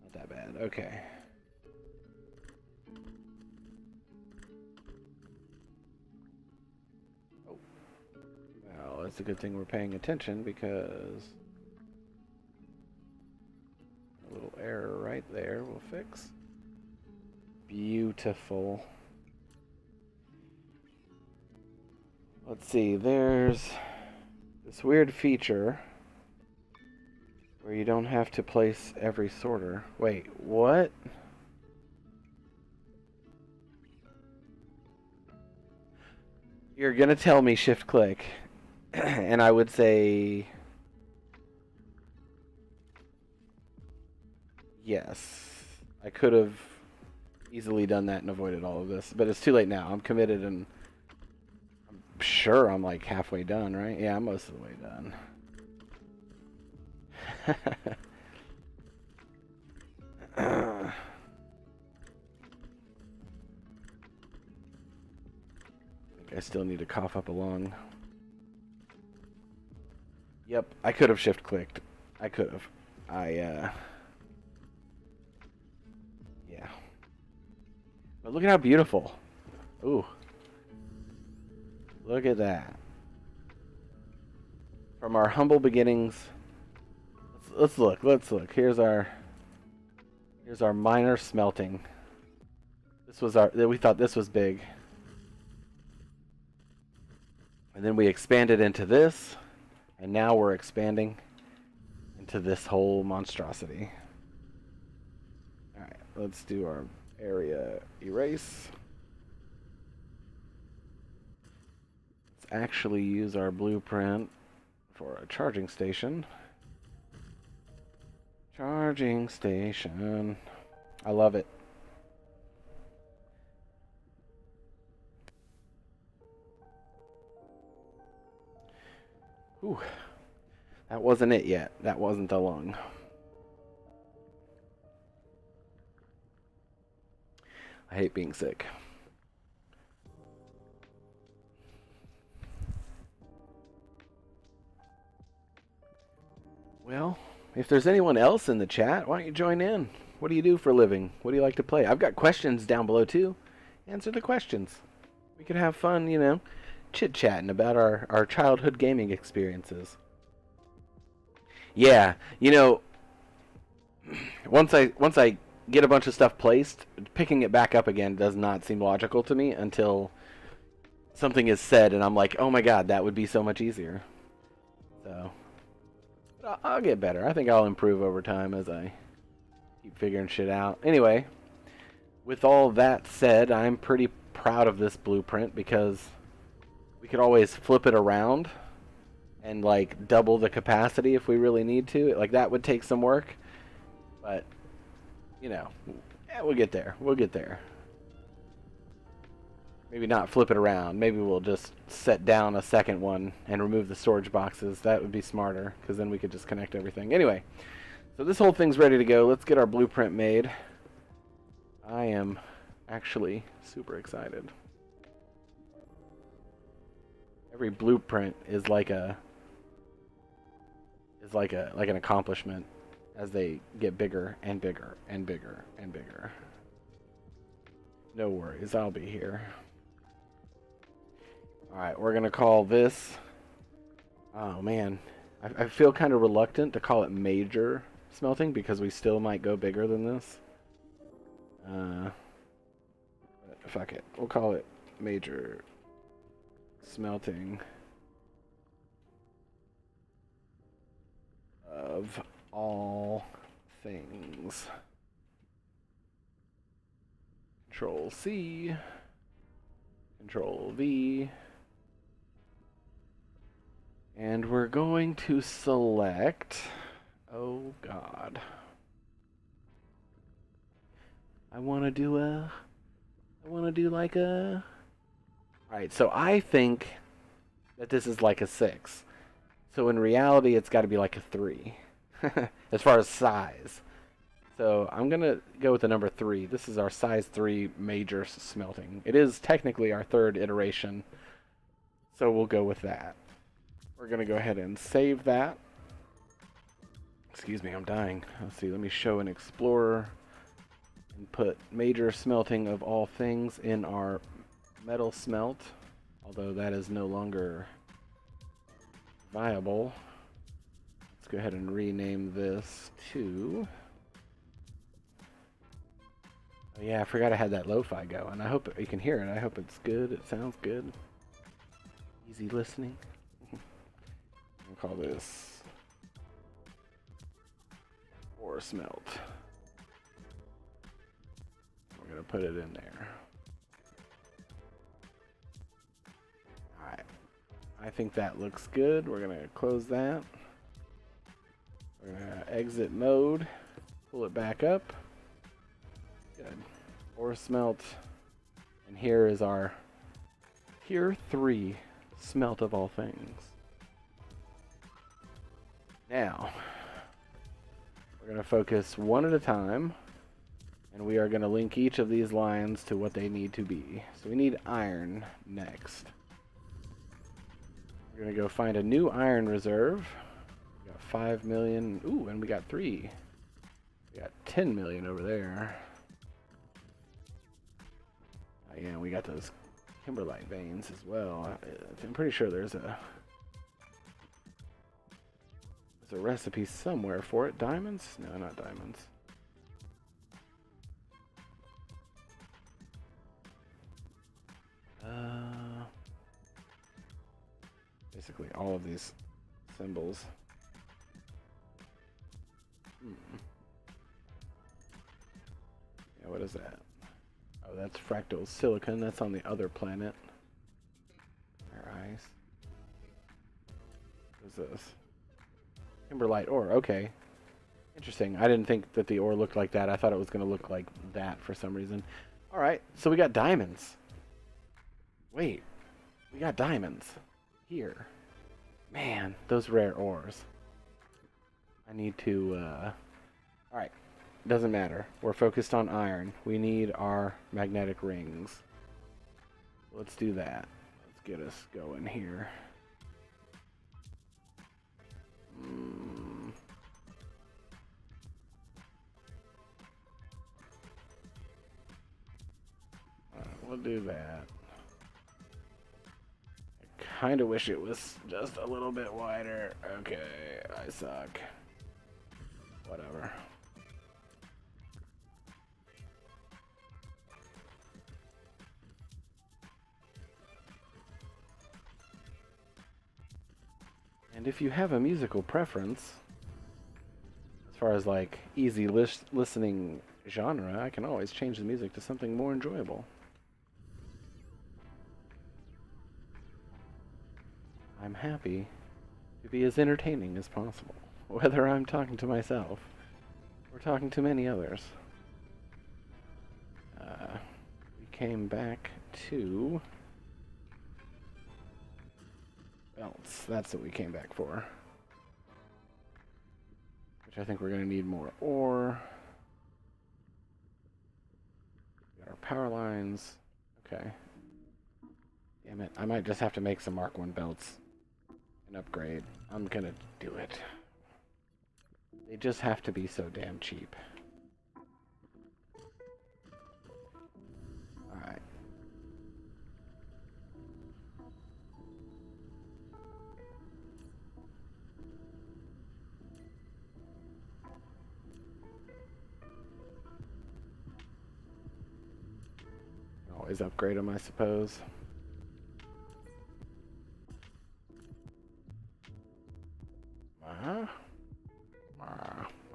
Not that bad. Okay. Oh. Well, it's a good thing we're paying attention, because a little error right there will fix. Beautiful. Let's see, there's this weird feature where you don't have to place every sorter. Wait, what? You're gonna tell me shift click, and I would say yes. I could have easily done that and avoided all of this, but it's too late now. I'm committed, and I'm sure I'm like halfway done, right? Yeah, I'm most of the way done. I think I still need to cough up a lung. Yep, I could have shift clicked. I could have. Yeah. But look at how beautiful. Ooh. Look at that. From our humble beginnings. Let's look. Here's our minor smelting. We thought this was big. And then we expanded into this, and now we're expanding into this whole monstrosity. Alright, let's do our area erase. Let's actually use our blueprint for a charging station. Charging station. I love it. Ooh. That wasn't it yet. That wasn't the lung. I hate being sick. Well, if there's anyone else in the chat, why don't you join in? What do you do for a living? What do you like to play? I've got questions down below too. Answer the questions. We could have fun, you know, chit-chatting about our childhood gaming experiences. Yeah, you know, once I get a bunch of stuff placed, picking it back up again does not seem logical to me until something is said and I'm like, oh my god, that would be so much easier. So, but I'll get better. I think I'll improve over time as I keep figuring shit out. Anyway, with all that said, I'm pretty proud of this blueprint because we could always flip it around and like double the capacity if we really need to. Like that would take some work, but you know, yeah, we'll get there. We'll get there. Maybe not flip it around. Maybe we'll just set down a second one and remove the storage boxes. That would be smarter because then we could just connect everything. Anyway, so this whole thing's ready to go. Let's get our blueprint made. I am actually super excited. Every blueprint is like an accomplishment as they get bigger and bigger and bigger and bigger. No worries, I'll be here. Alright, we're going to call this... Oh, man. I feel kind of reluctant to call it major smelting because we still might go bigger than this. But fuck it. We'll call it major smelting of all things. Control C, Control V, and we're going to select, oh god, I want to do like a, alright, so I think that this is like a 6. So in reality, it's got to be like a 3, as far as size. So I'm going to go with the number 3. This is our size 3 major smelting. It is technically our 3rd iteration, so we'll go with that. We're going to go ahead and save that. Excuse me, I'm dying. Let's see, let me show an explorer and put major smelting of all things in our metal smelt, although that is no longer viable. Let's go ahead and rename this to... Oh yeah, I forgot I had that lo-fi going. I hope you can hear it. I hope it's good. It sounds good. Easy listening. We'll call this ore smelt. We're going to put it in there. Alright. I think that looks good. We're going to close that. We're going to exit mode. Pull it back up. Good. Ore smelt. And here is our Tier 3 smelt of all things. Now, going to focus one at a time, and we are going to link each of these lines to what they need to be. So we need iron next. We're going to go find a new iron reserve. We got 5 million. Ooh, and we got 3. We got 10 million over there. Yeah, we got those kimberlite veins as well. I'm pretty sure there's a recipe somewhere for it. Diamonds? No, not diamonds. Basically all of these symbols. Yeah, what is that? Oh, that's fractal silicon. That's on the other planet. Our ice. What is this? Kimberlite ore. Okay. Interesting. I didn't think that the ore looked like that. I thought it was going to look like that for some reason. Alright, so we got diamonds. Wait. We got diamonds. Here. Man, those rare ores. I need to, Alright. Doesn't matter. We're focused on iron. We need our magnetic rings. Let's do that. Let's get us going here. We'll do that. I kind of wish it was just a little bit wider. Okay, I suck. Whatever. And if you have a musical preference, as far as like easy listening genre, I can always change the music to something more enjoyable. I'm happy to be as entertaining as possible, whether I'm talking to myself or talking to many others. We came back to belts. That's what we came back for. Which I think we're going to need more ore. Got our power lines. Okay. Damn it. I might just have to make some Mark 1 belts. Upgrade. I'm gonna do it. They just have to be so damn cheap. Alright. Always upgrade them, I suppose.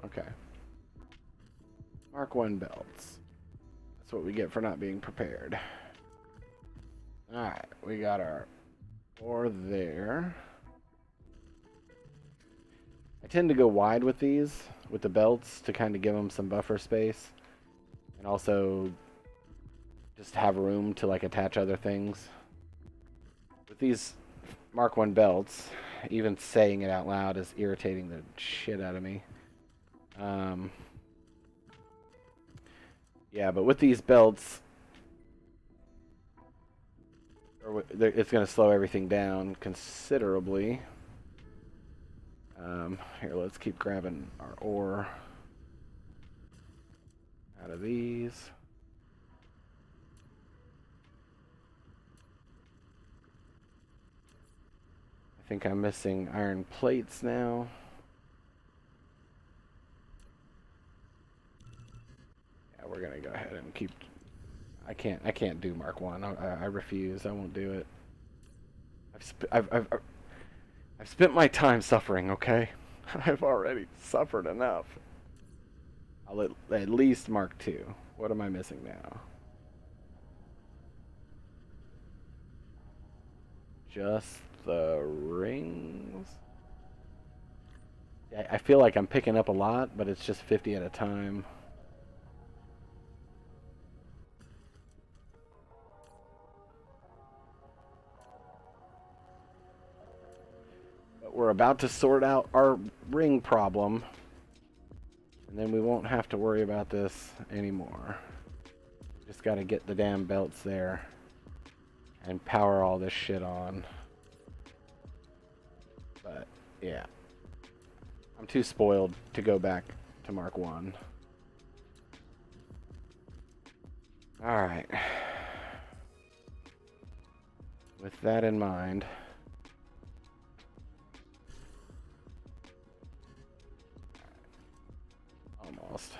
Okay. Mark 1 belts. That's what we get for not being prepared. Alright, we got our ore there. I tend to go wide with these, with the belts, to kind of give them some buffer space. And also just have room to like attach other things. With these Mark 1 belts, even saying it out loud is irritating the shit out of me. Yeah, but with these belts, it's going to slow everything down considerably. Here, let's keep grabbing our ore out of these. I think I'm missing iron plates now. Yeah, we're gonna go ahead and keep. I can't do Mark 1. I refuse. I won't do it. I've spent my time suffering. Okay, I've already suffered enough. I'll at least Mark 2. What am I missing now? Just the rings. I feel like I'm picking up a lot, but it's just 50 at a time. But we're about to sort out our ring problem. And then we won't have to worry about this anymore. Just gotta get the damn belts there and power all this shit on. But, yeah. I'm too spoiled to go back to Mark 1. Alright. With that in mind, almost.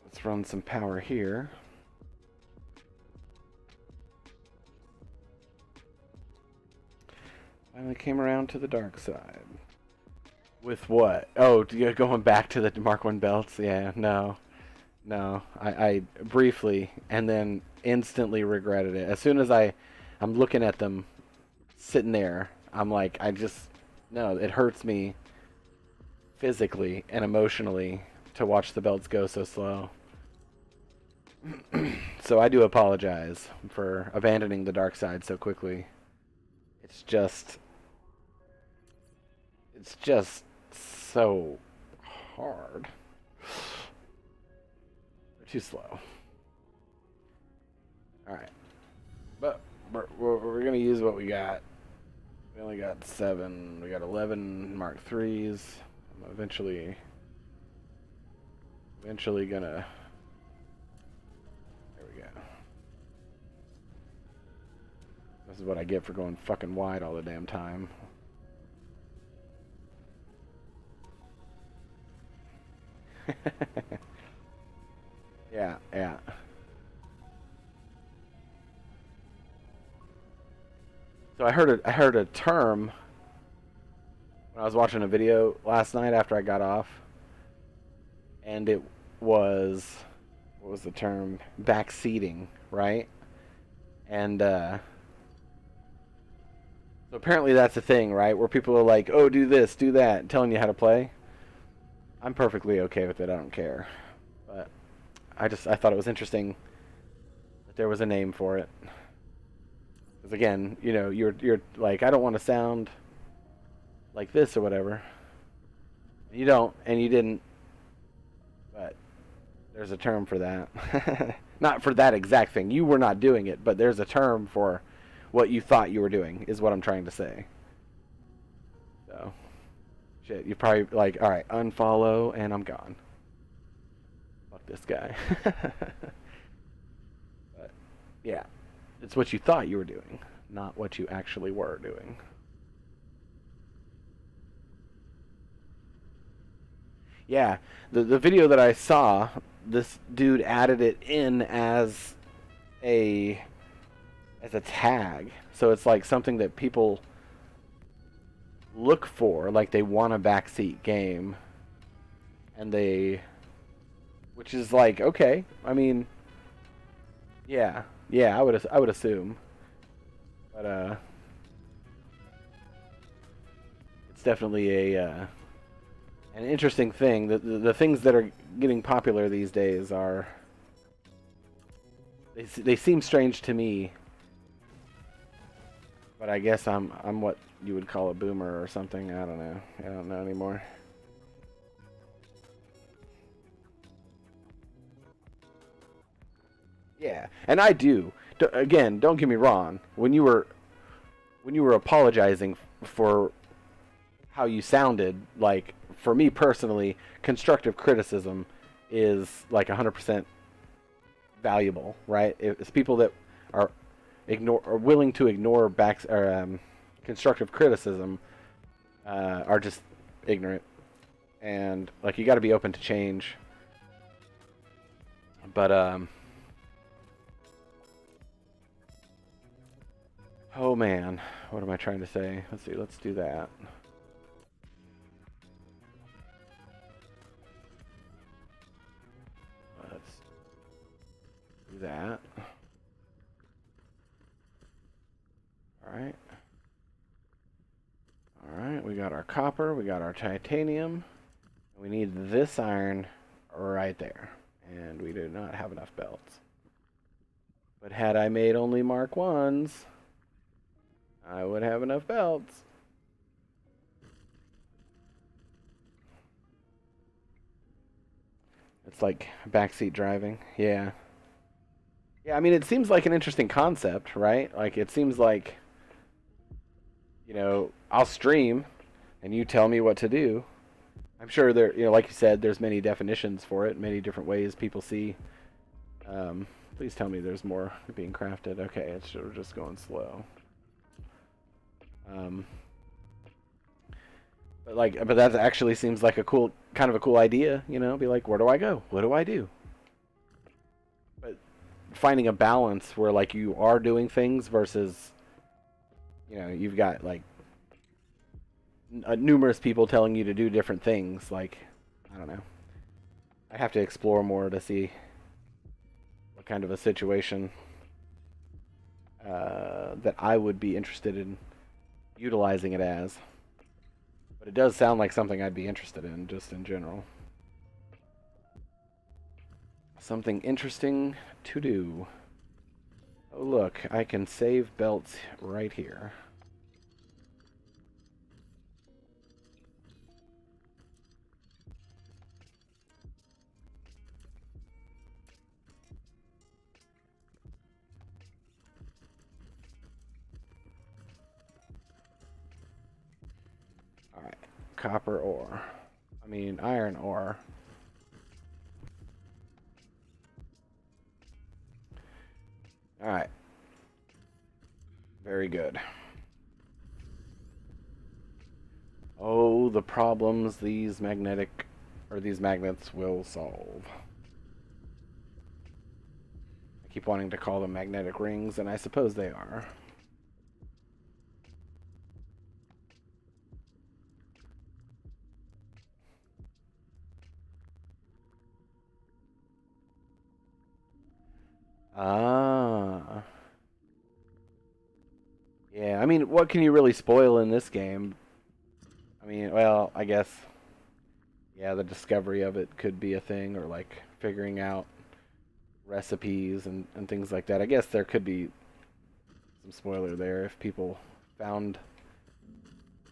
Let's run some power here. Finally came around to the dark side. With what? Oh, you're going back to the Mark 1 belts? Yeah, no. No, I briefly and then instantly regretted it. As soon as I'm looking at them sitting there, I'm like, no, it hurts me physically and emotionally to watch the belts go so slow. So I do apologize for abandoning the dark side so quickly. It's just so hard. Too slow. Alright. But we're going to use what we got. We only got 7. We got 11 Mark 3s. I'm eventually going to... There we go. This is what I get for going fucking wide all the damn time. Yeah. So I heard a term when I was watching a video last night after I got off, and it was, what was the term? Backseating, right? And so apparently that's a thing, right? Where people are like, "Oh, do this, do that," telling you how to play. I'm perfectly okay with it. I don't care. But I thought it was interesting that there was a name for it. Because again, you know, you're like, I don't want to sound like this or whatever. You don't, and you didn't. But there's a term for that. Not for that exact thing. You were not doing it, but there's a term for what you thought you were doing, is what I'm trying to say. So, shit, you probably like, all right, unfollow, and I'm gone. This guy. But yeah, it's what you thought you were doing, not what you actually were doing. Yeah, the video that I saw, this dude added it in as a tag, so it's like something that people look for, like they want a backseat game, and they... Which is like, okay, I mean, yeah, I would assume, but it's definitely an interesting thing. The things that are getting popular these days are, they seem strange to me, but I guess I'm what you would call a boomer or something. I don't know. I don't know anymore. Yeah, and I do. Again, don't get me wrong. When you were apologizing for how you sounded, like, for me personally, constructive criticism is like 100% valuable, right? It's people that are willing to ignore constructive criticism are just ignorant, and like you got to be open to change. But oh man, what am I trying to say? Let's see, let's do that. Let's do that. Alright. Alright, we got our copper, we got our titanium. We need this iron right there. And we do not have enough belts. But had I made only Mark 1s, I would have enough belts. It's like backseat driving. Yeah. Yeah, I mean, it seems like an interesting concept, right? Like, it seems like, I'll stream and you tell me what to do. I'm sure there, like you said, there's many definitions for it, many different ways people see. Please tell me there's more being crafted. Okay, it's just going slow. But that actually seems like kind of a cool idea, Be like, where do I go? What do I do? But finding a balance where like you are doing things versus, you've got like numerous people telling you to do different things. Like, I don't know. I have to explore more to see what kind of a situation that I would be interested in utilizing it as. But it does sound like something I'd be interested in, just in general. Something interesting to do. Oh, look, I can save belts right here. Alright, copper ore. I mean, iron ore. Alright. Very good. Oh, the problems these magnets will solve. I keep wanting to call them magnetic rings, and I suppose they are. Ah. Yeah, I mean, what can you really spoil in this game? I mean, well, I guess, yeah, the discovery of it could be a thing, or like figuring out recipes and things like that. I guess there could be some spoiler there if people found,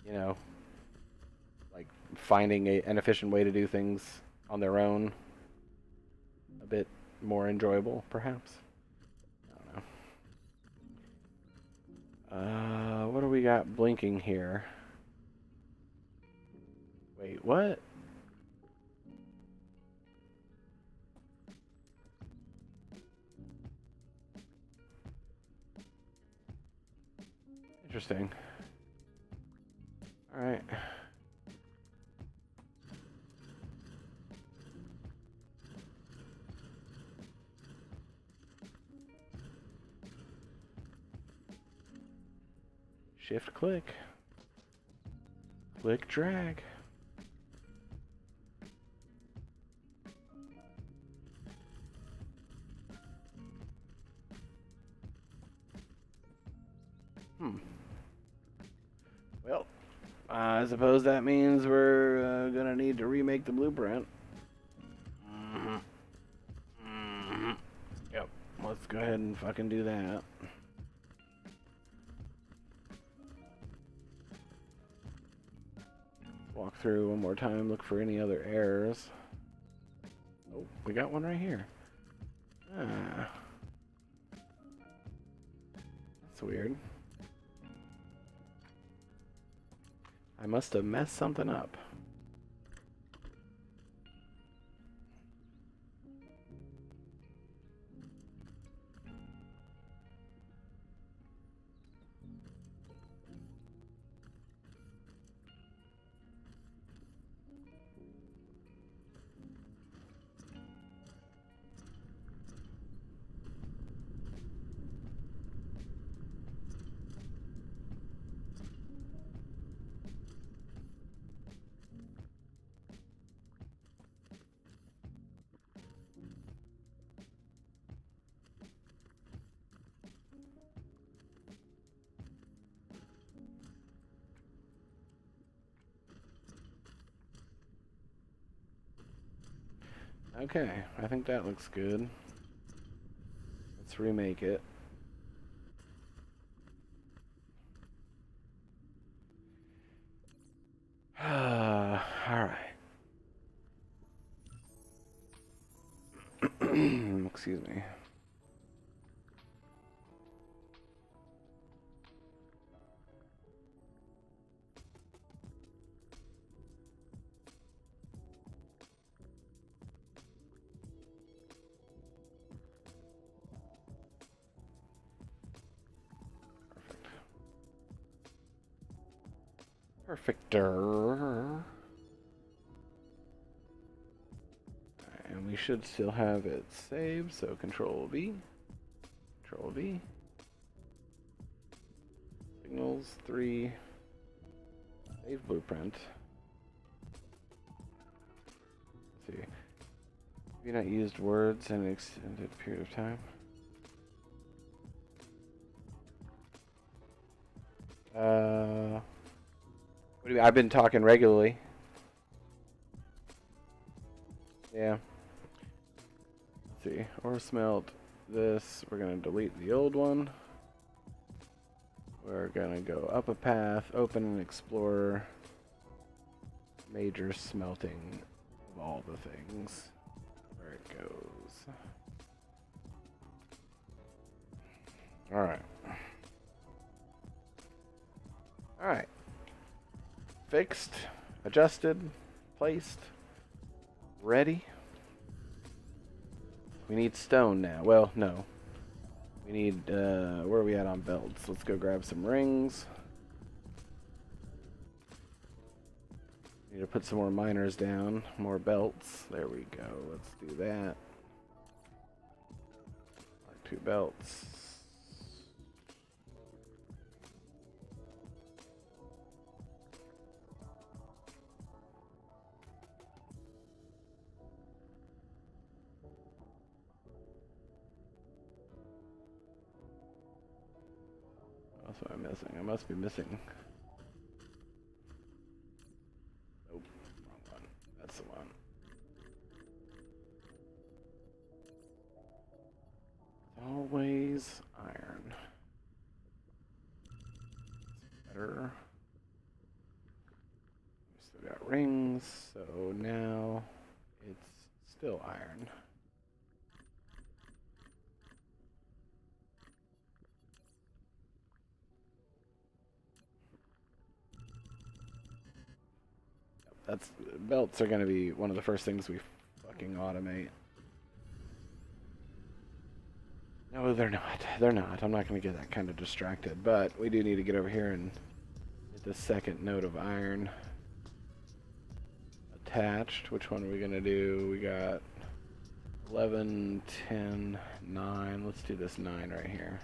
you know, like finding an efficient way to do things on their own a bit more enjoyable, perhaps. I don't know. What do we got blinking here? Wait, what? Interesting. Alright. Shift click. Click drag. Well, I suppose that means we're gonna need to remake the blueprint. Yep. Let's go ahead and fucking do that. Walk through one more time, look for any other errors. Oh, we got one right here. Ah. That's weird. I must have messed something up. Okay, I think that looks good. Let's remake it. Alright. Excuse me. Perfecter. And we should still have it saved, so Control V. Control V. Signals 3. Save blueprint. Let's see. Have you not used words in an extended period of time? What do you mean? I've been talking regularly. Yeah. Let's see. Or smelt this. We're going to delete the old one. We're going to go up a path, open an explorer, major smelting of all the things. Where it goes. Alright. Alright. Fixed, adjusted, placed, ready. We need stone now. Well, no. We need, where are we at on belts? Let's go grab some rings. Need to put some more miners down, more belts. There we go. Let's do that. Mark 2 belts. What am I missing? I must be missing. Nope, wrong one. That's the one. Always iron. That's better. We still got rings, so now it's still iron. Belts are going to be one of the first things we fucking automate. No, they're not. They're not. I'm not going to get that kind of distracted, but we do need to get over here and get the second node of iron attached. Which one are we going to do? We got 11, 10, 9. Let's do this 9 right here.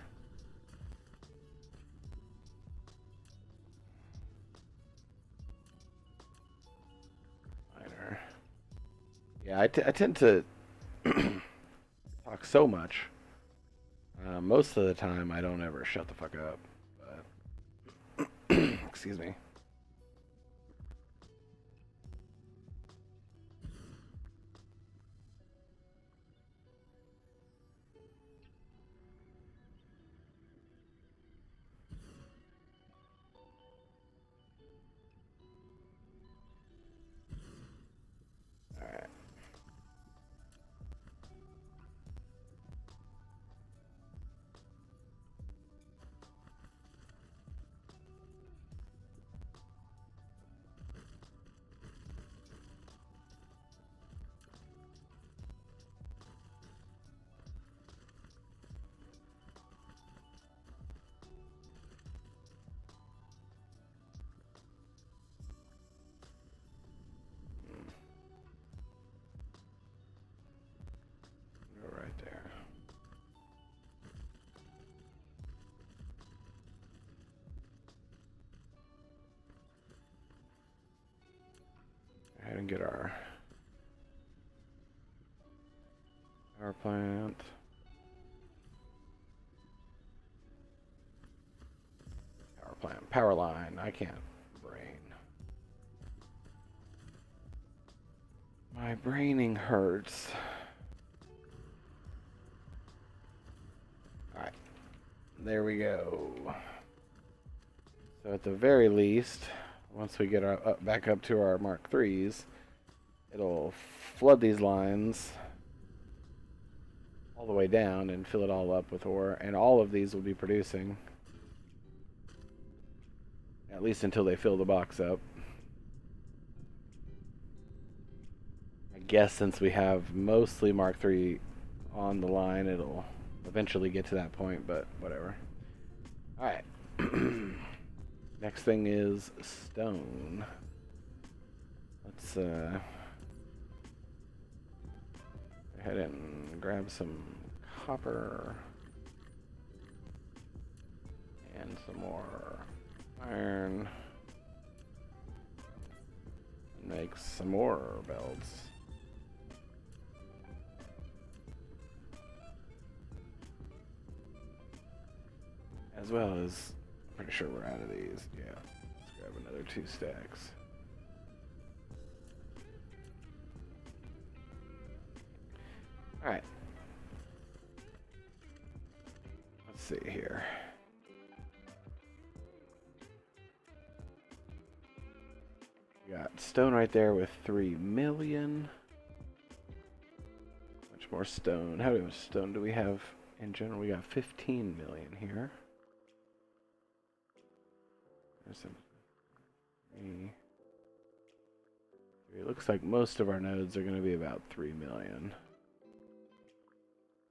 Yeah, I tend to talk so much. Most of the time, I don't ever shut the fuck up. But excuse me. All right. And get our power plant. Power plant. Power line. I can't brain. My braining hurts. Alright. There we go. So at the very least, once we get our back up to our Mark IIIs, it'll flood these lines all the way down and fill it all up with ore, and all of these will be producing, at least until they fill the box up. I guess since we have mostly Mark III on the line, it'll eventually get to that point, but whatever. Alright. Next thing is stone. Let's go ahead and grab some copper and some more iron and make some more belts. As well as, I'm pretty sure we're out of these. Yeah, let's grab another 2 stacks. Alright. Let's see here. We got stone right there with 3 million. Much more stone. How much stone do we have in general? We got 15 million here. There's some. It looks like most of our nodes are going to be about 3 million.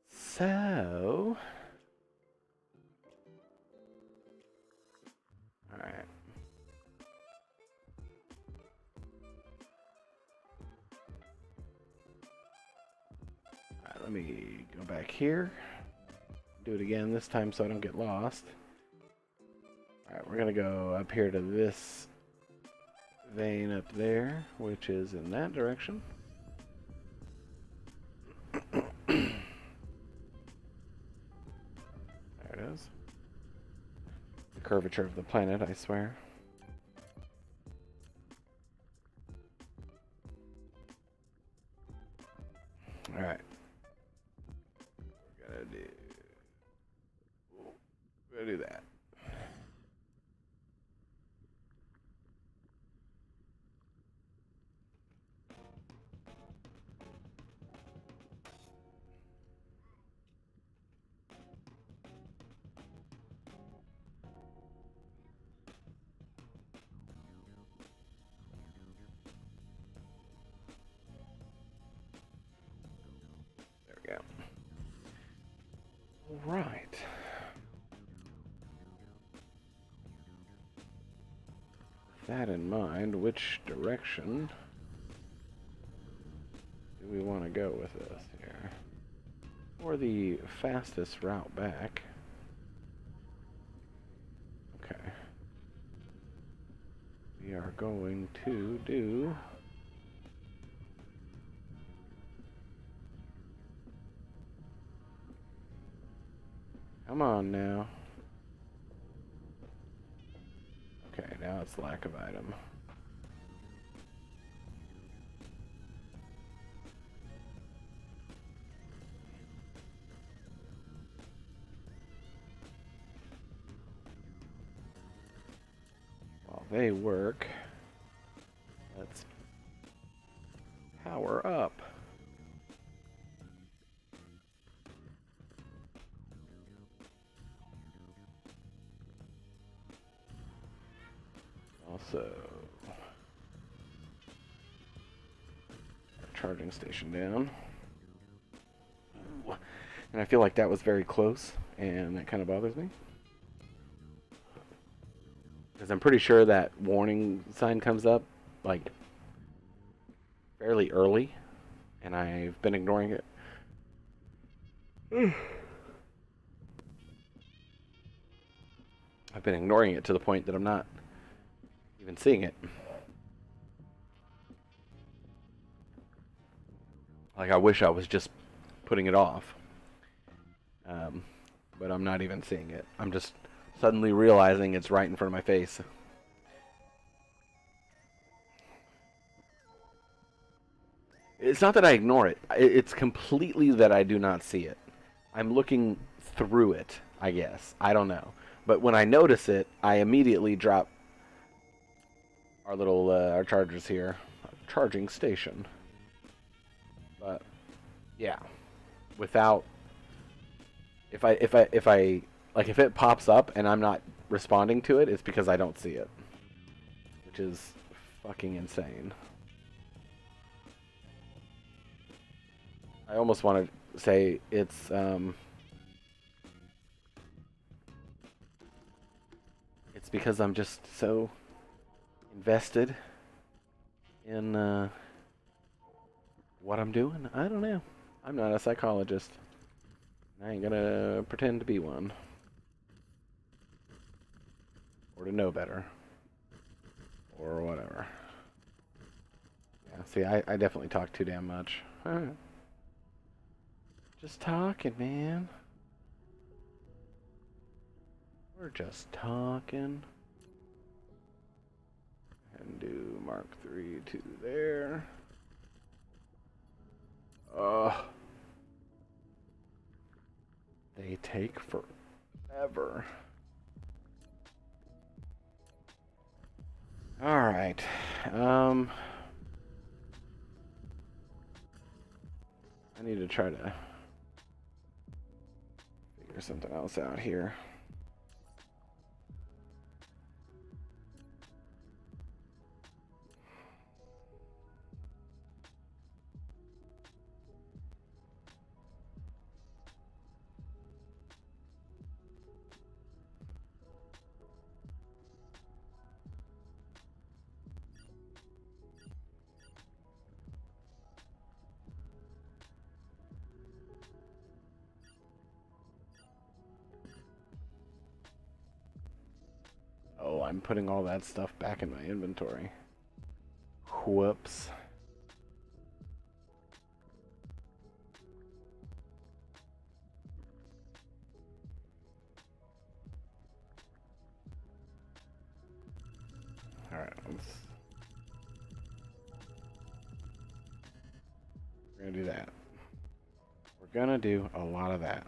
So, all right. All right, let me go back here. Do it again this time so I don't get lost. All right, we're gonna go up here to this vein up there, which is in that direction. There it is. The curvature of the planet, I swear. All right. We're gonna do that. Right. With that in mind, which direction do we want to go with this here? For the fastest route back. Okay. We are going to do come on now. Okay, now it's lack of item. While they work, let's power up. Also, charging station down. Ooh. And I feel like that was very close, and that kind of bothers me. Because I'm pretty sure that warning sign comes up, like, fairly early, and I've been ignoring it. I've been ignoring it to the point that I'm not even seeing it. Like, I wish I was just putting it off. But I'm not even seeing it. I'm just suddenly realizing it's right in front of my face. It's not that I ignore it. It's completely that I do not see it. I'm looking through it, I guess. I don't know. But when I notice it, I immediately drop our little our chargers here, charging station. But yeah, without if it pops up and I'm not responding to it, it's because I don't see it, which is fucking insane. I almost want to say it's because I'm just so invested in what I'm doing. I don't know. I'm not a psychologist. I ain't gonna pretend to be one. Or to know better. Or whatever. Yeah, see, I definitely talk too damn much. Just talking, man. We're just talking. And do Mark 3 to there. They take forever. Alright. I need to try to figure something else out here. Oh, I'm putting all that stuff back in my inventory. Whoops. Alright, we're gonna do that. We're gonna do a lot of that.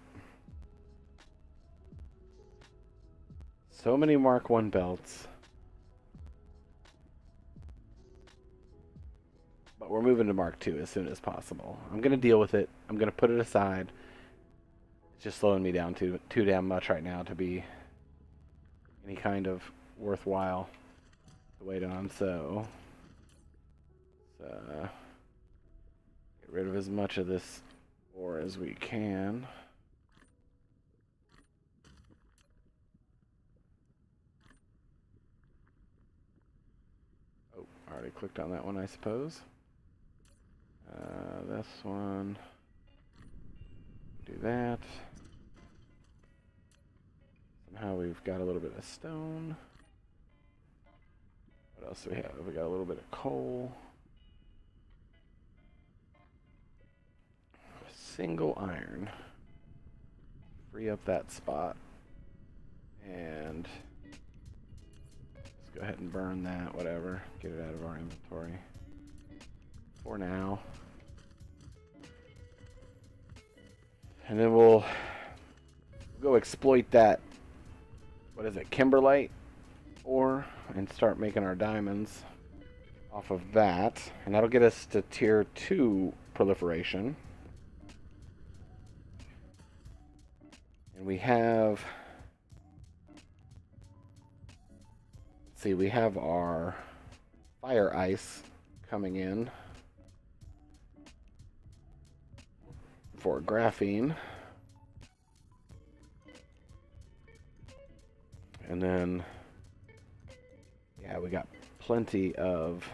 So many Mark 1 belts. But we're moving to Mark 2 as soon as possible. I'm going to deal with it. I'm going to put it aside. It's just slowing me down too damn much right now to be any kind of worthwhile to wait on. So, get rid of as much of this ore as we can. Oh, I already clicked on that one, I suppose. This one. Do that. Somehow we've got a little bit of stone. What else do we have? We got a little bit of coal. Single iron. Free up that spot. And let's go ahead and burn that, whatever. Get it out of our inventory. For now. And then we'll go exploit that, what is it, kimberlite ore, and start making our diamonds off of that. And that'll get us to tier 2 proliferation. And we have, let's see, we have our fire ice coming in for graphene. And then, yeah, we got plenty of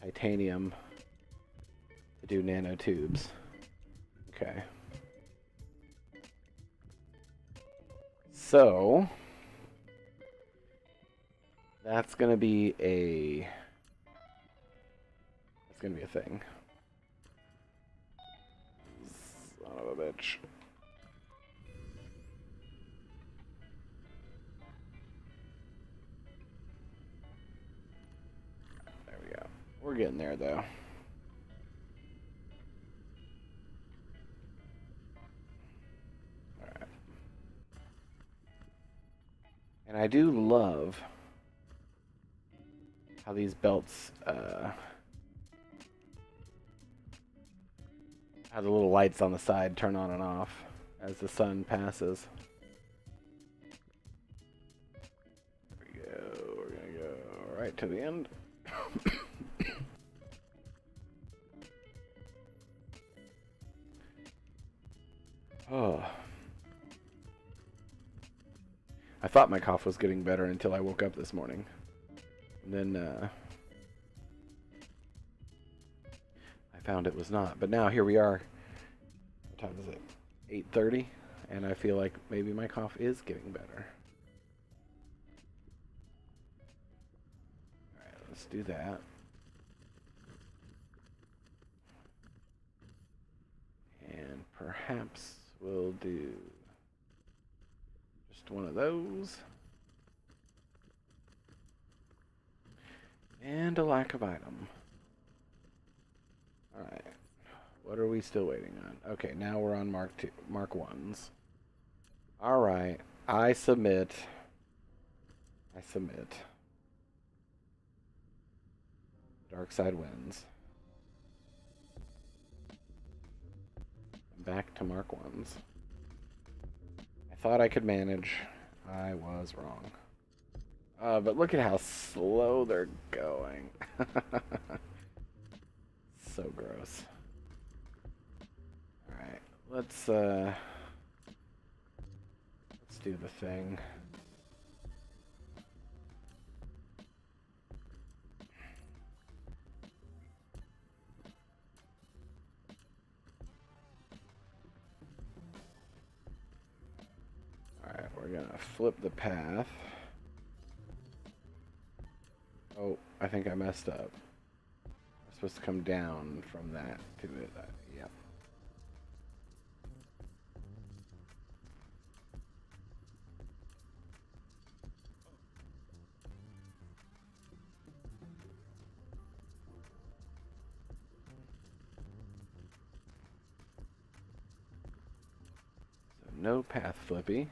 titanium to do nanotubes. Okay. So, that's gonna be a thing. Son of a bitch. There we go. We're getting there, though. Alright. And I do love how these belts how the little lights on the side turn on and off as the sun passes. There we go. We're gonna go right to the end. Oh. I thought my cough was getting better until I woke up this morning. And then I found it was not. But now here we are. What time is it? 8:30, and I feel like maybe my cough is getting better. Alright, let's do that. And perhaps we'll do just one of those. And a lack of item. Alright. What are we still waiting on? Okay, now we're on Mark 1s. Alright. I submit. Dark side wins. Back to Mark 1s. I thought I could manage. I was wrong. But look at how slow they're going. So gross. Alright, let's do the thing. Alright, we're gonna flip the path. Oh, I think I messed up. I'm supposed to come down from that to it. Yep. So no path flippy.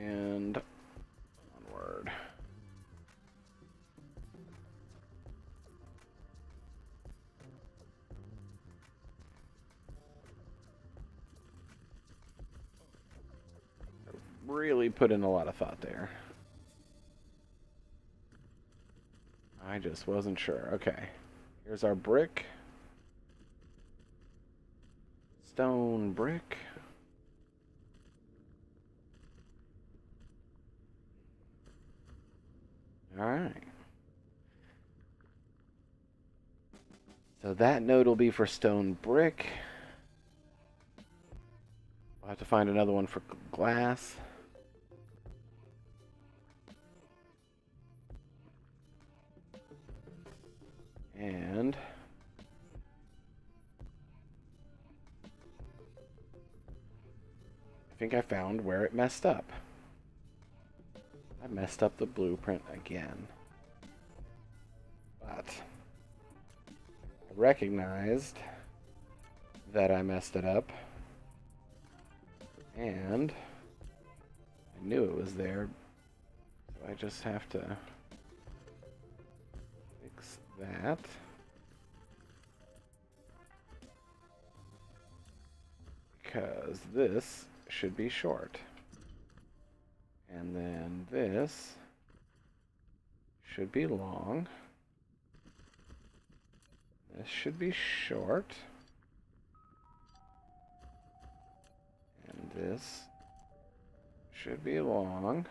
And onward. Really put in a lot of thought there. I just wasn't sure. Okay. Here's our brick. Stone brick. Alright. So that node will be for stone brick. I'll have to find another one for glass. And I think I found where it messed up. I messed up the blueprint again. But I recognized that I messed it up. And I knew it was there. So I just have to fix that. Because this should be short. And then this should be long. This should be short. And this should be long.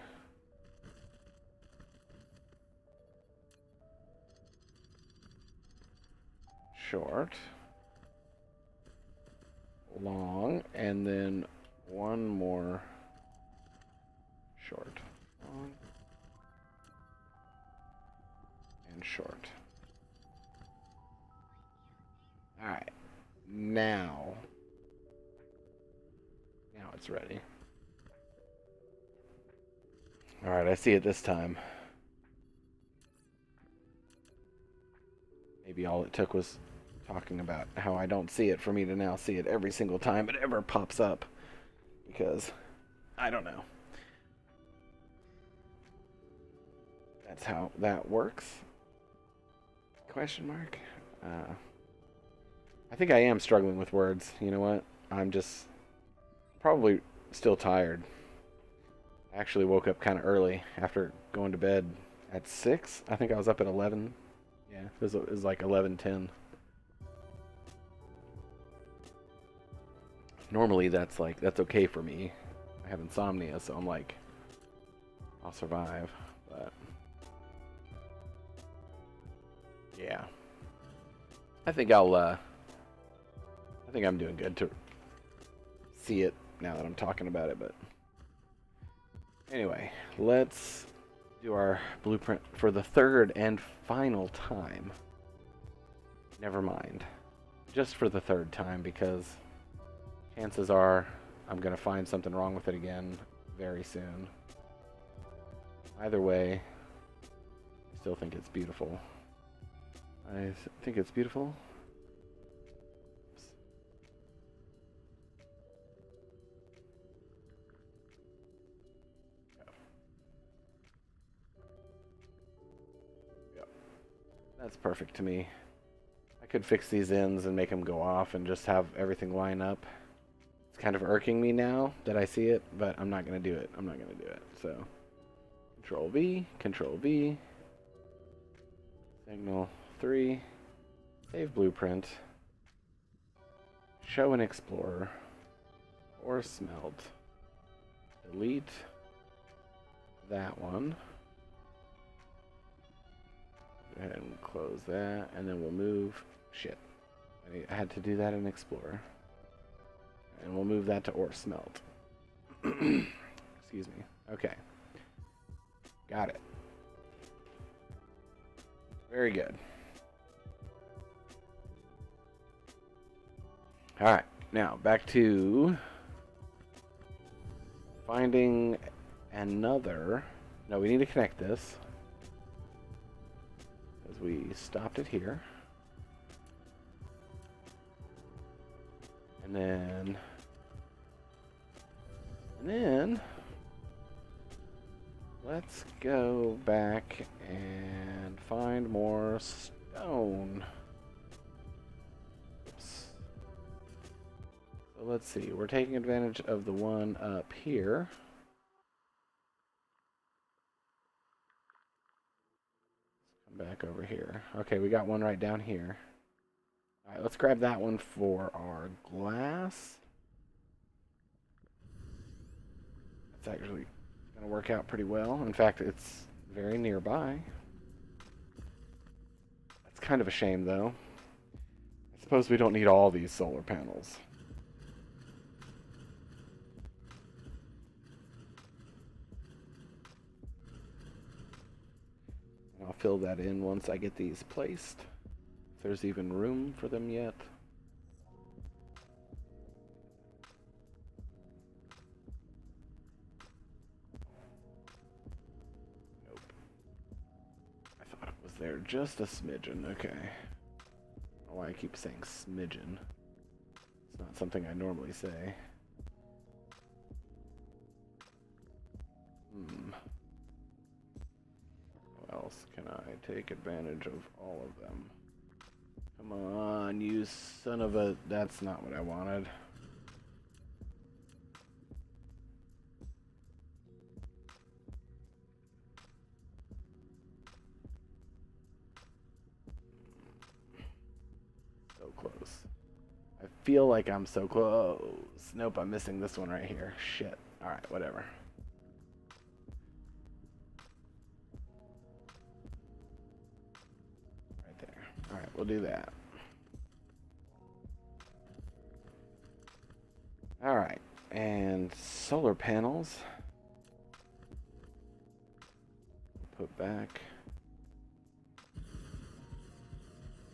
Short. Long. And then one more short. Long. And short. Alright. Now it's ready. Alright, I see it this time. Maybe all it took was talking about how I don't see it for me to now see it every single time it ever pops up. Because I don't know. that's how that works. Question mark? I think I am struggling with words. You know what? I'm just probably still tired. I actually woke up kind of early after going to bed at 6. I think I was up at 11. Yeah, it was like 11:10. Normally that's okay for me. I have insomnia, so I'm like, I'll survive. But yeah, I think I think I'm doing good to see it now that I'm talking about it. But anyway, let's do our blueprint for the third and final time. Never mind, just for the third time, because chances are I'm gonna find something wrong with it again very soon. Either way, I still think it's beautiful. I think it's beautiful. Oops. Yep. That's perfect to me. I could fix these ends and make them go off and just have everything line up. It's kind of irking me now that I see it, but I'm not going to do it. I'm not going to do it. So, Control V, Control V, Signal 3, Save Blueprint, Show and Explorer, or Smelt, delete that one. Go ahead and close that, and then we'll move. Shit, I had to do that in Explorer. And we'll move that to or smelt. Excuse me. Okay. Got it. Very good. Alright, now back to finding another. No, we need to connect this, because we stopped it here. And then let's go back and find more stone. Oops. So let's see, we're taking advantage of the one up here. Let's come back over here. Okay, we got one right down here. Alright, let's grab that one for our glass. It's actually going to work out pretty well. In fact, it's very nearby. That's kind of a shame, though. I suppose we don't need all these solar panels. And I'll fill that in once I get these placed. If there's even room for them yet. Nope. I thought it was there just a smidgen. Okay. I don't know why I keep saying smidgen. It's not something I normally say. How else can I take advantage of all of them? Come on, you son of a... That's not what I wanted. So close. I feel like I'm so close. Nope, I'm missing this one right here. Shit. Alright, whatever. Right there. Alright, we'll do that. Alright, and solar panels. Put back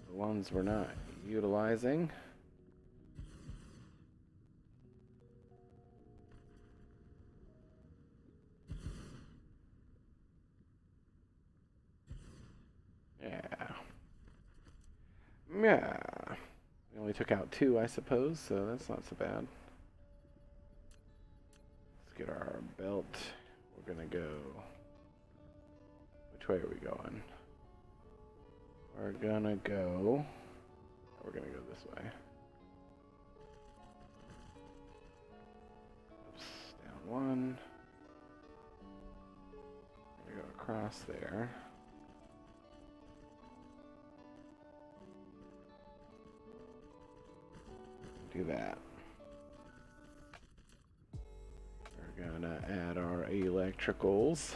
the ones we're not utilizing. Yeah. We only took out 2, I suppose, so that's not so bad. Let's get our belt. We're gonna go Which way are we going? We're gonna go this way. Oops, down one. We're gonna go across there. Do that. We're gonna add our electricals.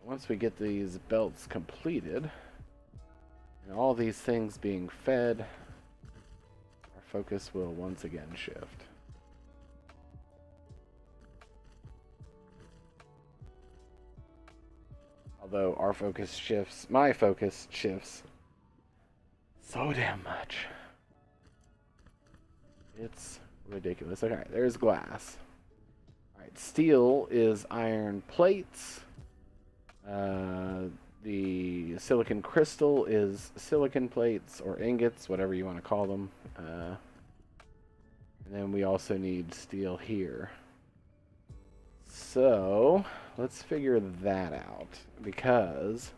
Once we get these belts completed, and all these things being fed, our focus will once again shift. Although our focus shifts, my focus shifts so damn much. It's ridiculous. Okay, there's glass. Alright, steel is iron plates. The silicon crystal is silicon plates or ingots, whatever you want to call them. And then we also need steel here. So let's figure that out, because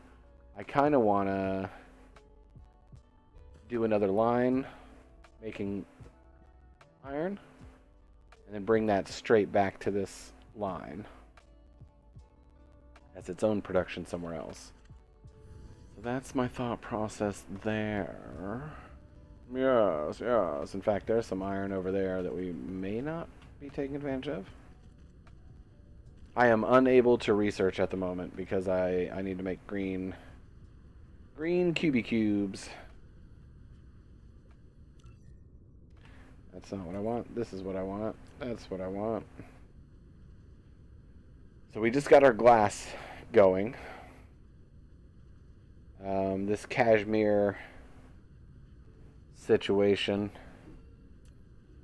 I kind of want to do another line making iron and then bring that straight back to this line as its own production somewhere else. So that's my thought process there. Yes, yes. In fact, there's some iron over there that we may not be taking advantage of. I am unable to research at the moment because I need to make green cubes. That's not what I want. This is what I want. That's what I want. So we just got our glass going. This cashmere situation.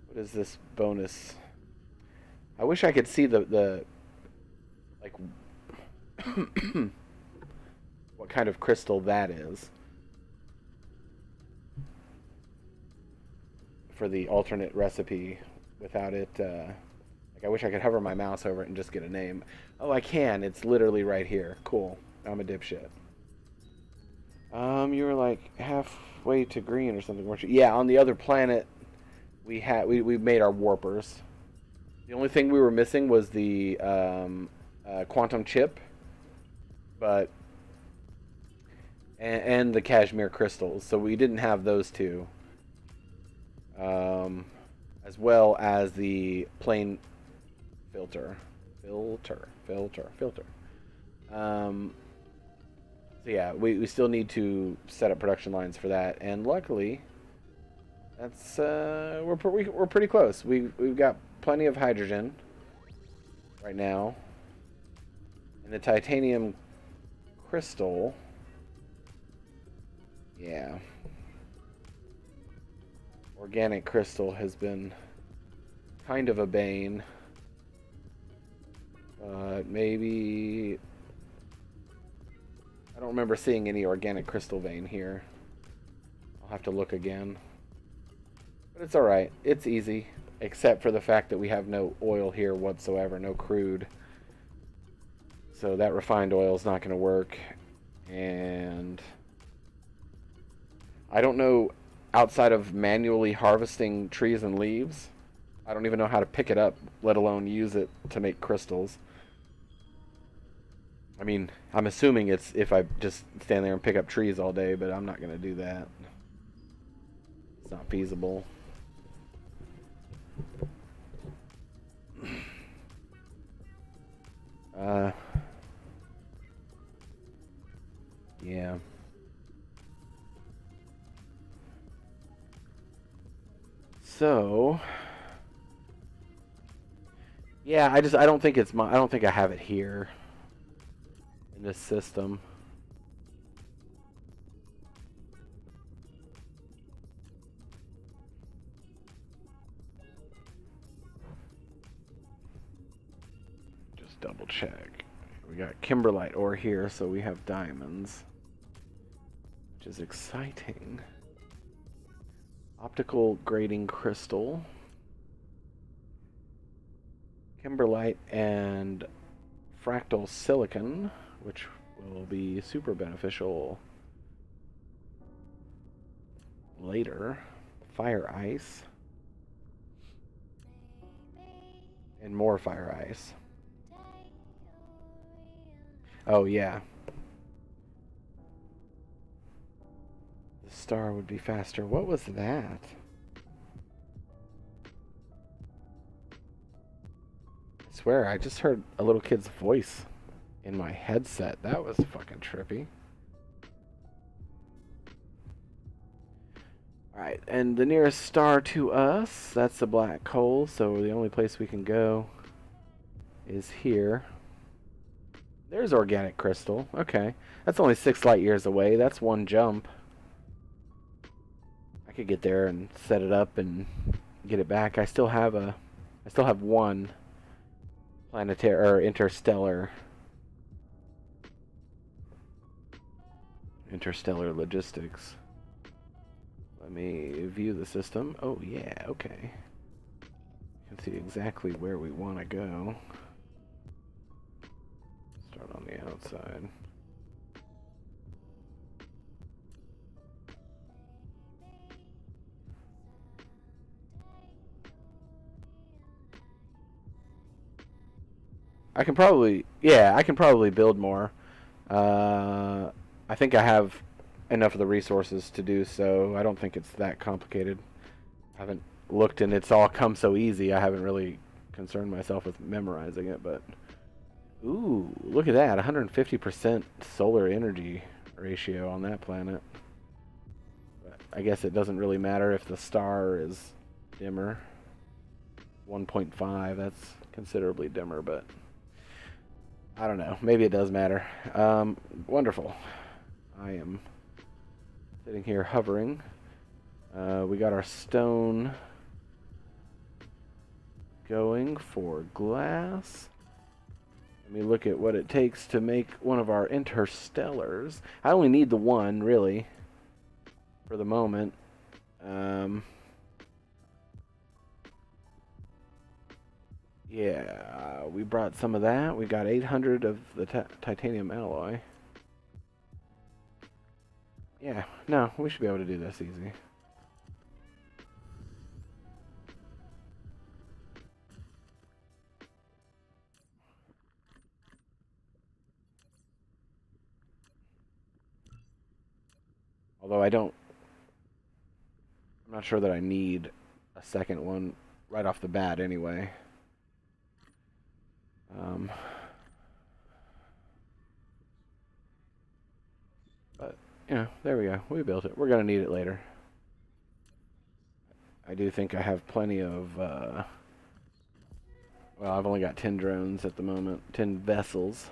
What is this bonus? I wish I could see the like what kind of crystal that is for the alternate recipe without it. Like I wish I could hover my mouse over it and just get a name. Oh, I can. It's literally right here. Cool. I'm a dipshit. You were like halfway to green or something, weren't you? Yeah, on the other planet, we made our warpers. The only thing we were missing was the quantum chip, and the cashmere crystals. So we didn't have those two, as well as the plane filter. So yeah, we still need to set up production lines for that, and luckily, that's we're pretty close. We've got plenty of hydrogen right now, and the titanium crystal. Yeah, organic crystal has been kind of a bane, but maybe. I don't remember seeing any organic crystal vein here. I'll have to look again. But it's alright. It's easy. Except for the fact that we have no oil here whatsoever. No crude. So that refined oil is not going to work. And I don't know, outside of manually harvesting trees and leaves, I don't even know how to pick it up, let alone use it to make crystals. I mean, I'm assuming it's if I just stand there and pick up trees all day, but I'm not going to do that. It's not feasible. Yeah. So, yeah, I don't think it's I don't think I have it here. This system. double check. We got kimberlite ore here, so we have diamonds, which is exciting. Optical grading crystal, kimberlite, and fractal silicon, which will be super beneficial later. Fire ice. And more fire ice. Oh, yeah. The star would be faster. What was that? I swear, I just heard a little kid's voice in my headset. That was fucking trippy. Alright, and the nearest star to us, that's the black hole, so the only place we can go is here. There's organic crystal. Okay. That's only 6 light years away. That's one jump. I could get there and set it up and get it back. I still have one planetary or interstellar logistics. Let me view the system. Oh yeah, okay. You can see exactly where we want to go. Start on the outside. I can probably build more. I think I have enough of the resources to do so. I don't think it's that complicated. I haven't looked and it's all come so easy. I haven't really concerned myself with memorizing it, but ooh, look at that. 150% solar energy ratio on that planet. But I guess it doesn't really matter if the star is dimmer. 1.5, that's considerably dimmer, but I don't know. Maybe it does matter. Wonderful. I am sitting here hovering. We got our stone going for glass. Let me look at what it takes to make one of our interstellars. I only need the one, really, for the moment. Yeah, we brought some of that. We got 800 of the titanium alloy. Yeah, no, we should be able to do this easy. Although I'm not sure that I need a second one right off the bat anyway. But, you know, there we go. We built it. We're going to need it later. I do think I have plenty of, well, I've only got 10 drones at the moment, 10 vessels.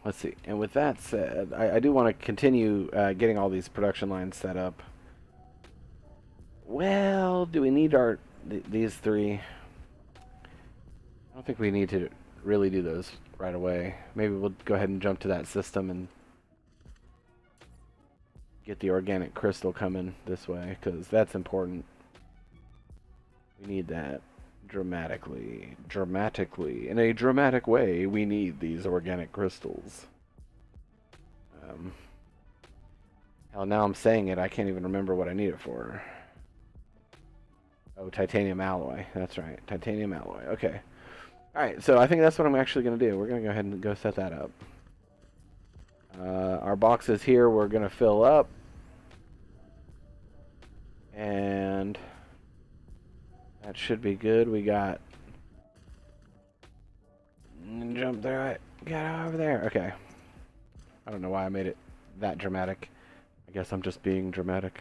Let's see. And with that said, I do want to continue getting all these production lines set up. Well, do we need these three? I don't think we need to really do those right away. Maybe we'll go ahead and jump to that system and get the organic crystal coming this way, because that's important. We need that dramatically. In a dramatic way, we need these organic crystals. Hell, now I'm saying it, I can't even remember what I need it for. Oh, titanium alloy. That's right. Titanium alloy. Okay. Alright, so I think that's what I'm actually going to do. We're going to go ahead and go set that up. Our boxes here we're going to fill up. And that should be good. We got... Jump through it. Get over there. Okay. I don't know why I made it that dramatic. I guess I'm just being dramatic.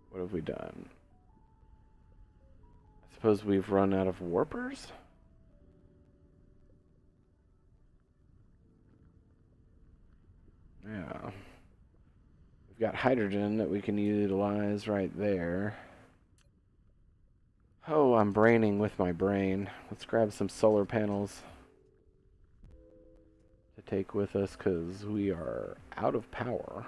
What have we done? I suppose we've run out of warpers? We've got hydrogen that we can utilize right there. Oh, I'm braining with my brain. Let's grab some solar panels to take with us because we are out of power.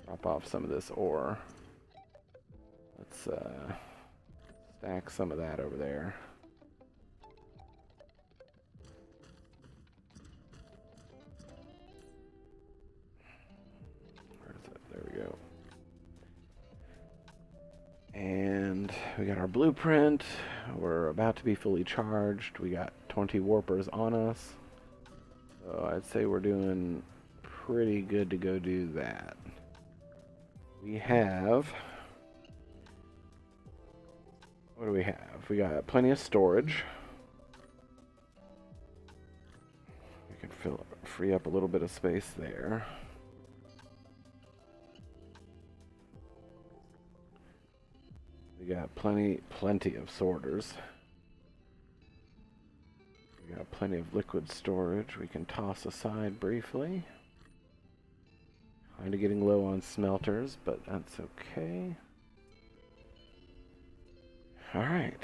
Drop off some of this ore. Let's stack some of that over there. Where is it? There we go. And we got our blueprint. We're about to be fully charged. We got 20 warpers on us. So I'd say we're doing pretty good to go do that. We have... What do we have? We got plenty of storage. We can free up a little bit of space there. We got plenty of sorters. We got plenty of liquid storage we can toss aside briefly. Kind of getting low on smelters, but that's okay. Alright.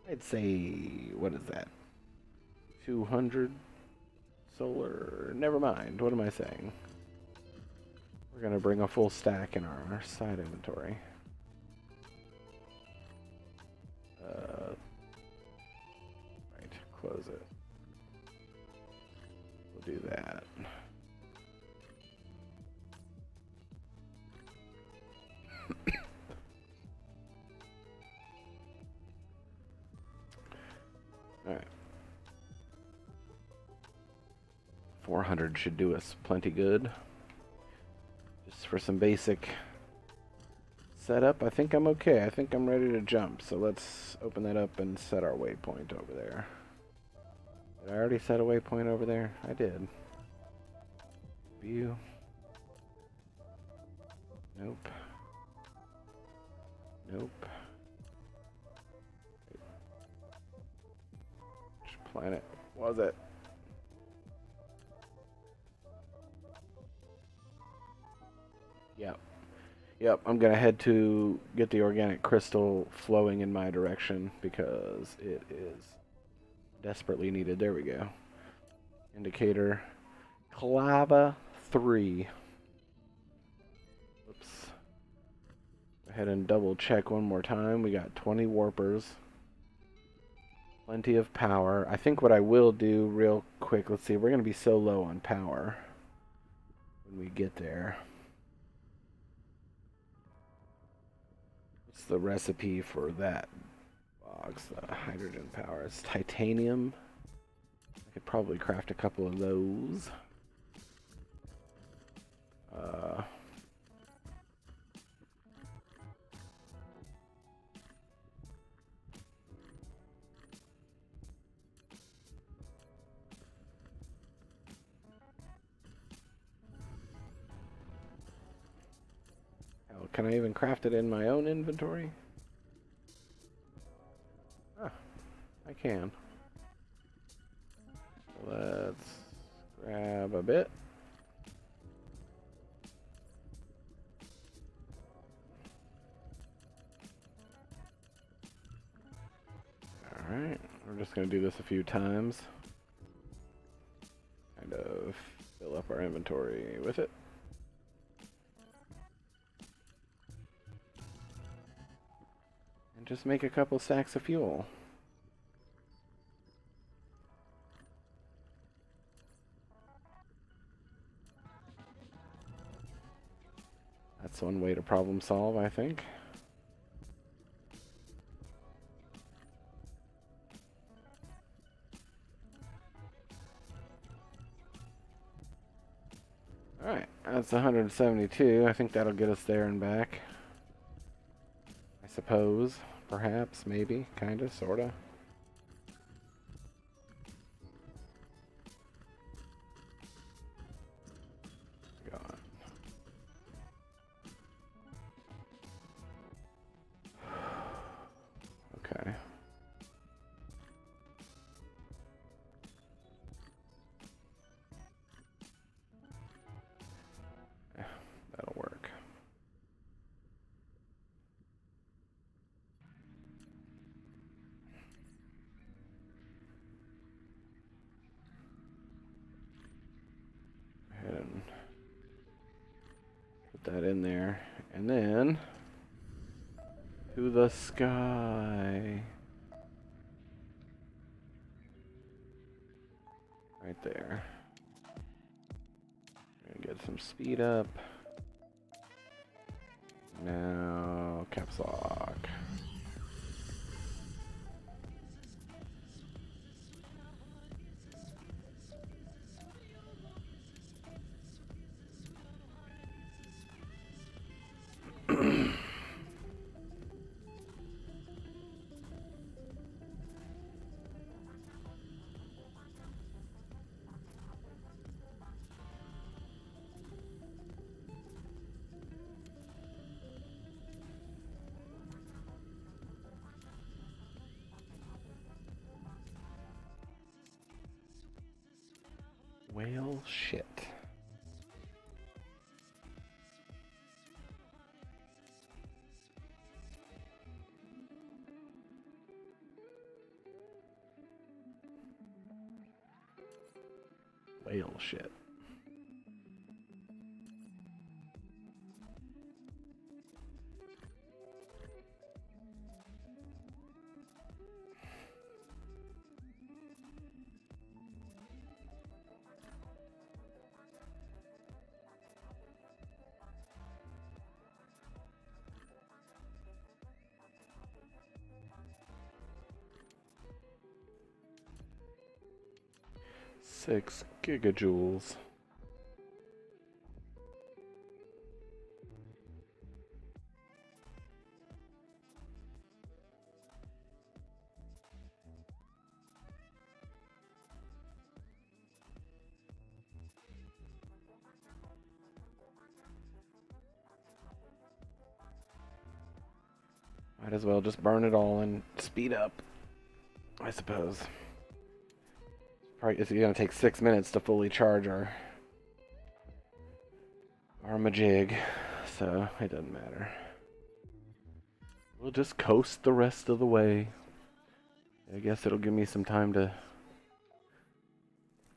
I'd say, what is that? 200 solar? Never mind. What am I saying? We're going to bring a full stack in our side inventory. Right, close it. We'll do that. Alright. 400 should do us plenty good. Just for some basic setup, I think I'm okay. I think I'm ready to jump. So let's open that up and set our waypoint over there. Did I already set a waypoint over there? I did. View. Nope. Nope. Which planet was it? Yep. Yep, I'm gonna head to get the organic crystal flowing in my direction because it is desperately needed. There we go. Indicator. Clava 3. Oops. Go ahead and double check one more time. We got 20 warpers. Plenty of power. I think what I will do real quick, let's see, we're going to be so low on power when we get there. What's the recipe for that box? The hydrogen power. It's titanium. I could probably craft a couple of those. Hell, can I even craft it in my own inventory? Ah, I can. Let's grab a bit. Alright, we're just going to do this a few times. Kind of fill up our inventory with it. And just make a couple stacks of fuel. That's one way to problem solve, I think. Alright, that's 172. I think that'll get us there and back. I suppose. Perhaps, maybe, kinda, sorta. God. Okay. Put that in there. And then to the sky. Right there. Gonna get some speed up. Now, caps lock. Whale shit. Whale shit. Six gigajoules. Might as well just burn it all and speed up, I suppose. Probably it's gonna take 6 minutes to fully charge our majig, so it doesn't matter. We'll just coast the rest of the way. I guess it'll give me some time to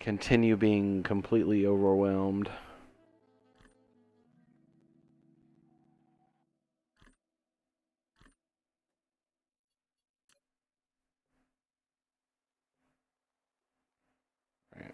continue being completely overwhelmed. Right.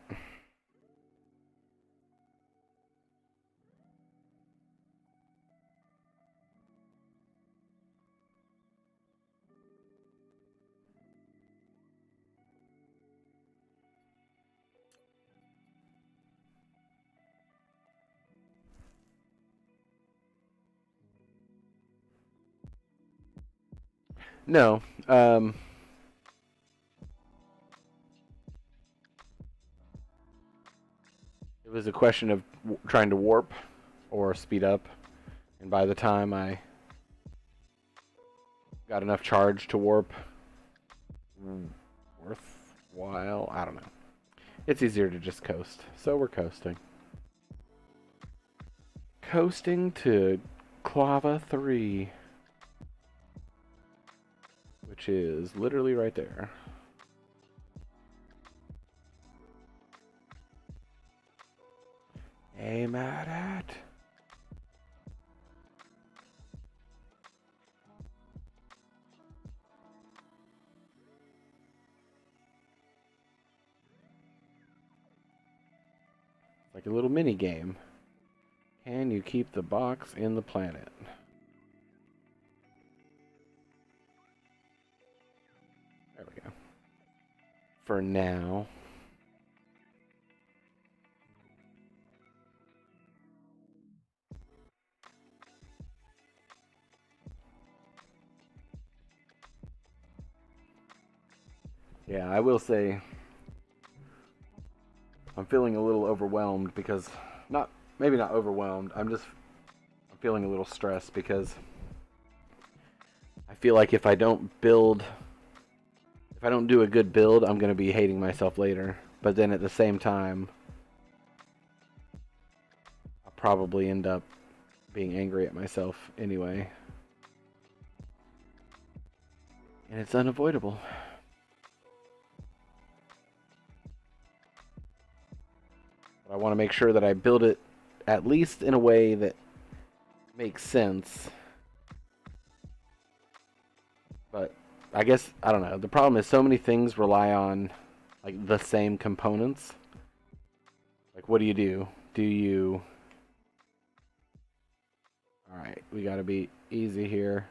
No, it was a question of trying to warp or speed up, and by the time I got enough charge to warp, worthwhile, I don't know. It's easier to just coast, so we're coasting. Coasting to Clava 3. Which is literally right there. Aim at it. Like a little mini game. Can you keep the box in the planet? There we go. For now. Yeah, I will say I'm feeling a little overwhelmed because maybe not overwhelmed. I'm feeling a little stressed because I feel like if I don't do a good build, I'm going to be hating myself later. But then at the same time, I'll probably end up being angry at myself anyway. And it's unavoidable. But I want to make sure that I build it at least in a way that makes sense. But I guess, I don't know. The problem is so many things rely on like the same components. Like, what do you do? Do you... Alright, we gotta be easy here.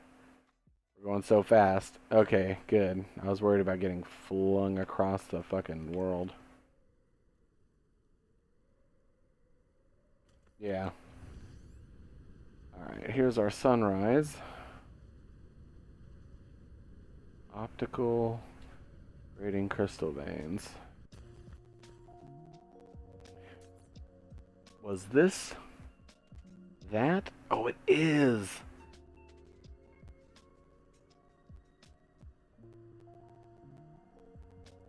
We're going so fast. Okay, good. I was worried about getting flung across the fucking world. Yeah. Alright, here's our sunrise. Optical grading crystal veins. Was this that? Oh, it is!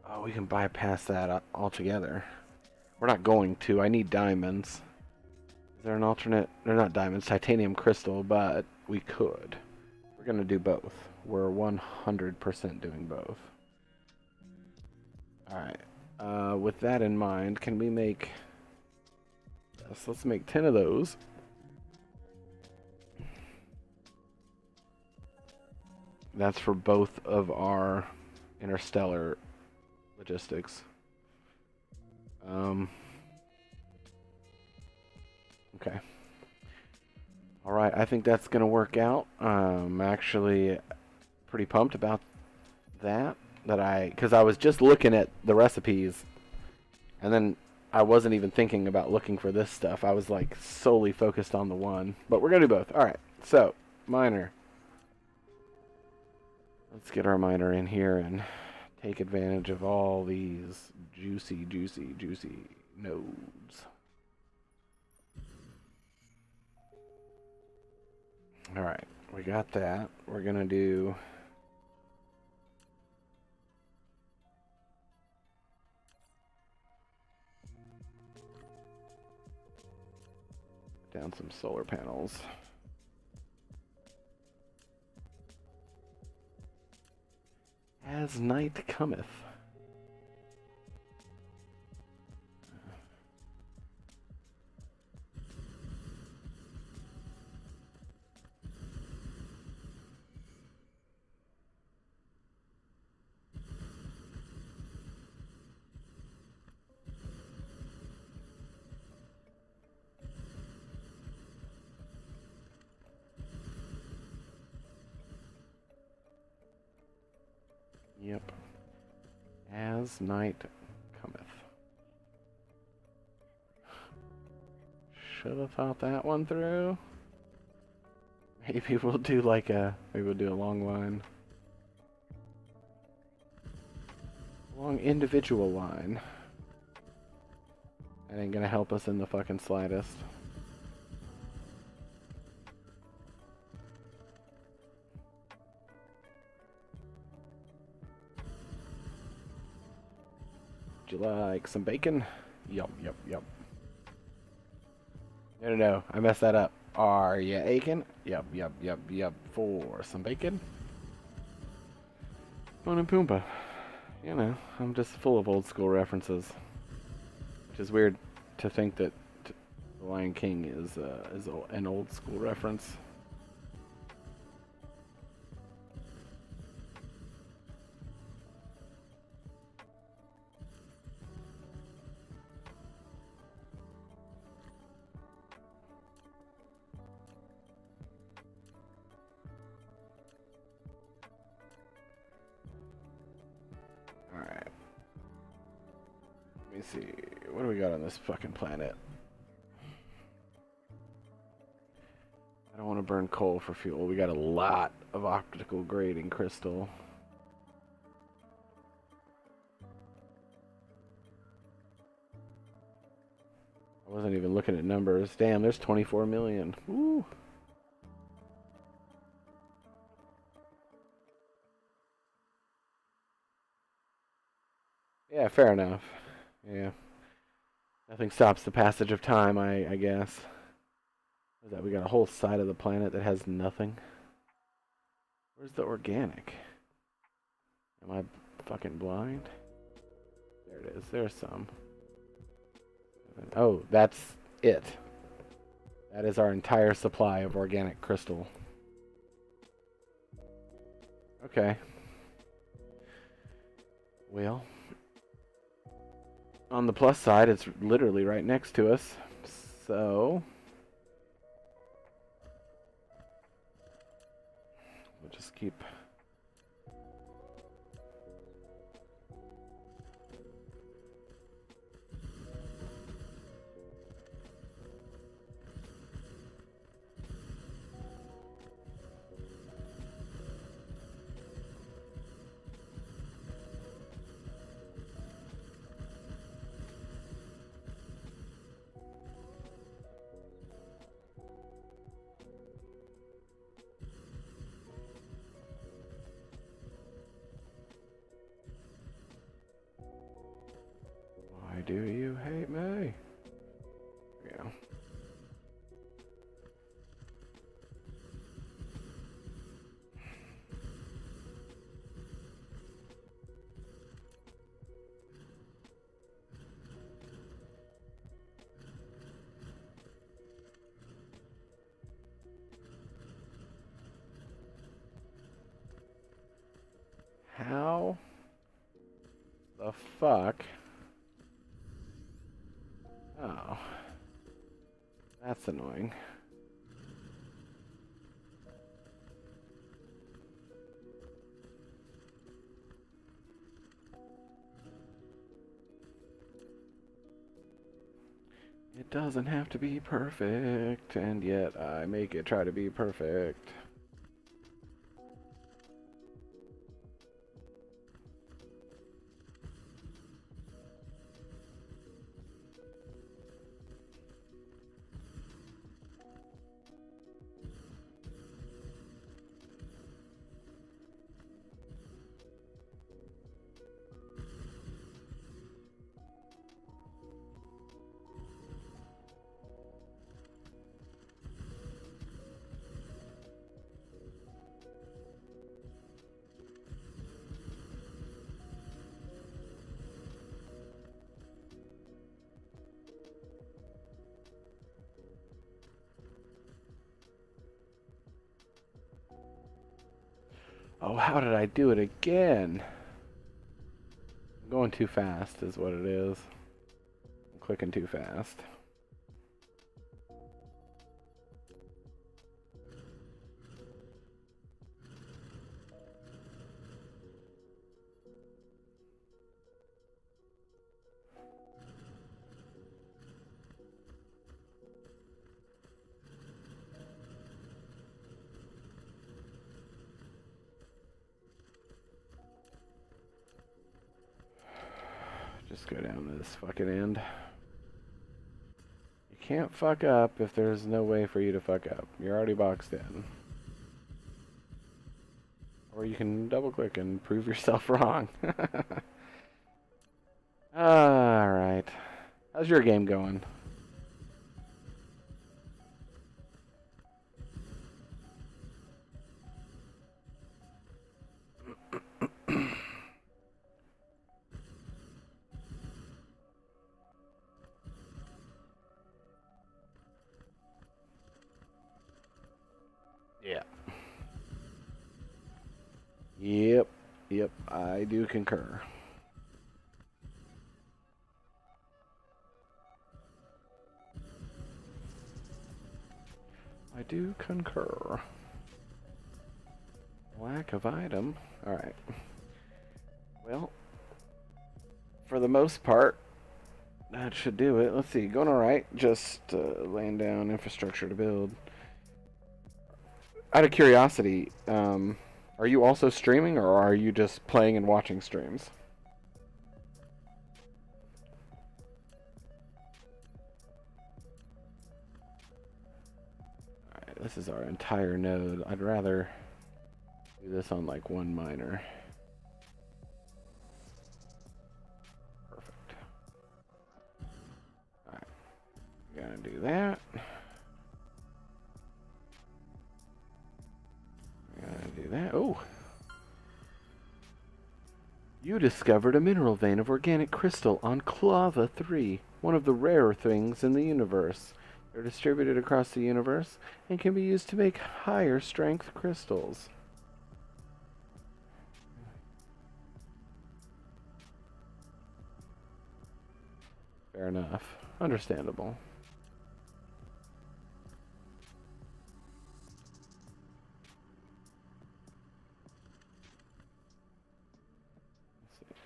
Oh, we can bypass that altogether. We're not going to. I need diamonds. Is there an alternate? They're not diamonds, titanium crystal, but we could. We're going to do both. We're 100% doing both. Alright. With that in mind, can we make... Yes, let's make 10 of those. That's for both of our interstellar logistics. Okay. Alright, I think that's gonna work out. I'm actually pretty pumped about that. Because I was just looking at the recipes, and then I wasn't even thinking about looking for this stuff. I was like solely focused on the one. But we're gonna do both. Alright, so, miner. Let's get our miner in here and take advantage of all these juicy, juicy, juicy nodes. Alright, we got that. We're gonna do... down some solar panels. As night cometh. Yep. As night cometh. Should have thought that one through. Maybe we'll do like maybe we'll do a long line. Long individual line. That ain't gonna help us in the fucking slightest. Would you like some bacon? Yup, yup, yup. No, I messed that up. Are you aching? Yup, yup, yup, yup. For some bacon? Timon and Pumbaa. You know, I'm just full of old school references. Which is weird to think that The Lion King is an old school reference. See, what do we got on this fucking planet? I don't want to burn coal for fuel. We got a lot of optical grading crystal. I wasn't even looking at numbers. Damn, there's 24 million. Woo! Yeah, fair enough. Yeah. Nothing stops the passage of time, I guess. What is that? We got a whole side of the planet that has nothing. Where's the organic? Am I fucking blind? There it is. There's some. Oh, that's it. That is our entire supply of organic crystal. Okay. Well, on the plus side, it's literally right next to us. So we'll just keep. Why do you hate me? Yeah. How the fuck? Oh. That's annoying. It doesn't have to be perfect, and yet I make it try to be perfect. Oh, how did I do it again? I'm going too fast is what it is. I'm clicking too fast. Just go down to this fucking end. You can't fuck up if there's no way for you to fuck up. You're already boxed in. Or you can double click and prove yourself wrong. Alright. How's your game going? Yeah. Yep, I do concur. I do concur. Lack of item. Alright. Well, for the most part, that should do it. Let's see, going alright. Just laying down infrastructure to build. Out of curiosity, are you also streaming, or are you just playing and watching streams? Alright, this is our entire node. I'd rather do this on like one miner. Perfect. Alright, gotta do that. Gotta do that. Oh! You discovered a mineral vein of organic crystal on Clava 3, one of the rarer things in the universe. They're distributed across the universe and can be used to make higher strength crystals. Fair enough. Understandable.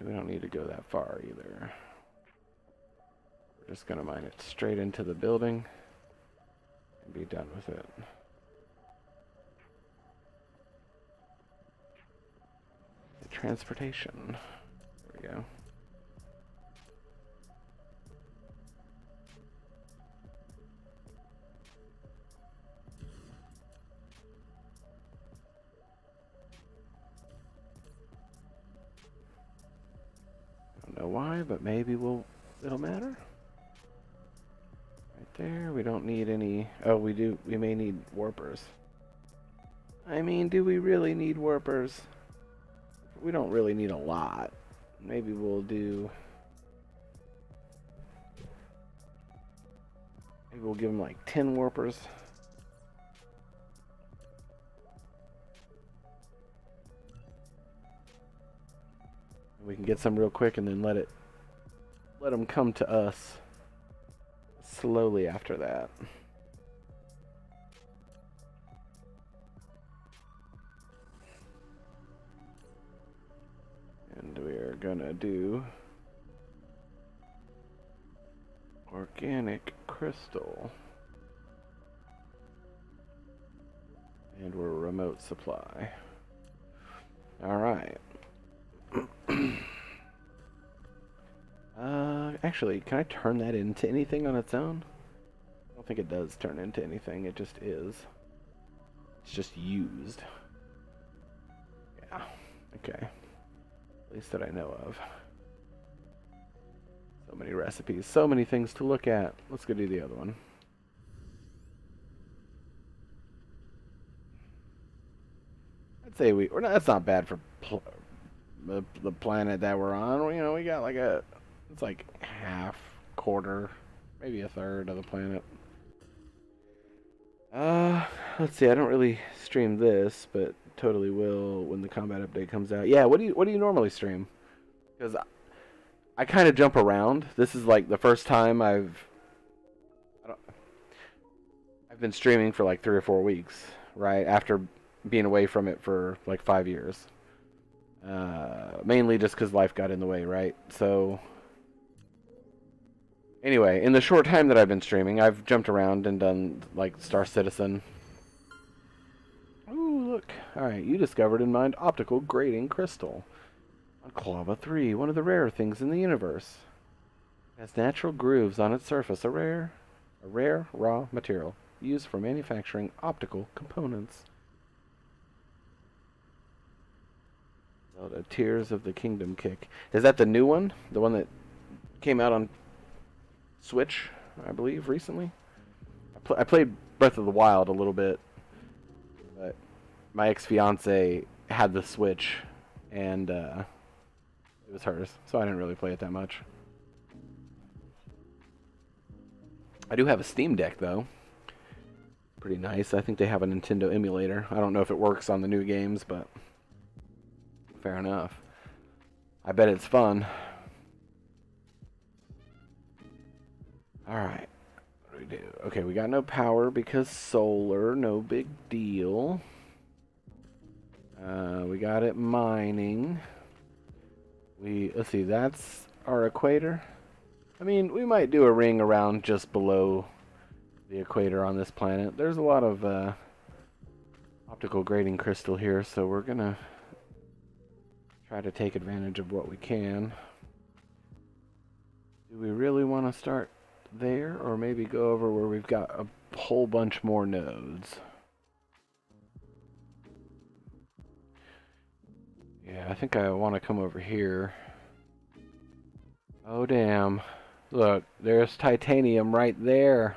We don't need to go that far either. We're just going to mine it straight into the building and be done with it. Transportation. There we go. Don't know why, but maybe it'll matter. Right there. We don't need any. Oh, we do. We may need warpers. I mean, do we really need warpers? We don't really need a lot. Maybe we'll do. Maybe we'll give them like 10 warpers. We can get some real quick and then let them come to us slowly after that. And we're gonna do organic crystal. And we're remote supply. Alright. Actually, can I turn that into anything on its own? I don't think it does turn into anything, it just is. It's just used. Yeah, okay. At least that I know of. So many recipes, so many things to look at. Let's go do the other one. I'd say that's not bad for the planet that we're on. You know, we got like it's like half, quarter, maybe a third of the planet. Let's see. I don't really stream this, but totally will when the combat update comes out. Yeah, what do you normally stream? Because I kind of jump around. This is like the first time I've been streaming for like 3 or 4 weeks, right after being away from it for like 5 years. Mainly just because life got in the way, right? So anyway, in the short time that I've been streaming, I've jumped around and done like Star Citizen. Ooh, look. Alright, you discovered and mined optical grading crystal. On Clava 3, one of the rare things in the universe. It has natural grooves on its surface, a rare raw material used for manufacturing optical components. Zelda Tears of the Kingdom kick. Is that the new one? The one that came out on Switch, I believe, recently? I played Breath of the Wild a little bit, but my ex-fiance had the Switch, and it was hers, so I didn't really play it that much. I do have a Steam Deck, though. Pretty nice. I think they have a Nintendo emulator. I don't know if it works on the new games, but fair enough. I bet it's fun. Alright. What do we do? Okay, we got no power because solar. No big deal. We got it mining. Let's see, that's our equator. I mean, we might do a ring around just below the equator on this planet. There's a lot of optical grading crystal here, so we're gonna try to take advantage of what we can. Do we really want to start there, or maybe go over where we've got a whole bunch more nodes? Yeah, I think I want to come over here. Oh, damn. Look, there's titanium right there.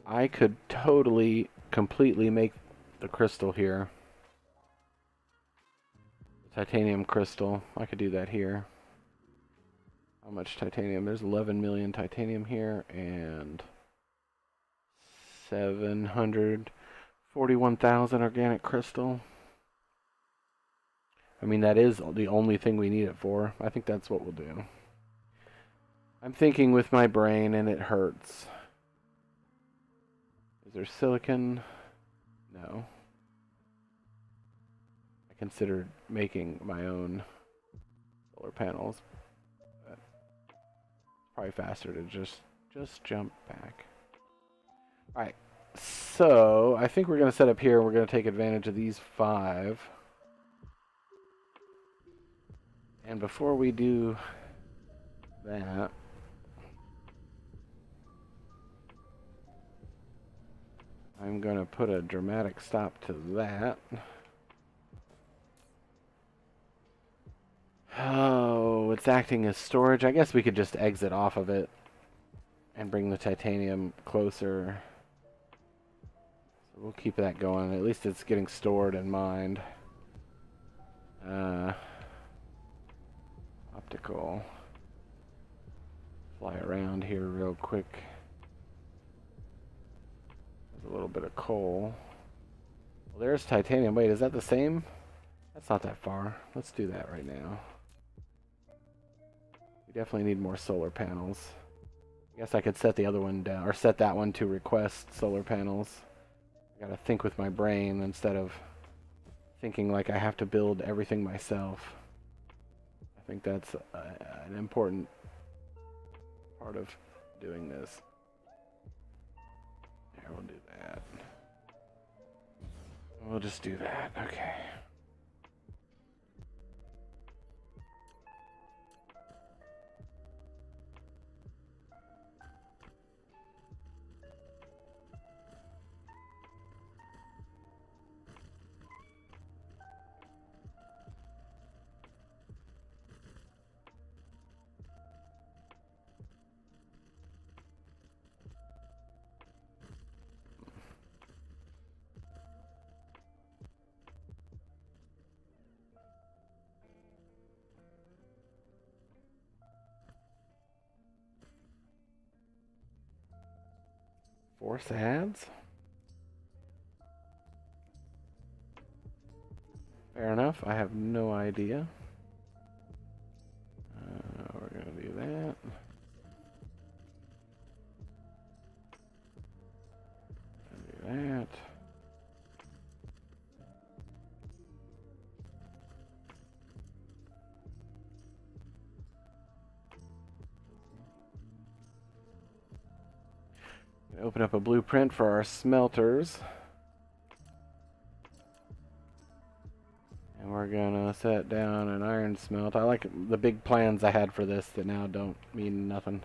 I could totally, completely make the crystal here. Titanium crystal. I could do that here. How much titanium? There's 11 million titanium here, and 741,000 organic crystal. I mean, that is the only thing we need it for. I think that's what we'll do. I'm thinking with my brain, and it hurts. Is there silicon? No. I considered making my own solar panels. But it's probably faster to just jump back. Alright, so I think we're going to set up here. We're going to take advantage of these 5. And before we do that, I'm going to put a dramatic stop to that. Oh, it's acting as storage. I guess we could just exit off of it and bring the titanium closer. So we'll keep that going. At least it's getting stored and mined. Optical. Fly around here real quick. There's a little bit of coal. Well, there's titanium. Wait, is that the same? That's not that far. Let's do that right now. We definitely need more solar panels. I guess I could set the other one down, or set that one to request solar panels. I gotta think with my brain instead of thinking like I have to build everything myself. I think that's an important part of doing this. Here, we'll do that. We'll just do that. Okay. Force ads? Fair enough. I have no idea. We're going to do that. Do that. Open up a blueprint for our smelters. And we're gonna set down an iron smelt. I like the big plans I had for this that now don't mean nothing.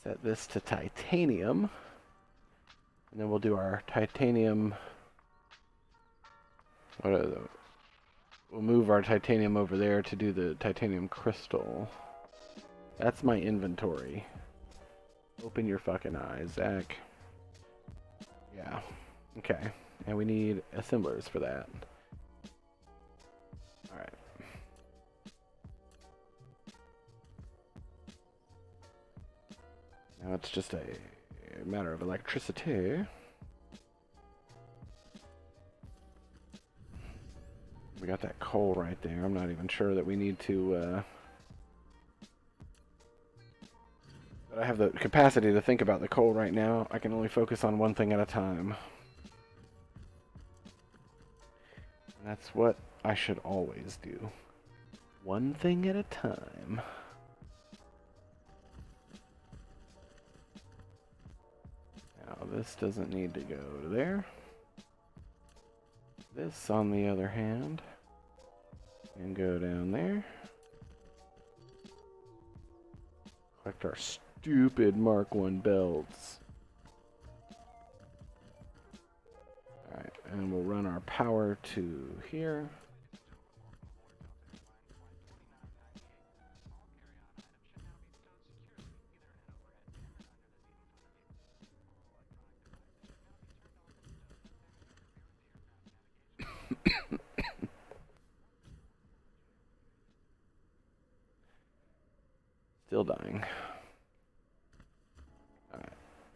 Set this to titanium. And then we'll do our titanium. We'll move our titanium over there to do the titanium crystal. That's my inventory. Open your fucking eyes, Zach. Yeah. Okay. And we need assemblers for that. Alright. Now it's just a matter of electricity. We got that coal right there. I'm not even sure that we need to... But I have the capacity to think about the coal right now. I can only focus on one thing at a time. And that's what I should always do. One thing at a time. Now this doesn't need to go to there. This, on the other hand, can go down there. Collect our stupid Mark 1 belts. Alright, and we'll run our power to here. Still dying. Alright,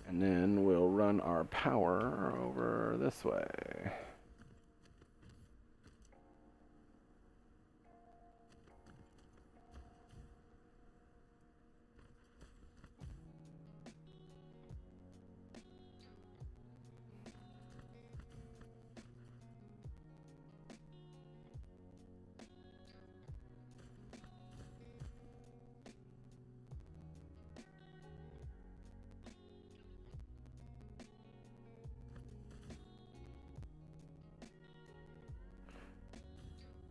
and then we'll run our power over this way.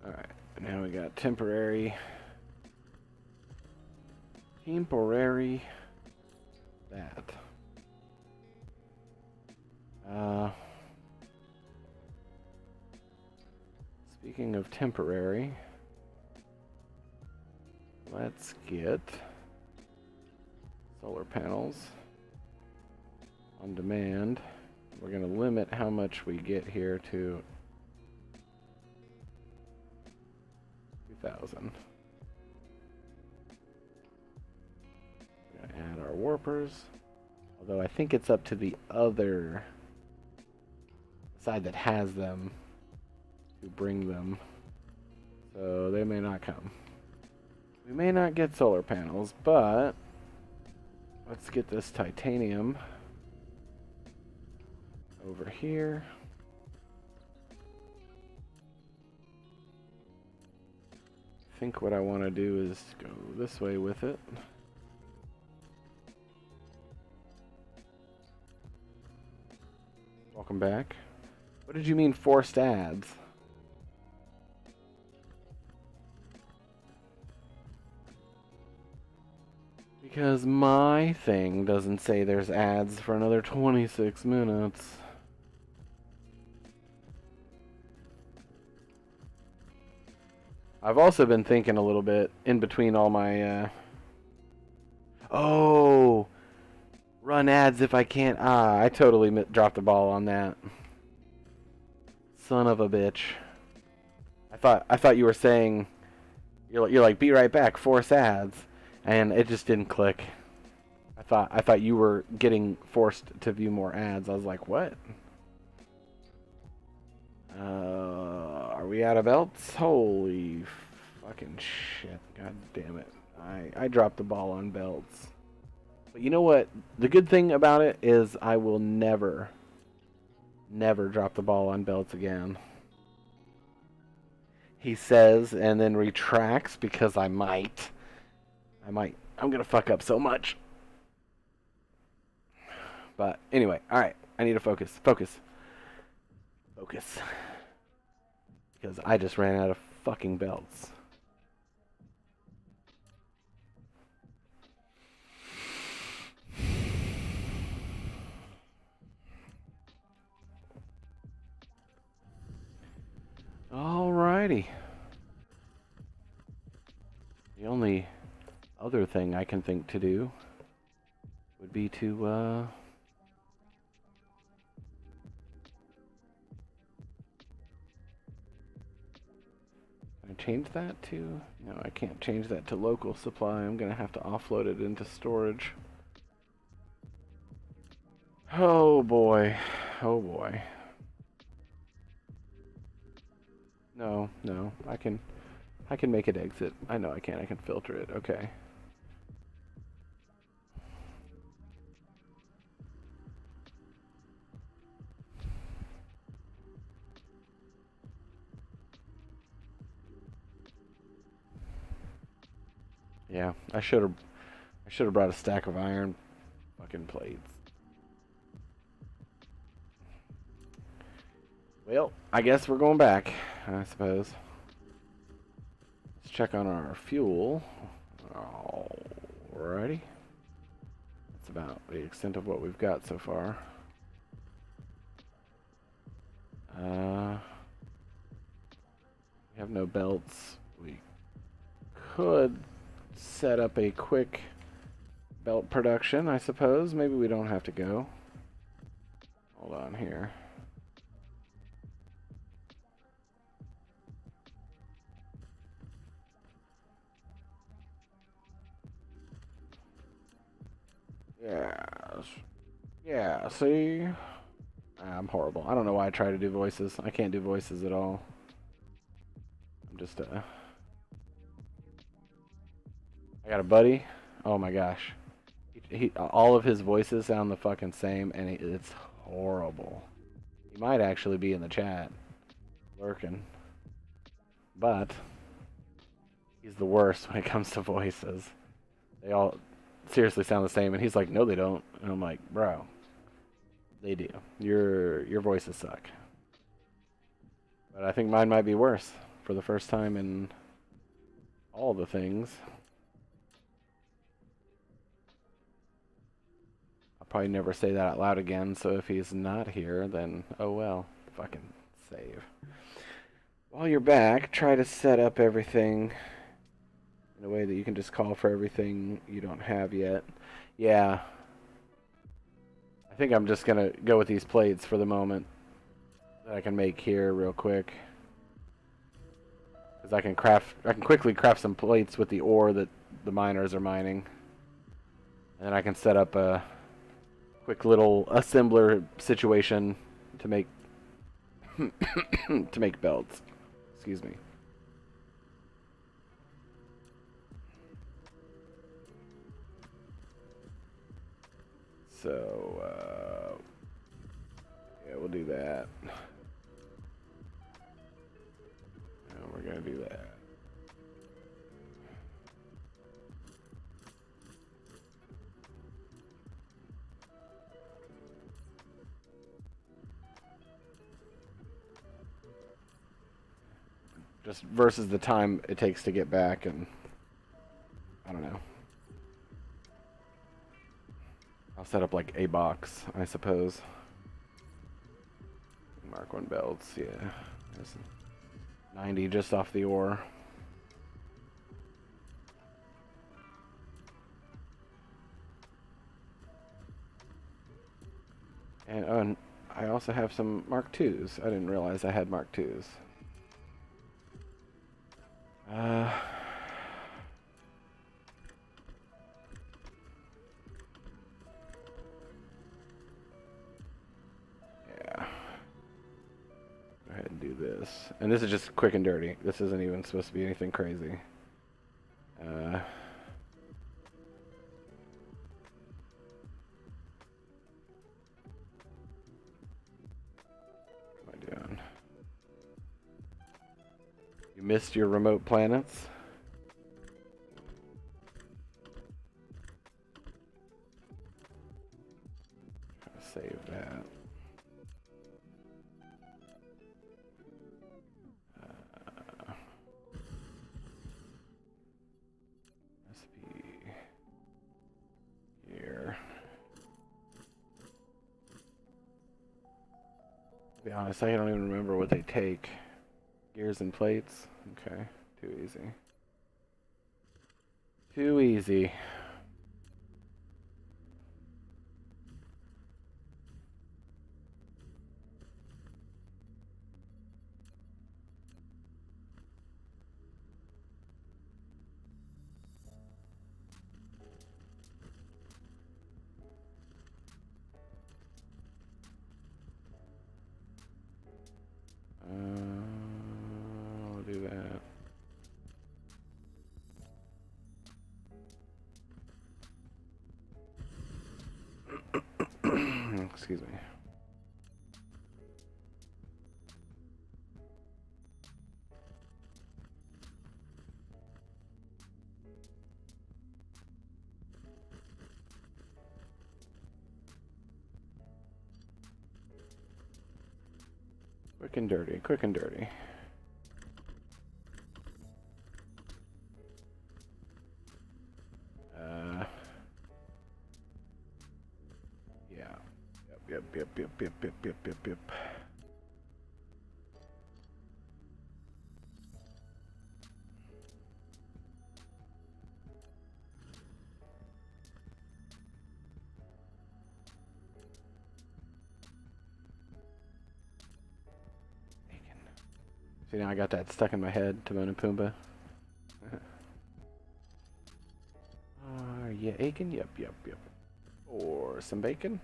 Alright, now we got temporary that. Speaking of temporary, let's get solar panels on demand. We're going to limit how much we get here to 2,000. We're going to add our warpers, although I think it's up to the other side that has them to bring them, so they may not come. We may not get solar panels, but let's get this titanium over here. I think what I want to do is go this way with it. Welcome back. What did you mean forced ads? Because my thing doesn't say there's ads for another 26 minutes. I've also been thinking a little bit in between all my, oh, run ads if I can't. I totally dropped the ball on that. Son of a bitch. I thought you were saying, you're like, be right back, force ads, and it just didn't click. I thought you were getting forced to view more ads. I was like, what? Are we out of belts? Holy fucking shit. God damn it. I dropped the ball on belts. But you know what? The good thing about it is I will never drop the ball on belts again. He says and then retracts because I might. I'm gonna fuck up so much. But anyway, alright. I need to focus. Focus. Because I just ran out of fucking belts. Alrighty. The only other thing I can think to do would be to, can I change that to? No, I can't change that to local supply. I'm gonna have to offload it into storage. Oh boy. Oh boy. No, I can make it exit. I know I can filter it. Okay. Yeah, I should have brought a stack of iron fucking plates. Well, I guess we're going back, I suppose. Let's check on our fuel. Alrighty. That's about the extent of what we've got so far. We have no belts. We could set up a quick belt production, I suppose. Maybe we don't have to go. Hold on here. Yeah, see? I'm horrible. I don't know why I try to do voices. I can't do voices at all. I'm just, I got a buddy. Oh my gosh. All of his voices sound the fucking same, and it's horrible. He might actually be in the chat, lurking. But he's the worst when it comes to voices. They all seriously sound the same, and he's like, no, they don't. And I'm like, bro, they do. Your voices suck. But I think mine might be worse for the first time in all the things. I'll probably never say that out loud again, so if he's not here, then oh well. Fucking save. While you're back, try to set up everything in a way that you can just call for everything you don't have yet. Yeah. I think I'm just gonna go with these plates for the moment that I can make here real quick. Because I can quickly craft some plates with the ore that the miners are mining. And then I can set up a quick little assembler situation to make to make belts. Excuse me. So, yeah, we'll do that. And we're gonna do that. Just versus the time it takes to get back, and I don't know. I'll set up like a box, I suppose. Mark 1 belts, yeah. There's 90 just off the ore. And I also have some Mark 2s. I didn't realize I had Mark 2s. Yeah. Go ahead and do this. And this is just quick and dirty. This isn't even supposed to be anything crazy. What am I doing? You missed your remote planets? Save that. Recipe here. To be honest, I don't even remember what they take. Gears and plates. Okay, too easy. Too easy. I'll do that. Excuse me. Quick and dirty, quick and dirty. Yeah. Yep. See, now I got that stuck in my head, Timon and Pumbaa. Are you aching? Yep. Or some bacon?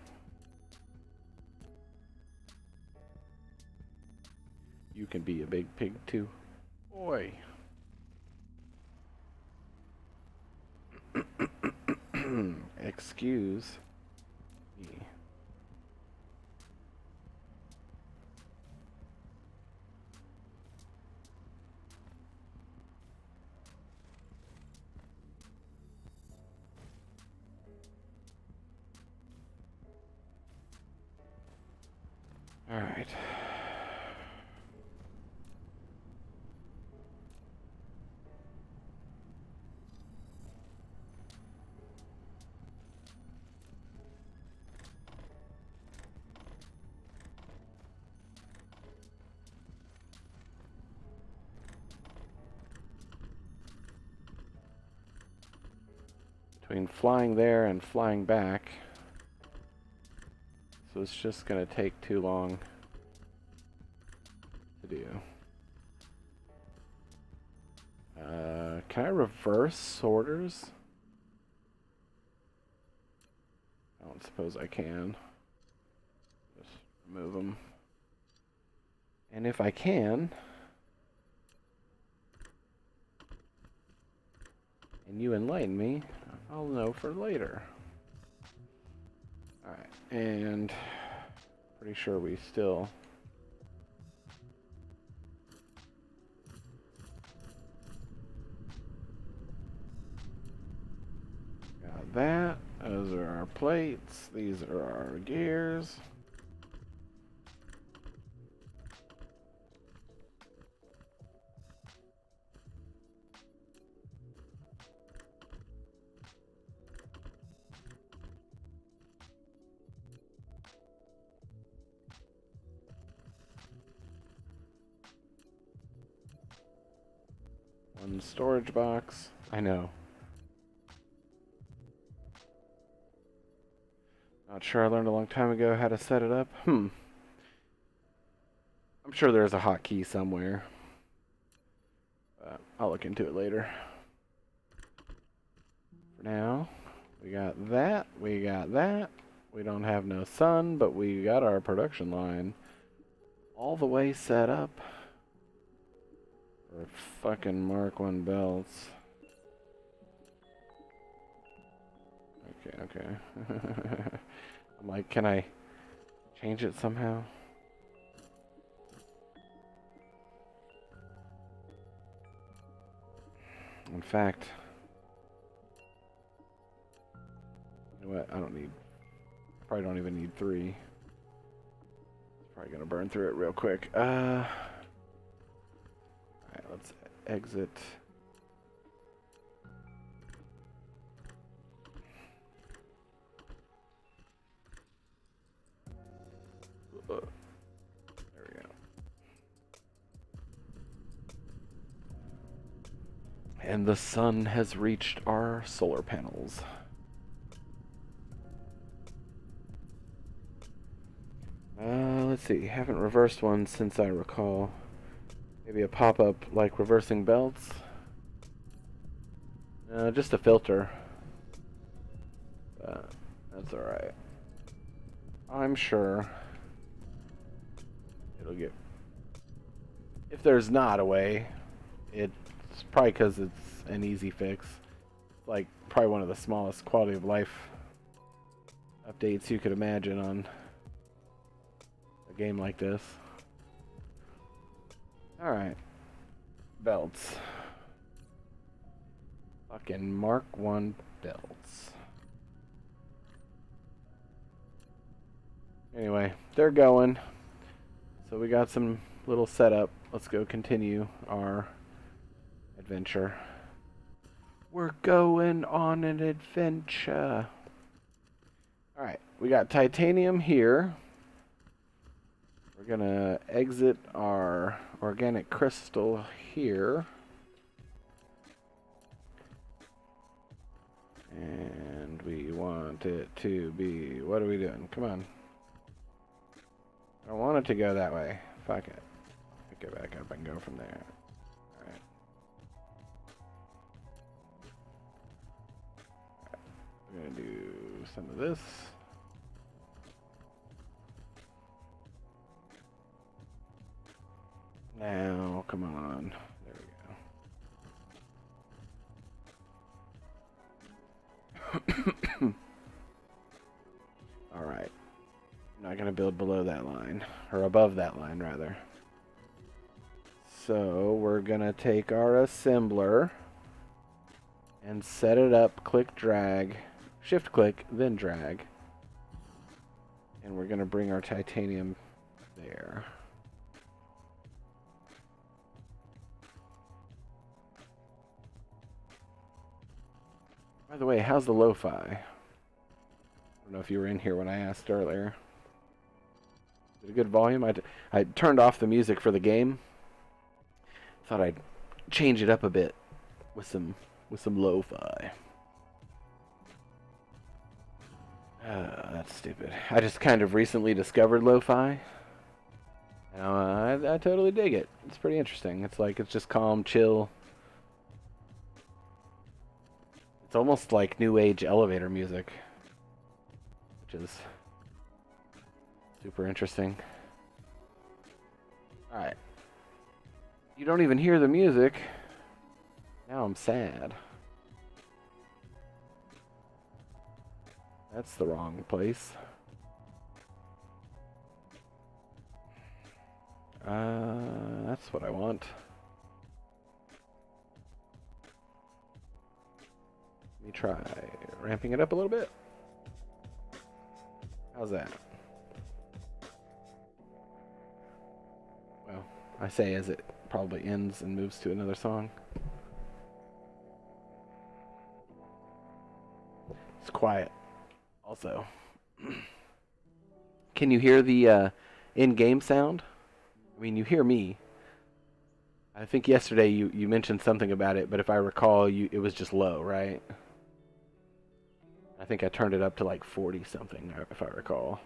You can be a big pig too. Oi. Excuse me. All right. Between flying there and flying back, so it's just gonna take too long to do. Can I reverse sorters? I don't suppose I can. Just remove them. And if I can, and you enlighten me, I'll know for later. Alright, and pretty sure we still got that. Those are our plates. These are our gears. One storage box. I know. Not sure, I learned a long time ago how to set it up. I'm sure there's a hotkey somewhere. But I'll look into it later. For now, we got that, we got that. We don't have no sun, but we got our production line all the way set up for fucking Mark 1 belts. Okay. I'm like, can I change it somehow? In fact, you know what? I don't need, probably don't even need 3. It's probably gonna burn through it real quick. Alright, let's exit. There we go. And the sun has reached our solar panels. Let's see. Haven't reversed one since I recall. Maybe a pop-up like reversing belts. Just a filter. But that's alright. I'm sure it'll get... If there's not a way, it's probably because it's an easy fix. Like, probably one of the smallest quality of life updates you could imagine on a game like this. Alright. Belts. Fucking Mark 1 belts. Anyway, they're going. So we got some little setup. Let's go continue our adventure. We're going on an adventure. Alright, we got titanium here. We're gonna exit our organic crystal here. And we want it to be... What are we doing? Come on. I want it to go that way. Fuck it. Pick it back up and go from there. Alright. We're gonna do some of this. Now, come on. There we go. Alright. I'm not going to build below that line. Or above that line, rather. So, we're going to take our assembler and set it up, click, drag, shift click, then drag. And we're going to bring our titanium there. By the way, how's the lo-fi? I don't know if you were in here when I asked earlier. Is it a good volume? I turned off the music for the game. Thought I'd change it up a bit with some lo-fi. That's stupid. I just kind of recently discovered lo-fi. I totally dig it. It's pretty interesting. It's like, it's just calm, chill. It's almost like new age elevator music, which is super interesting. Alright. You don't even hear the music. Now I'm sad. That's the wrong place. That's what I want. Let me try ramping it up a little bit. How's that? Well, I say as it probably ends and moves to another song. It's quiet. Also, can you hear the in-game sound? I mean, you hear me. I think yesterday you mentioned something about it, but if I recall, it was just low, right? I think I turned it up to like 40 something, if I recall.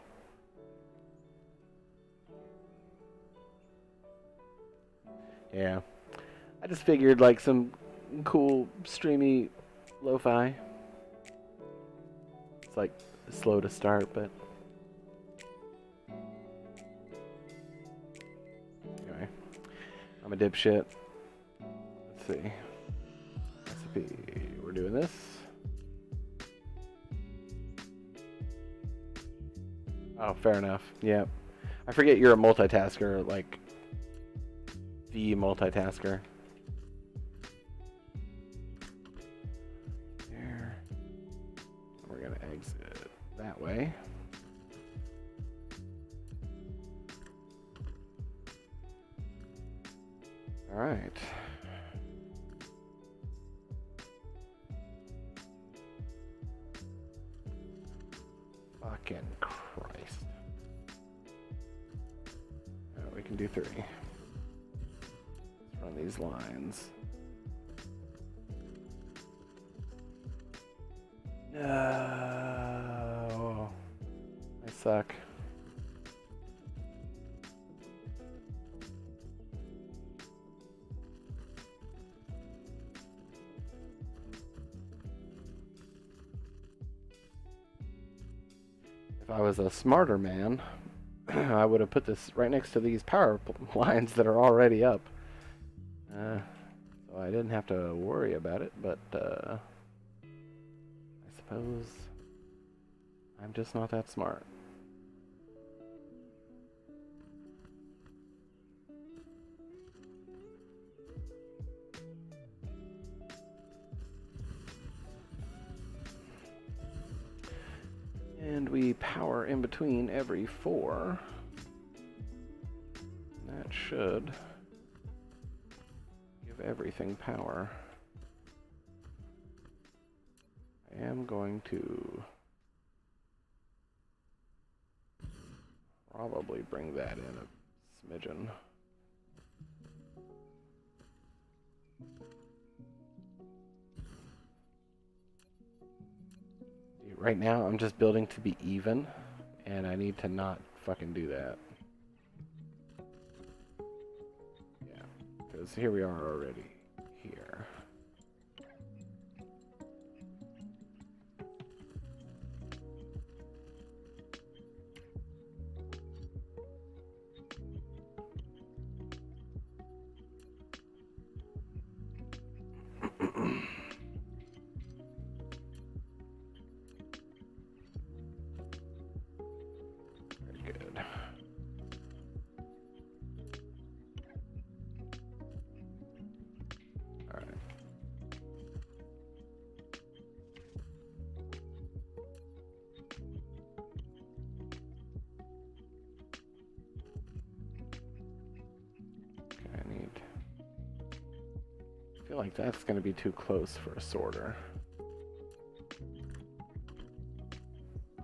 Yeah. I just figured like some cool streamy lo-fi. It's like slow to start, but anyway. I'm a dipshit. Let's see. Recipe. We're doing this. Oh, fair enough. Yeah. I forget you're a multitasker, like the multitasker. There. We're gonna exit that way. All right. Fucking Christ. We can do 3. Let's run these lines. No. I suck. If I was a smarter man, I would have put this right next to these power lines that are already up. So I didn't have to worry about it, but I suppose I'm just not that smart. And we power in between every 4. That should give everything power. I am going to probably bring that in a smidgen. Right now, I'm just building to be even, and I need to not fucking do that. Yeah, because here we are already here. I feel like that's going to be too close for a sorter.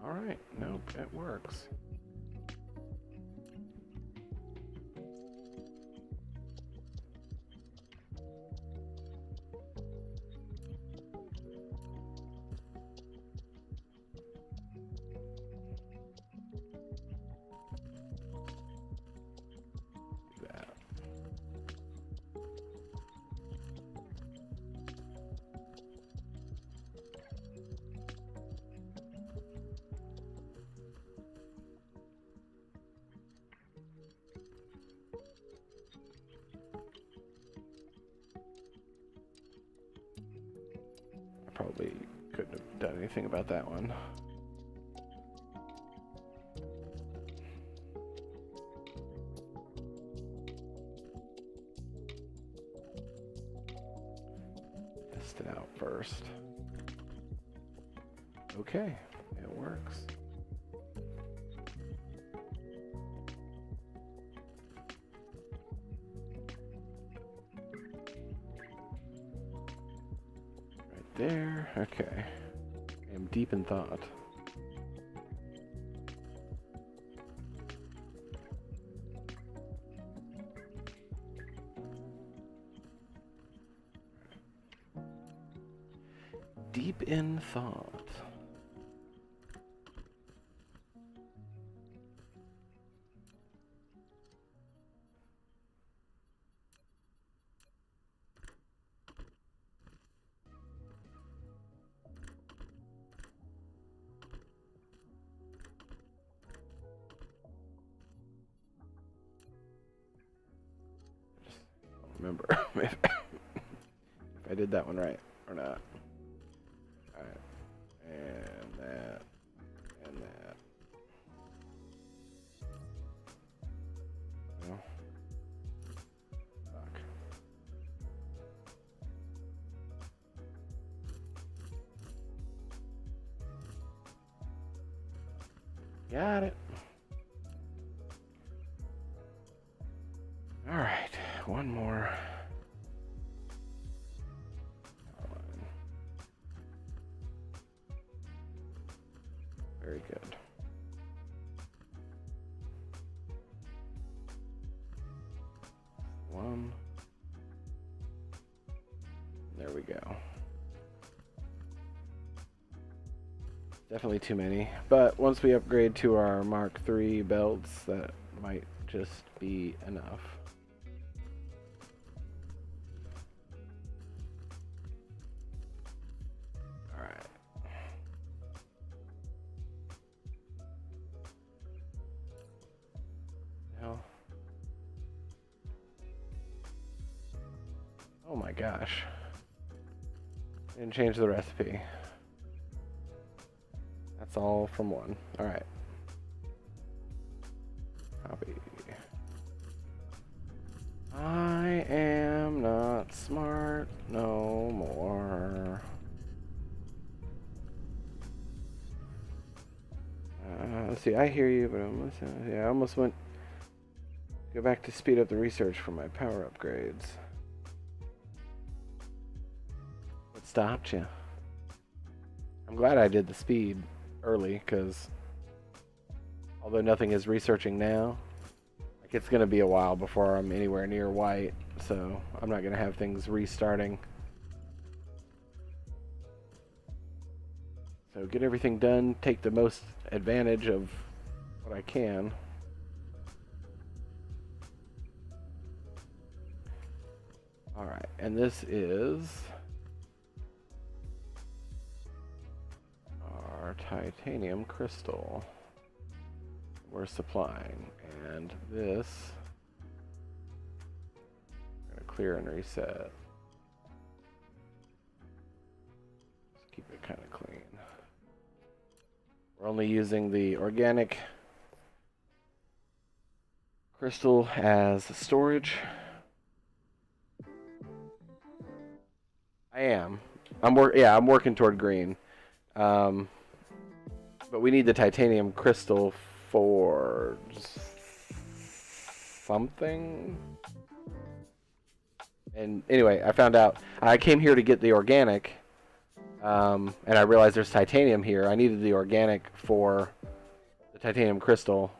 Alright, nope, it works. Probably couldn't have done anything about that one. Test it out first. Okay, it works. There, okay. I am deep in thought. Deep in thought. Remember if I did that one right or not. Alright. And that. And that. No. Fuck. Got it. Alright, one more. Very good. One. There we go. Definitely too many, but once we upgrade to our Mark III belts, that might just be enough. Alright. Now. Oh my gosh. Didn't change the recipe. That's all from one. Alright. Copy. I am not smart no more. Let's see, I hear you, but I almost went Go back to speed up the research for my power upgrades. What stopped you? I'm glad I did the speed early, because although nothing is researching now, like it's going to be a while before I'm anywhere near white, so I'm not going to have things restarting. So get everything done, take the most advantage of what I can. Alright, and this is our titanium crystal we're supplying. And this, I'm going to clear and reset. Just keep it kind of clean. We're only using the organic crystal as storage. I'm working toward green. But we need the titanium crystal for something. And anyway, I found out I came here to get the organic, and I realized there's titanium here. I needed the organic for the titanium crystal,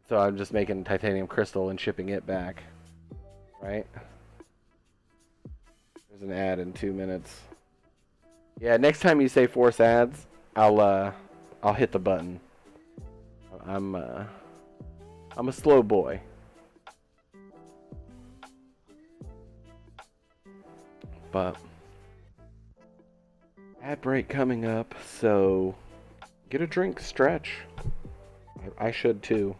so I'm just making titanium crystal and shipping it back. Right? There's an ad in 2 minutes. Yeah, next time you say force ads, I'll hit the button. I'm a slow boy. But ad break coming up, so get a drink, stretch. I should too.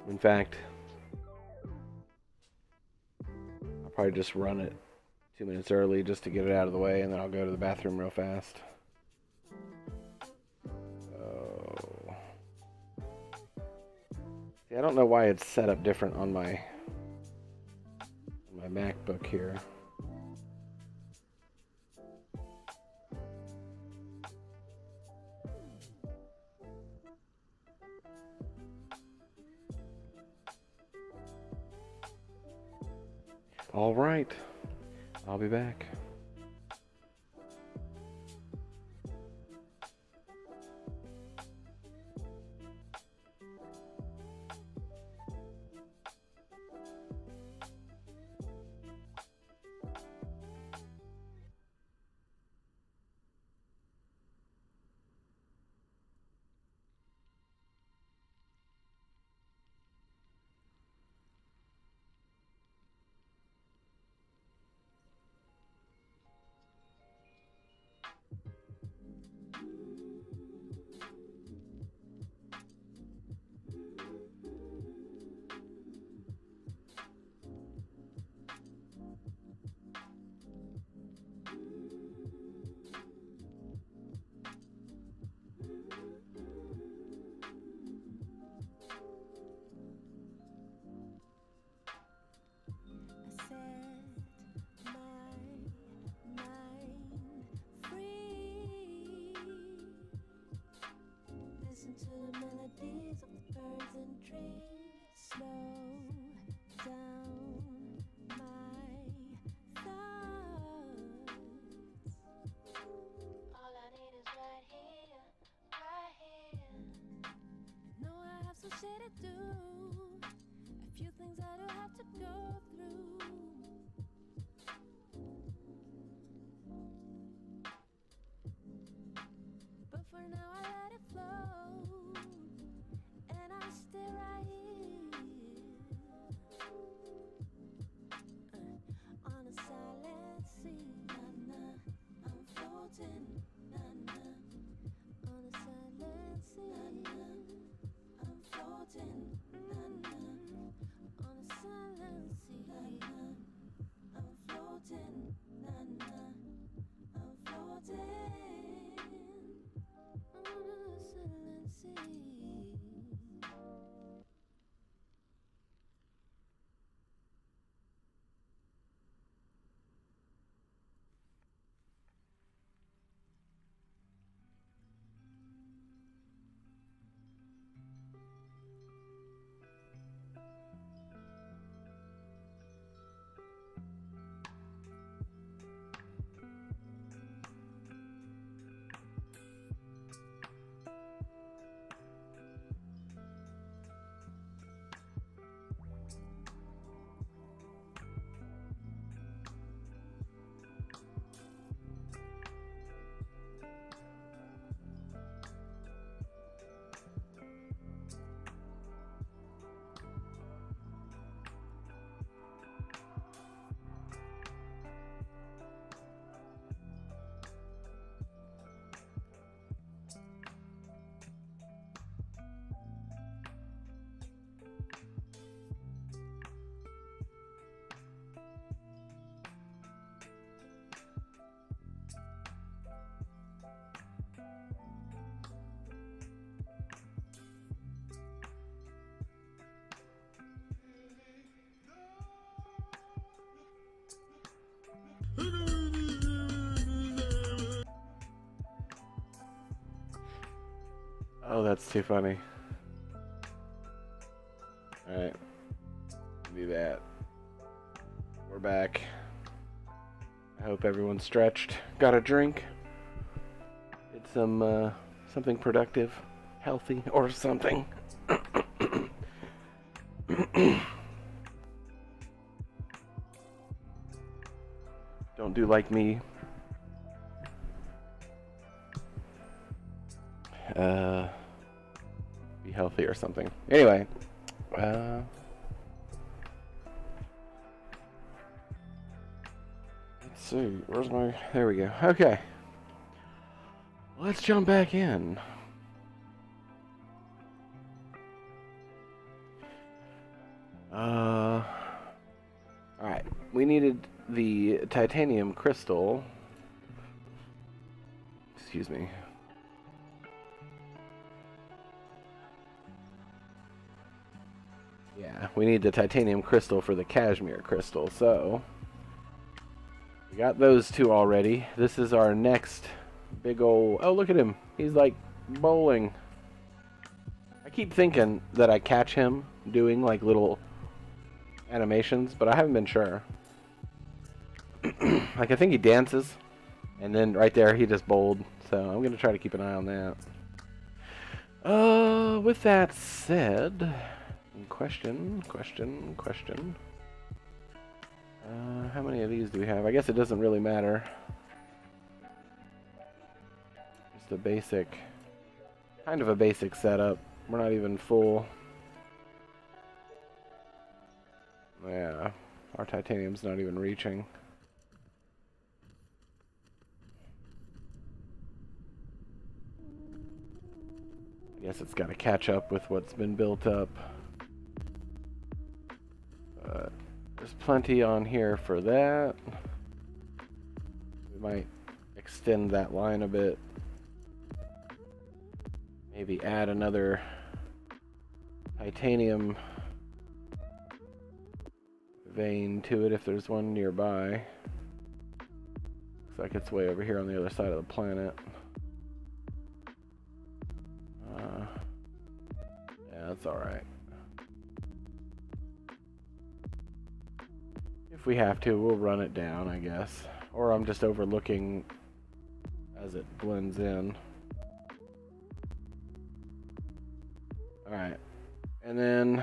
In fact, I'll probably just run it 2 minutes early just to get it out of the way, and then I'll go to the bathroom real fast. So, see, I don't know why it's set up different on my MacBook here. All right, I'll be back. Oh, that's too funny. Alright. Do that. We're back. I hope everyone's stretched. Got a drink. Did some, something productive, healthy, or something. Don't do like me. Be healthy or something. Anyway, let's see. Where's my... There we go. Okay. Let's jump back in. Alright. We needed the titanium crystal. Excuse me. Yeah, we need the titanium crystal for the cashmere crystal, so we got those two already. This is our next big ol'... Oh, look at him. He's like bowling. I keep thinking that I catch him doing like little animations, but I haven't been sure. Like, I think he dances, and then right there he just bowled, so I'm going to try to keep an eye on that. With that said... Question. How many of these do we have? I guess it doesn't really matter. Just a basic, kind of a basic setup. We're not even full. Yeah, our titanium's not even reaching. I guess it's got to catch up with what's been built up. There's plenty on here for that. We might extend that line a bit. Maybe add another titanium vein to it if there's one nearby. Looks like it's way over here on the other side of the planet. Yeah, that's alright. If we have to, we'll run it down, I guess. Or I'm just overlooking as it blends in. Alright. And then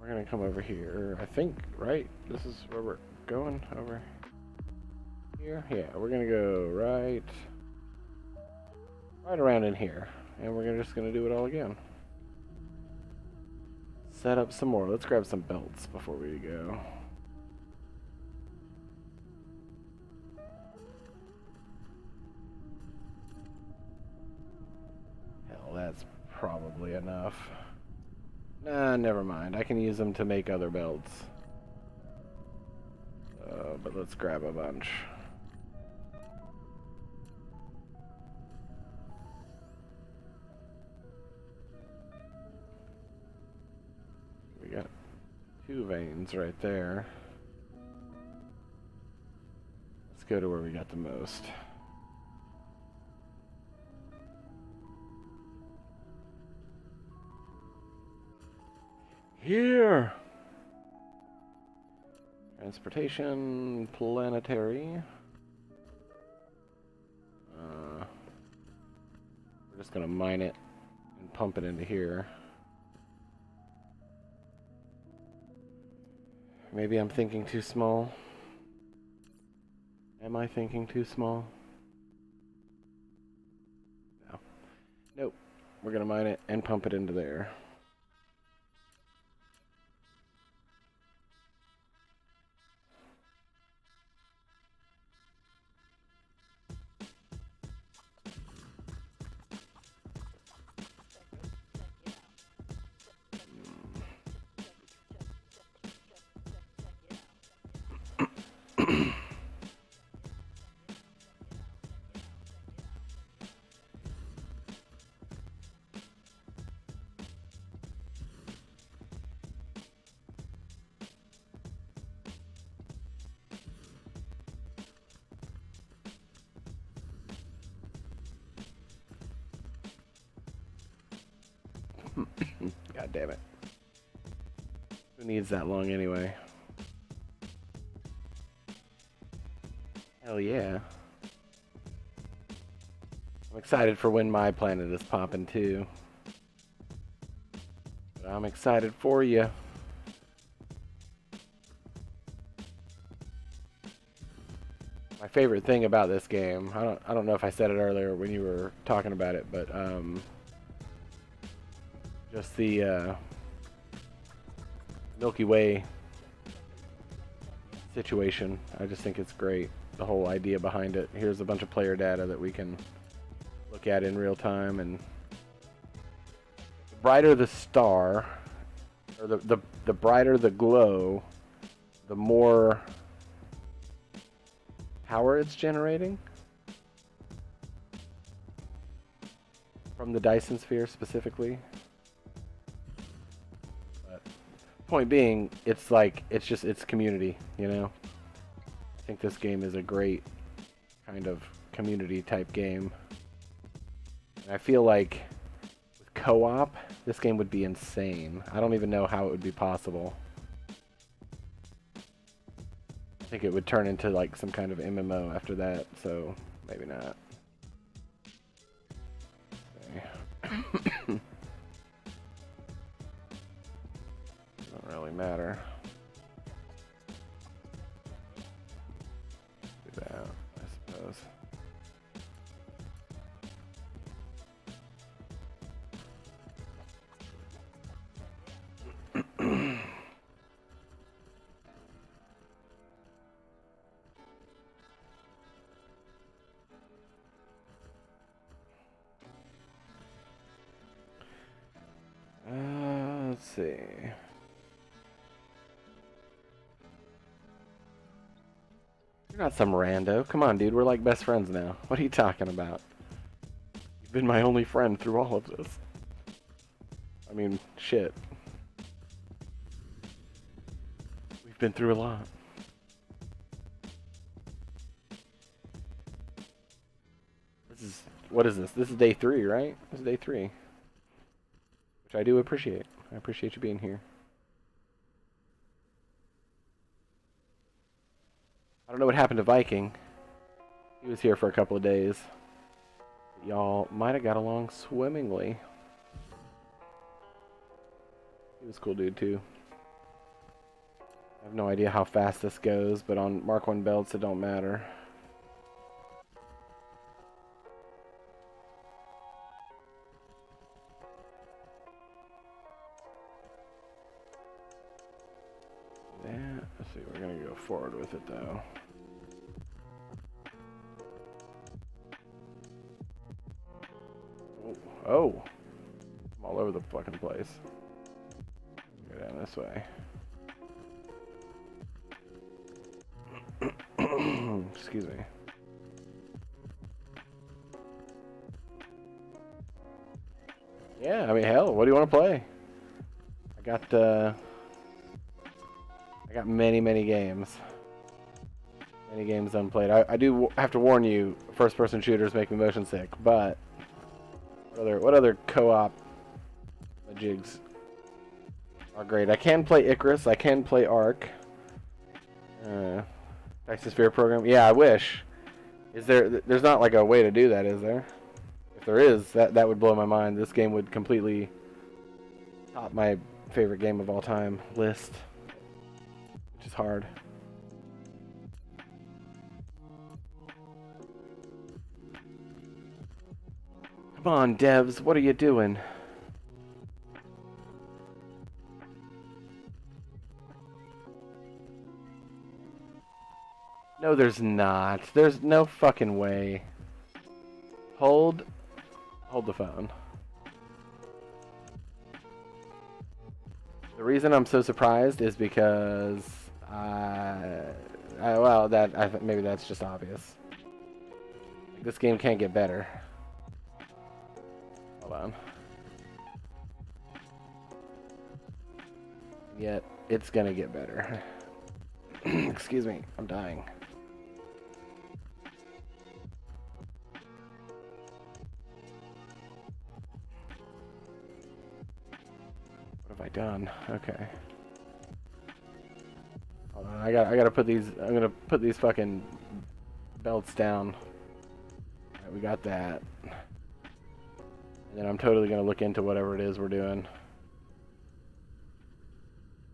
we're going to come over here. I think, right? This is where we're going, over here? Yeah, we're going to go right around in here. And we're just going to do it all again. Set up some more. Let's grab some belts before we go. Hell, that's probably enough. Nah, never mind. I can use them to make other belts. But let's grab a bunch. We got 2 veins right there. Let's go to where we got the most. Here! Transportation, planetary. We're just gonna mine it and pump it into here. Maybe I'm thinking too small. Am I thinking too small? No. Nope. We're gonna mine it and pump it into there. God damn it. Who needs that long anyway? Hell yeah. I'm excited for when my planet is popping too. But I'm excited for you. My favorite thing about this game, I don't know if I said it earlier when you were talking about it, but just the Milky Way situation. I just think it's great. The whole idea behind it. Here's a bunch of player data that we can look at in real time, and the brighter the star, or the brighter the glow, the more power it's generating from the Dyson Sphere specifically. But point being, it's like it's community, you know. I think this game is a great kind of community type game. And I feel like with co-op, this game would be insane. I don't even know how it would be possible. I think it would turn into like some kind of MMO after that, so maybe not. Okay. Doesn't really matter. Do that, I suppose. Let's see. You're not some rando. Come on, dude. We're like best friends now. What are you talking about? You've been my only friend through all of this. I mean, shit. We've been through a lot. What is this? This is day 3, right? This is day 3. Which I do appreciate. I appreciate you being here. I don't know what happened to Viking. He was here for a couple of days. Y'all might have got along swimmingly. He was a cool dude too. I have no idea how fast this goes, but on Mark 1 belts it don't matter. Let's see, we're gonna go forward with it though. Oh, I'm all over the fucking place. Go down this way. Excuse me. Yeah, I mean, hell, what do you want to play? I got many games. Many games unplayed. I do have to warn you, first-person shooters make me motion sick, but what other co-op jigs are great? I can play Icarus. I can play Ark. Dyson Sphere program. Yeah, I wish. There's not like a way to do that, is there? If there is, that would blow my mind. This game would completely top my favorite game of all time list. Which is hard. Come on, devs, what are you doing? No, there's not. There's no fucking way. Hold the phone. The reason I'm so surprised is because well, maybe that's just obvious. This game can't get better. Hold on. Yet it's gonna get better. Excuse me, I'm dying. done. Okay. Hold on, I gotta put these. I'm gonna put these fucking belts down. Alright, we got that. And then I'm totally gonna look into whatever it is we're doing.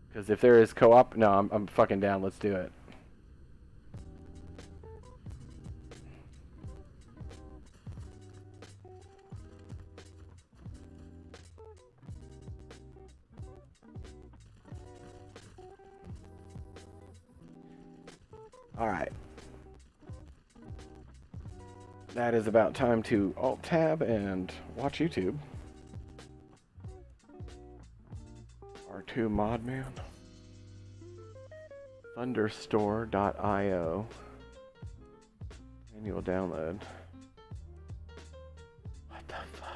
Because if there is co-op, no, I'm fucking down. Let's do it. Alright. That is about time to Alt-Tab and watch YouTube. R2 Modman. Thunderstore.io. Annual download. What the fuck?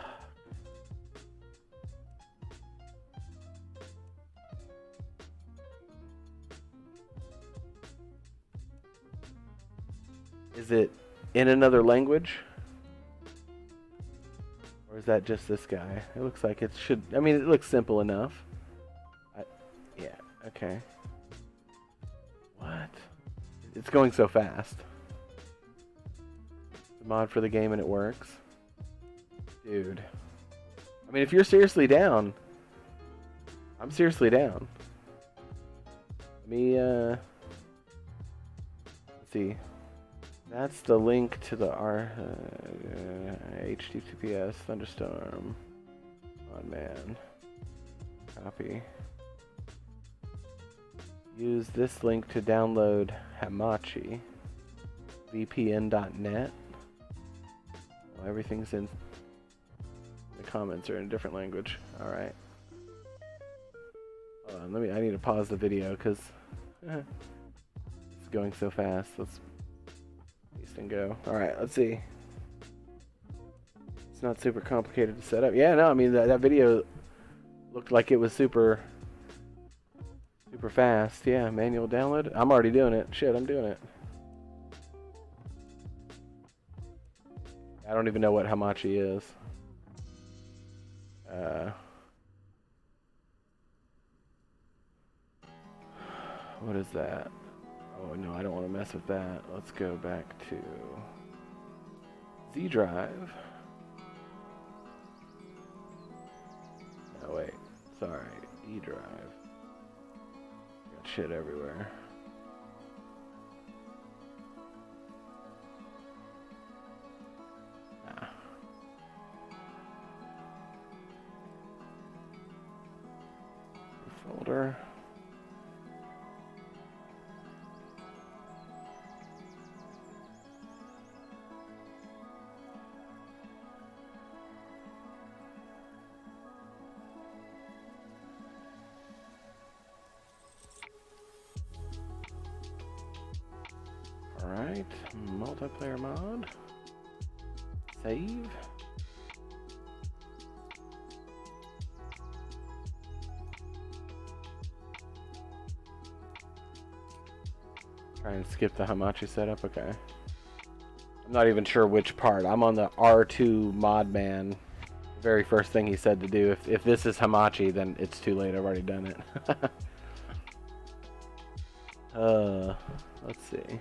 Is it in another language? Or is that just this guy? It looks like it should... I mean, it looks simple enough. Yeah, okay. What? It's going so fast. The mod for the game and it works. Dude. I mean, if you're seriously down, I'm seriously down. Let me, let's see. That's the link to the HTTPS Thunderstorm. Oh man. Copy. Use this link to download Hamachi. VPN.net. Well, everything's in. The comments are in a different language. Alright. Hold on, I need to pause the video because it's going so fast. Let's paste and go. Alright, let's see. It's not super complicated to set up. Yeah, no, I mean that video looked like it was super fast. Yeah, manual download. I'm already doing it. Shit, I'm doing it. I don't even know what Hamachi is. What is that? Oh no, I don't want to mess with that. Let's go back to Z drive. No, wait. Sorry. E drive. Got shit everywhere. Nah. Folder. Alright, multiplayer mod. Save. Try and skip the Hamachi setup, okay. I'm not even sure which part. I'm on the R2 Modman. The very first thing he said to do. If this is Hamachi, then it's too late. I've already done it. Let's see.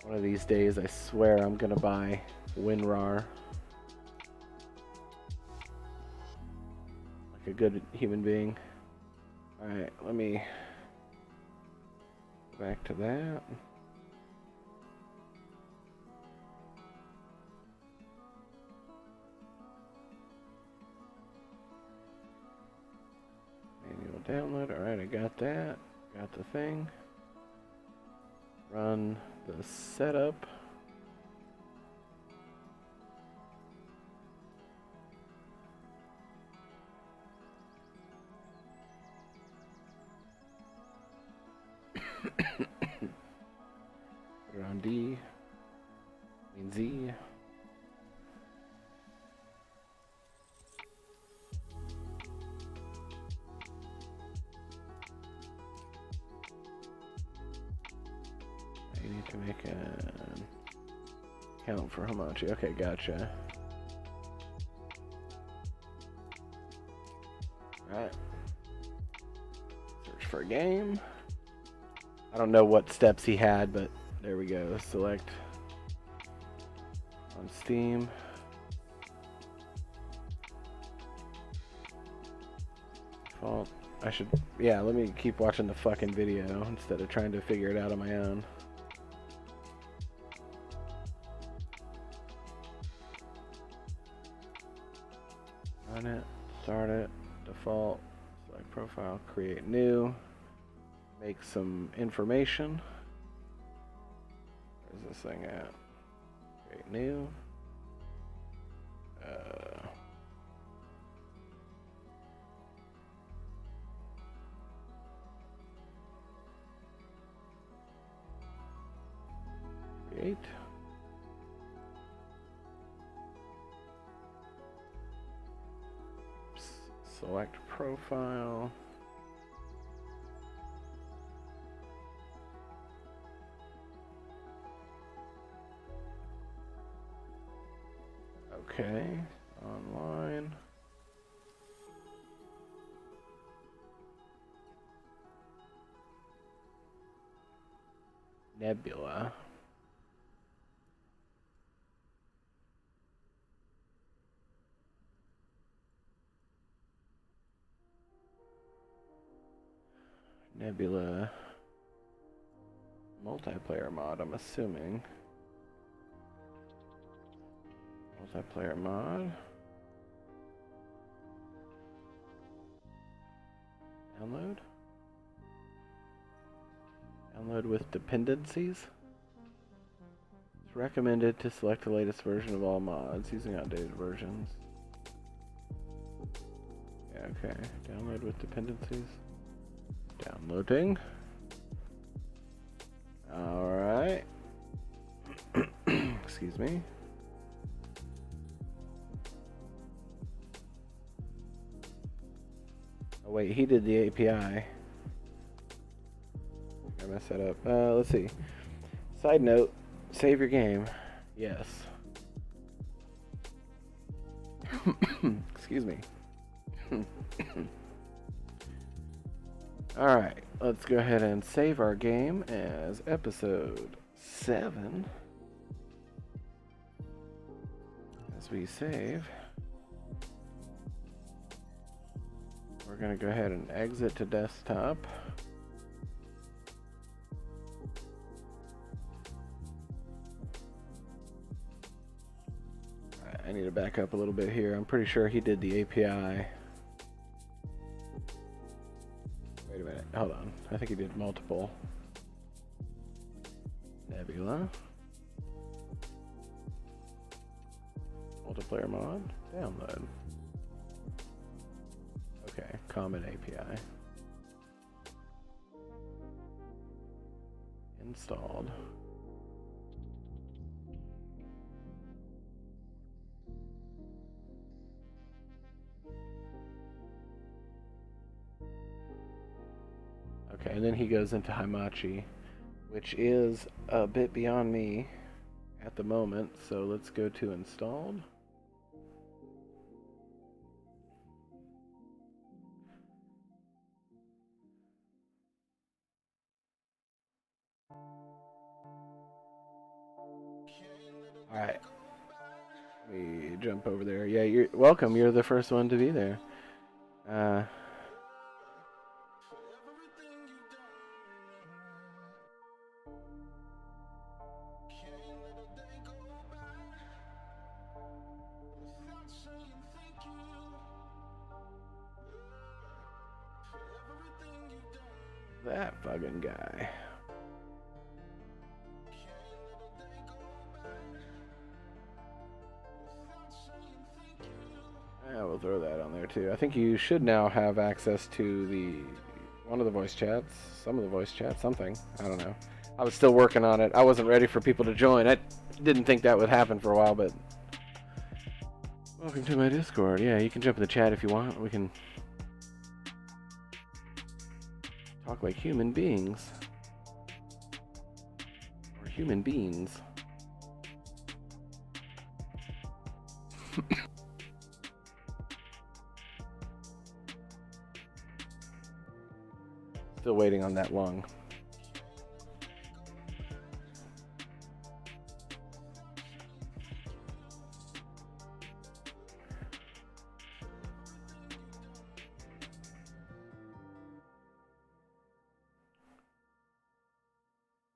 One of these days, I swear I'm gonna buy WinRAR. Like a good human being. Alright, let me go back to that. Manual download, alright, I got that. Got the thing. Run the setup. Put it on D. I mean Z. I need to make a Count for Hamachi. Okay, gotcha. Alright. Search for a game. I don't know what steps he had, but there we go. Select on Steam. Default. I should, yeah, let me keep watching the fucking video instead of trying to figure it out on my own. Run it, start it, default, select profile, create new, make some information. Where's this thing at? Create new. Create. Select profile. Okay, online. Nebula. Nebula multiplayer mod, I'm assuming. Multiplayer mod. Download. Download with dependencies. It's recommended to select the latest version of all mods using outdated versions. Yeah, okay. Download with dependencies. Downloading. Alright. Excuse me. Oh wait, he did the API. I messed that up. Let's see. Side note, save your game. Yes. Excuse me. Alright, let's go ahead and save our game as episode 7. As we save, we're going to go ahead and exit to desktop. I need to back up a little bit here. I'm pretty sure he did the API. Wait a minute, hold on. I think he did multiple. Nebula. Multiplayer mod. Download. Okay, common API. Installed. Okay, and then he goes into Hamachi, which is a bit beyond me at the moment, so let's go to installed. Alright. Let me jump over there. Yeah, you're welcome. You're the first one to be there. That fucking guy. Yeah, we'll throw that on there too. I think you should now have access to one of the voice chats, some of the voice chats, something. I don't know. I was still working on it. I wasn't ready for people to join. I didn't think that would happen for a while, but welcome to my Discord. Yeah, you can jump in the chat if you want. We can talk like human beings. Or human beings. Still waiting on that lung.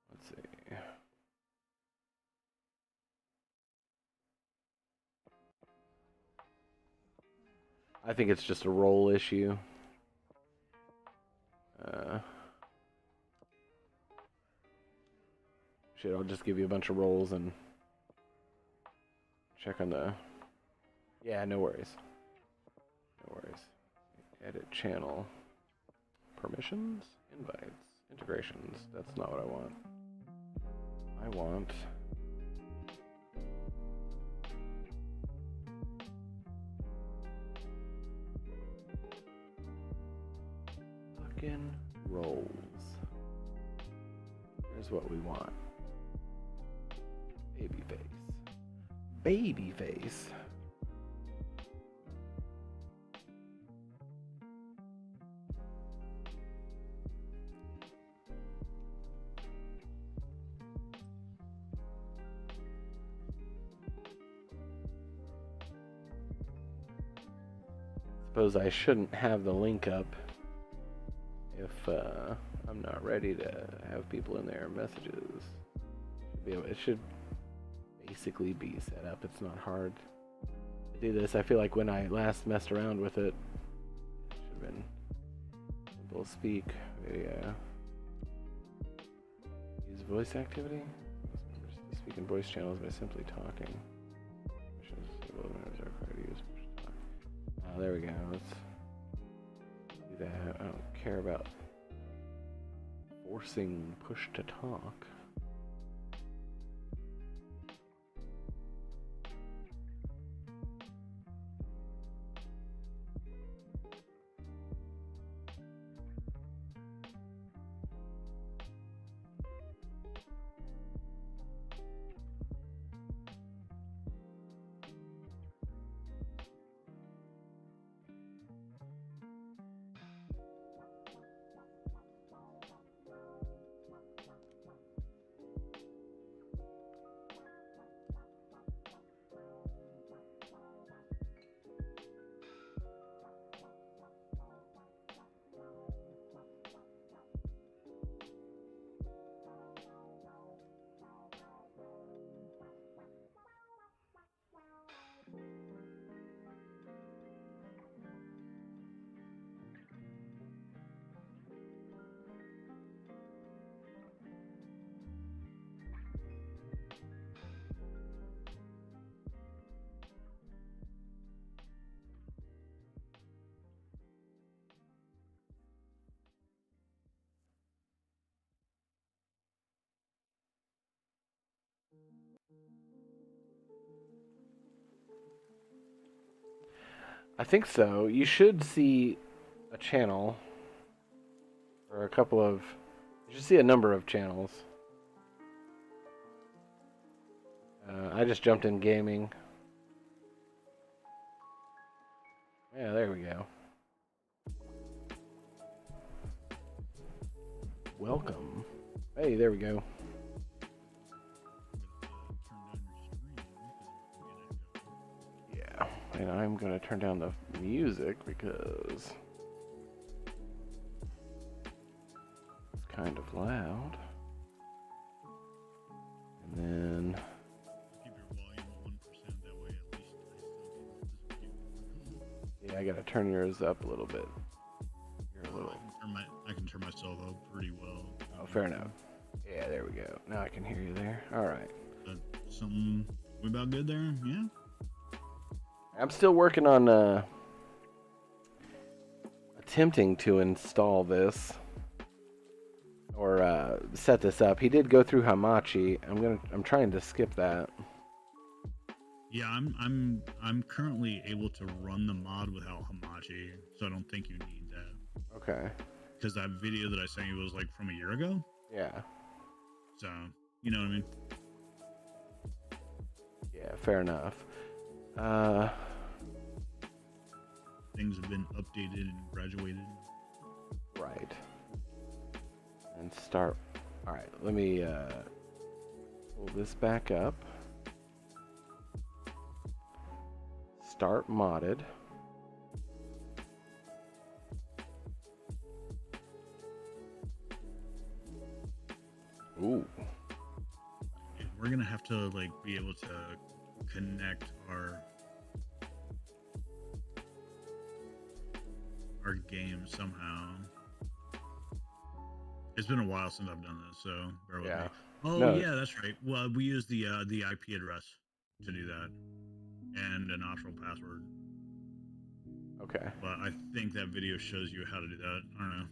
Let's see. I think it's just a roll issue. Shit, I'll just give you a bunch of rolls and check on the... Yeah, no worries. No worries. Edit channel. Permissions? Invites. Integrations. That's not what I want. I want... fucking rolls. Here's what we want. Baby face. Baby face. Suppose I shouldn't have the link up if I'm not ready to have people in there messages. It should basically be set up. It's not hard to do this. I feel like when I last messed around with it, it should have been simple. Speak video. Use voice activity. Speak in voice channels by simply talking. There we go. Let's do that. I don't care about forcing push to talk. I think so. You should see a channel, or a couple of, you should see a number of channels. I just jumped in gaming. Yeah, there we go. Welcome. Hey, there we go. Yeah, and I'm gonna turn down the music because it's kind of loud. And then keep your volume at 1%, that way at least I still get yeah, I gotta turn yours up a little bit. You're a little. I can turn myself up pretty well. Oh, fair enough. Yeah, there we go. Now I can hear you there. All right. Something about good there, yeah. I'm still working on attempting to install this or set this up. He did go through Hamachi. I'm trying to skip that. Yeah, I'm currently able to run the mod without Hamachi, so I don't think you need that. Okay. Because that video that I sent you was like from a year ago. Yeah. So, you know what I mean? Yeah, fair enough. Things have been updated and graduated. Right. And start. All right, let me pull this back up. Start modded. Ooh. We're gonna have to like be able to connect our game somehow. It's been a while since I've done this, so bear with me. Oh no. Yeah, that's right. Well, we use the IP address to do that, and an optional password. Okay. But I think that video shows you how to do that. I don't know.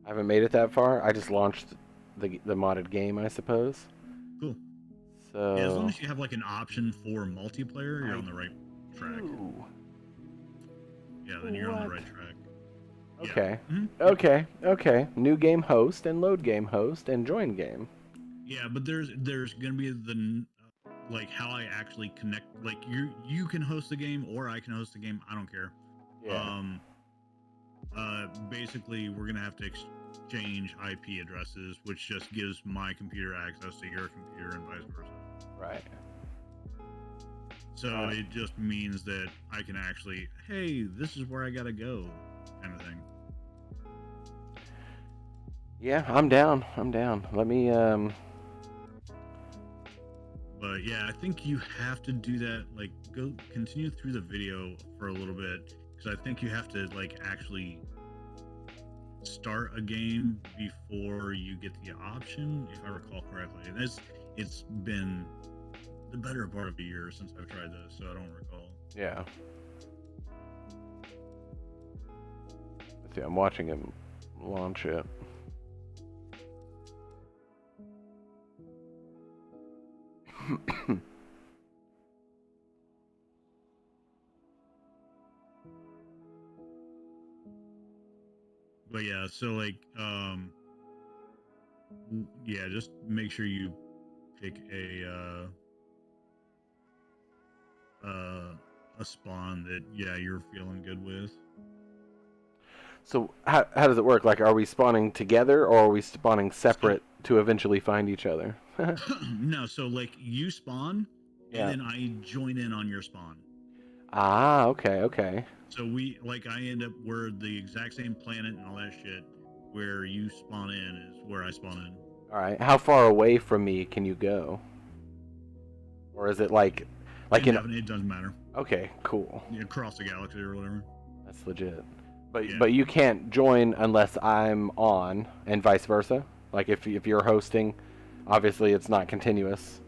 I haven't made it that far. I just launched the modded game, I suppose. Cool. So yeah, as long as you have like an option for multiplayer, you're on the right track. Yeah, then you're on the right track. Okay. Yeah. Okay. Okay. New game host and load game host and join game. Yeah, but there's gonna be the like how I actually connect. Like you can host the game or I can host the game. I don't care. Yeah. Basically, we're gonna have to exchange IP addresses, which just gives my computer access to your computer and vice versa. Right. So it just means that I can actually, hey, this is where I gotta go, kind of thing. Yeah, I'm down. Let me But yeah, I think you have to do that. Like, go continue through the video for a little bit, because I think you have to like actually start a game before you get the option, if I recall correctly. It's been the better part of a year since I've tried this, so I don't recall. Yeah. Let's see, I'm watching him launch it. But yeah, so like yeah, just make sure you pick a spawn that you're feeling good with. So how does it work? Like, are we spawning together or are we spawning separate to eventually find each other? No, so like you spawn and then I join in on your spawn. Ah, okay. So I end up, we're the exact same planet and all that shit. Where you spawn in is where I spawn in. All right. How far away from me can you go? Or is it like it doesn't matter. Okay, cool. Across the galaxy or whatever. That's legit. But you can't join unless I'm on, and vice versa. Like if you're hosting, obviously it's not continuous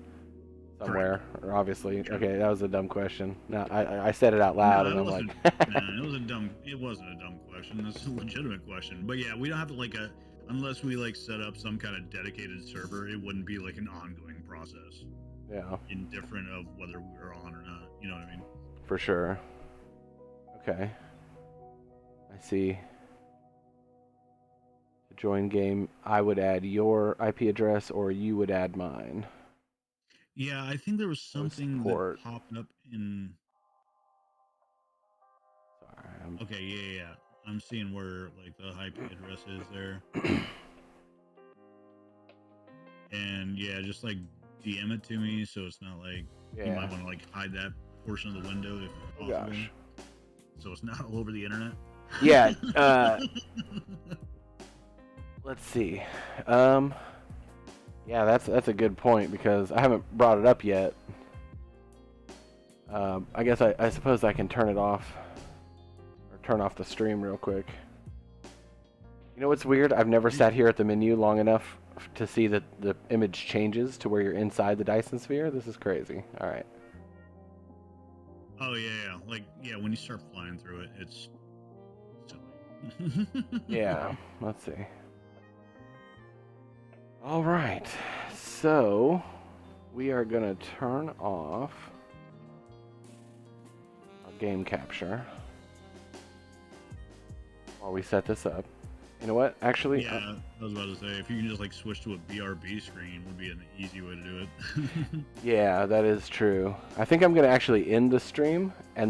somewhere. Or obviously, okay, that was a dumb question. No, I said it out loud, and I'm like, it wasn't a dumb question. That's a legitimate question. But yeah, we don't have to unless we set up some kind of dedicated server, it wouldn't be like an ongoing process. Yeah. Indifferent of whether we're on or not. You know what I mean? For sure. Okay. I see. To join game, I would add your IP address or you would add mine. Yeah, I think there was something that popped up in... Sorry. Okay, yeah. I'm seeing where the IP address is there. And yeah, just DM it to me so it's not you might want to hide that portion of the window if possible. Gosh. So it's not all over the internet. Yeah. Let's see. Yeah, that's a good point because I haven't brought it up yet. I guess I suppose I can turn it off or turn off the stream real quick. You know what's weird? I've never sat here at the menu long enough to see that the image changes to where you're inside the Dyson Sphere. This is crazy. All right. Oh yeah. When you start flying through it, it's silly. Yeah. Let's see. All right. So we are gonna turn off our game capture while we set this up. You know what? Actually, yeah, I was about to say, if you can just switch to a BRB screen, would be an easy way to do it. Yeah, that is true. I think I'm gonna actually end the stream and then